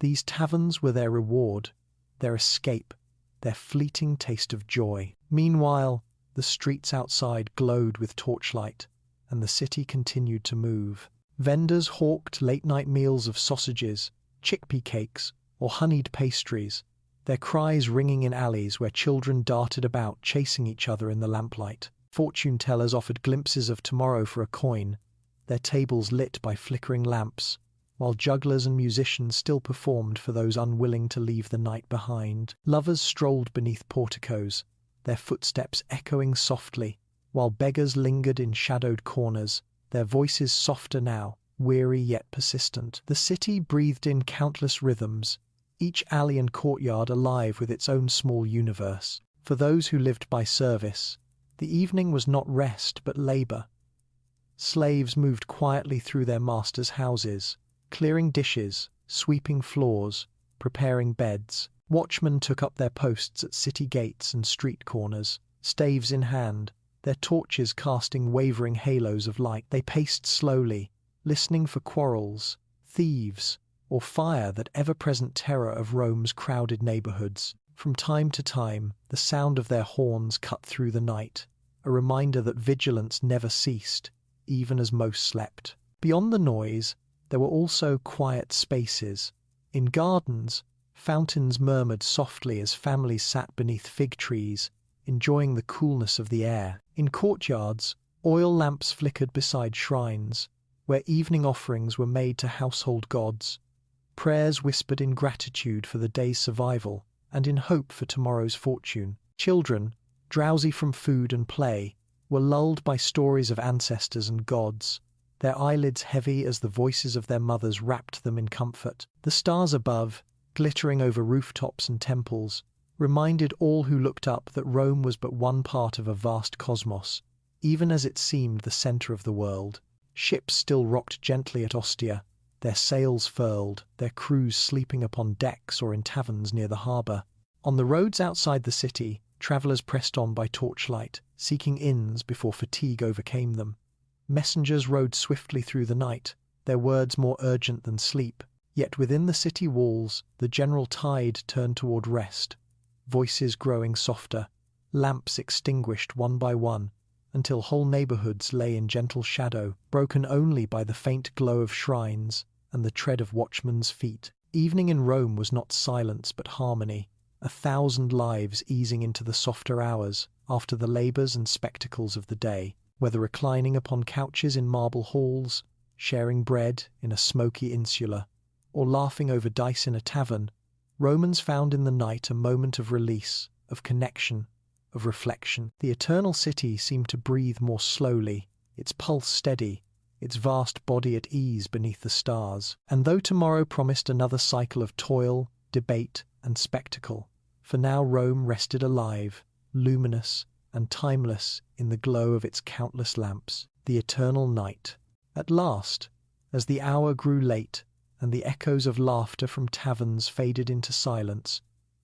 these taverns were their reward, their escape, their fleeting taste of joy. Meanwhile, the streets outside glowed with torchlight, and the city continued to move. Vendors hawked late-night meals of sausages, chickpea cakes, or honeyed pastries, their cries ringing in alleys where children darted about chasing each other in the lamplight. Fortune-tellers offered glimpses of tomorrow for a coin, their tables lit by flickering lamps, while jugglers and musicians still performed for those unwilling to leave the night behind. Lovers strolled beneath porticos, their footsteps echoing softly, while beggars lingered in shadowed corners, their voices softer now, weary yet persistent. The city breathed in countless rhythms, each alley and courtyard alive with its own small universe. For those who lived by service, the evening was not rest but labor. Slaves moved quietly through their masters' houses, clearing dishes, sweeping floors, preparing beds. Watchmen took up their posts at city gates and street corners, staves in hand, their torches casting wavering halos of light. They paced slowly, listening for quarrels, thieves, or fire, that ever-present terror of Rome's crowded neighborhoods. From time to time, the sound of their horns cut through the night, a reminder that vigilance never ceased, even as most slept. Beyond the noise, there were also quiet spaces. In gardens, fountains murmured softly as families sat beneath fig trees, enjoying the coolness of the air. In courtyards, oil lamps flickered beside shrines, where evening offerings were made to household gods. Prayers whispered in gratitude for the day's survival and in hope for tomorrow's fortune. Children, drowsy from food and play, were lulled by stories of ancestors and gods, their eyelids heavy as the voices of their mothers wrapped them in comfort. The stars above, glittering over rooftops and temples, reminded all who looked up that Rome was but one part of a vast cosmos, even as it seemed the center of the world. Ships still rocked gently at Ostia, their sails furled, their crews sleeping upon decks or in taverns near the harbor. On the roads outside the city, travelers pressed on by torchlight, seeking inns before fatigue overcame them. Messengers rode swiftly through the night, their words more urgent than sleep. Yet within the city walls, the general tide turned toward rest, voices growing softer, lamps extinguished one by one, until whole neighborhoods lay in gentle shadow, broken only by the faint glow of shrines and the tread of watchmen's feet. Evening in Rome was not silence but harmony, 1,000 lives easing into the softer hours after the labors and spectacles of the day. Whether reclining upon couches in marble halls, sharing bread in a smoky insula, or laughing over dice in a tavern, Romans found in the night a moment of release, of connection, of reflection. The eternal city seemed to breathe more slowly, its pulse steady, its vast body at ease beneath the stars. And though tomorrow promised another cycle of toil, debate, and spectacle, for now Rome rested alive, luminous, and timeless in the glow of its countless lamps. The eternal night. At last, as the hour grew late, and the echoes of laughter from taverns faded into silence,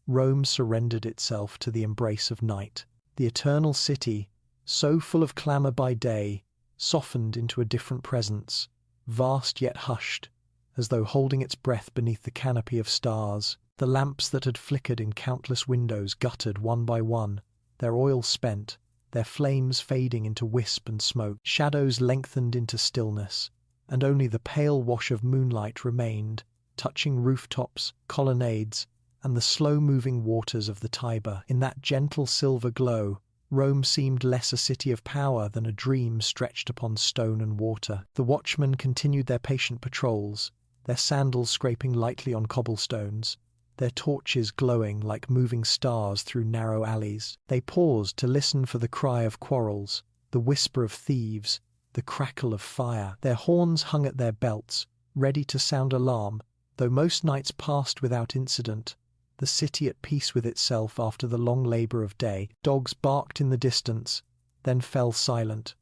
Rome surrendered itself to the embrace of night. The eternal city, so full of clamor by day, softened into a different presence, vast yet hushed, as though holding its breath beneath the canopy of stars. The lamps that had flickered in countless windows guttered one by one, their oil spent, their flames fading into wisp and smoke. Shadows lengthened into stillness, and only the pale wash of moonlight remained, touching rooftops, colonnades, and the slow-moving waters of the Tiber. In that gentle silver glow, Rome seemed less a city of power than a dream stretched upon stone and water. The watchmen continued their patient patrols, their sandals scraping lightly on cobblestones, their torches glowing like moving stars through narrow alleys. They paused to listen for the cry of quarrels, the whisper of thieves, the crackle of fire. Their horns hung at their belts, ready to sound alarm, though most nights passed without incident, the city at peace with itself after the long labor of day. Dogs barked in the distance, then fell silent,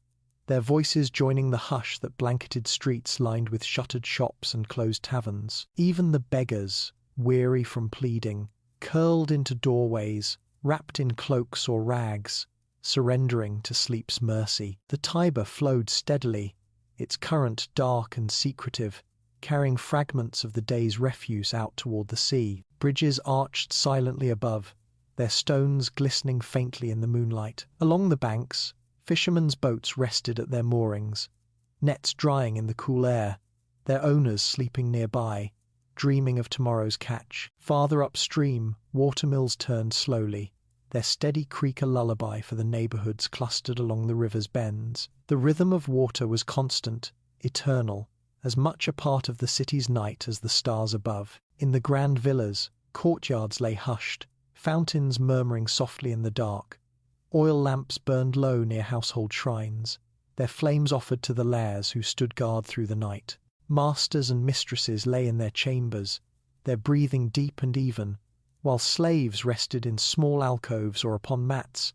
their voices joining the hush that blanketed streets lined with shuttered shops and closed taverns. Even the beggars, weary from pleading, curled into doorways, wrapped in cloaks or rags, surrendering to sleep's mercy. The Tiber flowed steadily, its current dark and secretive, carrying fragments of the day's refuse out toward the sea. Bridges arched silently above, their stones glistening faintly in the moonlight. Along the banks, fishermen's boats rested at their moorings, nets drying in the cool air, their owners sleeping nearby, dreaming of tomorrow's catch. Farther upstream, watermills turned slowly, their steady creak a lullaby for the neighborhoods clustered along the river's bends. The rhythm of water was constant, eternal, as much a part of the city's night as the stars above. In the grand villas, courtyards lay hushed, fountains murmuring softly in the dark, Oil lamps burned low near household shrines, their flames offered to the lairs who stood guard through the night. Masters and mistresses lay in their chambers, their breathing deep and even, while slaves rested in small alcoves or upon mats,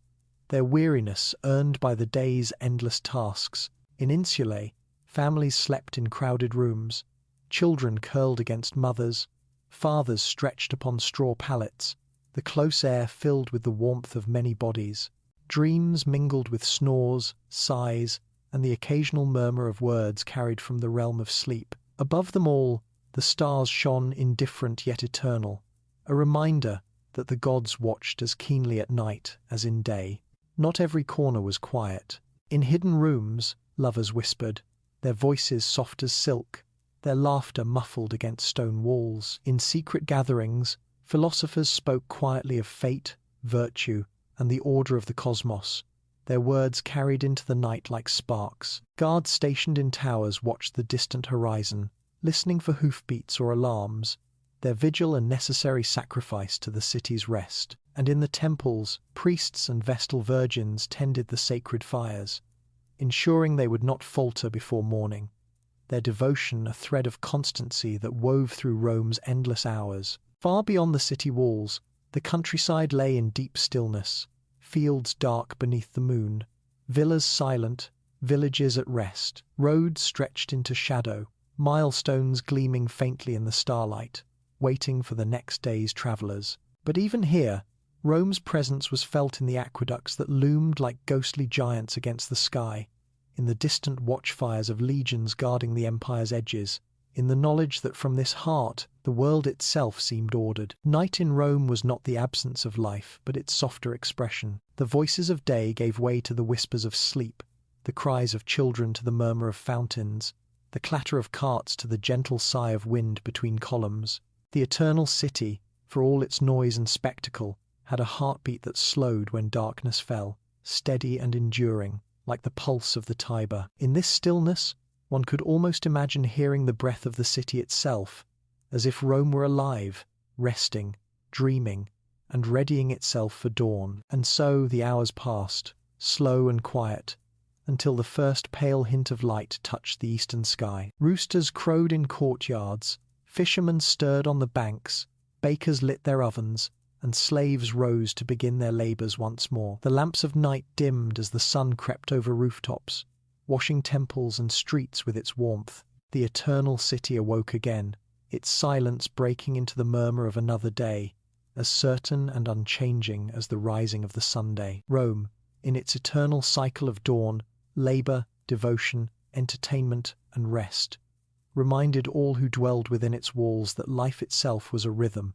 their weariness earned by the day's endless tasks. In insulae, families slept in crowded rooms, children curled against mothers, fathers stretched upon straw pallets, the close air filled with the warmth of many bodies. Dreams mingled with snores, sighs, and the occasional murmur of words carried from the realm of sleep. Above them all, the stars shone indifferent yet eternal, a reminder that the gods watched as keenly at night as in day. Not every corner was quiet. In hidden rooms, lovers whispered, their voices soft as silk, their laughter muffled against stone walls. In secret gatherings, philosophers spoke quietly of fate, virtue, and the order of the cosmos, their words carried into the night like sparks. Guards stationed in towers watched the distant horizon, listening for hoofbeats or alarms, their vigil a necessary sacrifice to the city's rest. And in the temples, priests and vestal virgins tended the sacred fires, ensuring they would not falter before morning, their devotion a thread of constancy that wove through Rome's endless hours. Far beyond the city walls, the countryside lay in deep stillness, fields dark beneath the moon, villas silent, villages at rest, roads stretched into shadow, milestones gleaming faintly in the starlight, waiting for the next day's travellers. But even here, Rome's presence was felt in the aqueducts that loomed like ghostly giants against the sky, in the distant watchfires of legions guarding the empire's edges, in the knowledge that from this heart the world itself seemed ordered. Night in Rome was not the absence of life, but its softer expression. The voices of day gave way to the whispers of sleep, the cries of children to the murmur of fountains, the clatter of carts to the gentle sigh of wind between columns. The eternal city, for all its noise and spectacle, had a heartbeat that slowed when darkness fell, steady and enduring, like the pulse of the Tiber. In this stillness, one could almost imagine hearing the breath of the city itself, as if Rome were alive, resting, dreaming, and readying itself for dawn. And so the hours passed, slow and quiet, until the first pale hint of light touched the eastern sky. Roosters crowed in courtyards, fishermen stirred on the banks, bakers lit their ovens, and slaves rose to begin their labours once more. The lamps of night dimmed as the sun crept over rooftops, washing temples and streets with its warmth. The eternal city awoke again, its silence breaking into the murmur of another day, as certain and unchanging as the rising of the Sunday. Rome, in its eternal cycle of dawn, labour, devotion, entertainment, and rest, reminded all who dwelled within its walls that life itself was a rhythm,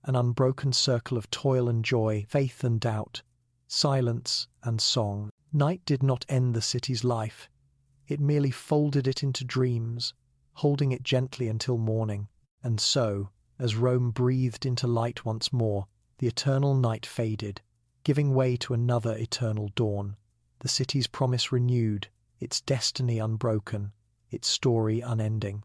an unbroken circle of toil and joy, faith and doubt, silence and song. Night did not end the city's life. It merely folded it into dreams, holding it gently until morning. And so, as Rome breathed into light once more, the eternal night faded, giving way to another eternal dawn, the city's promise renewed, its destiny unbroken, its story unending.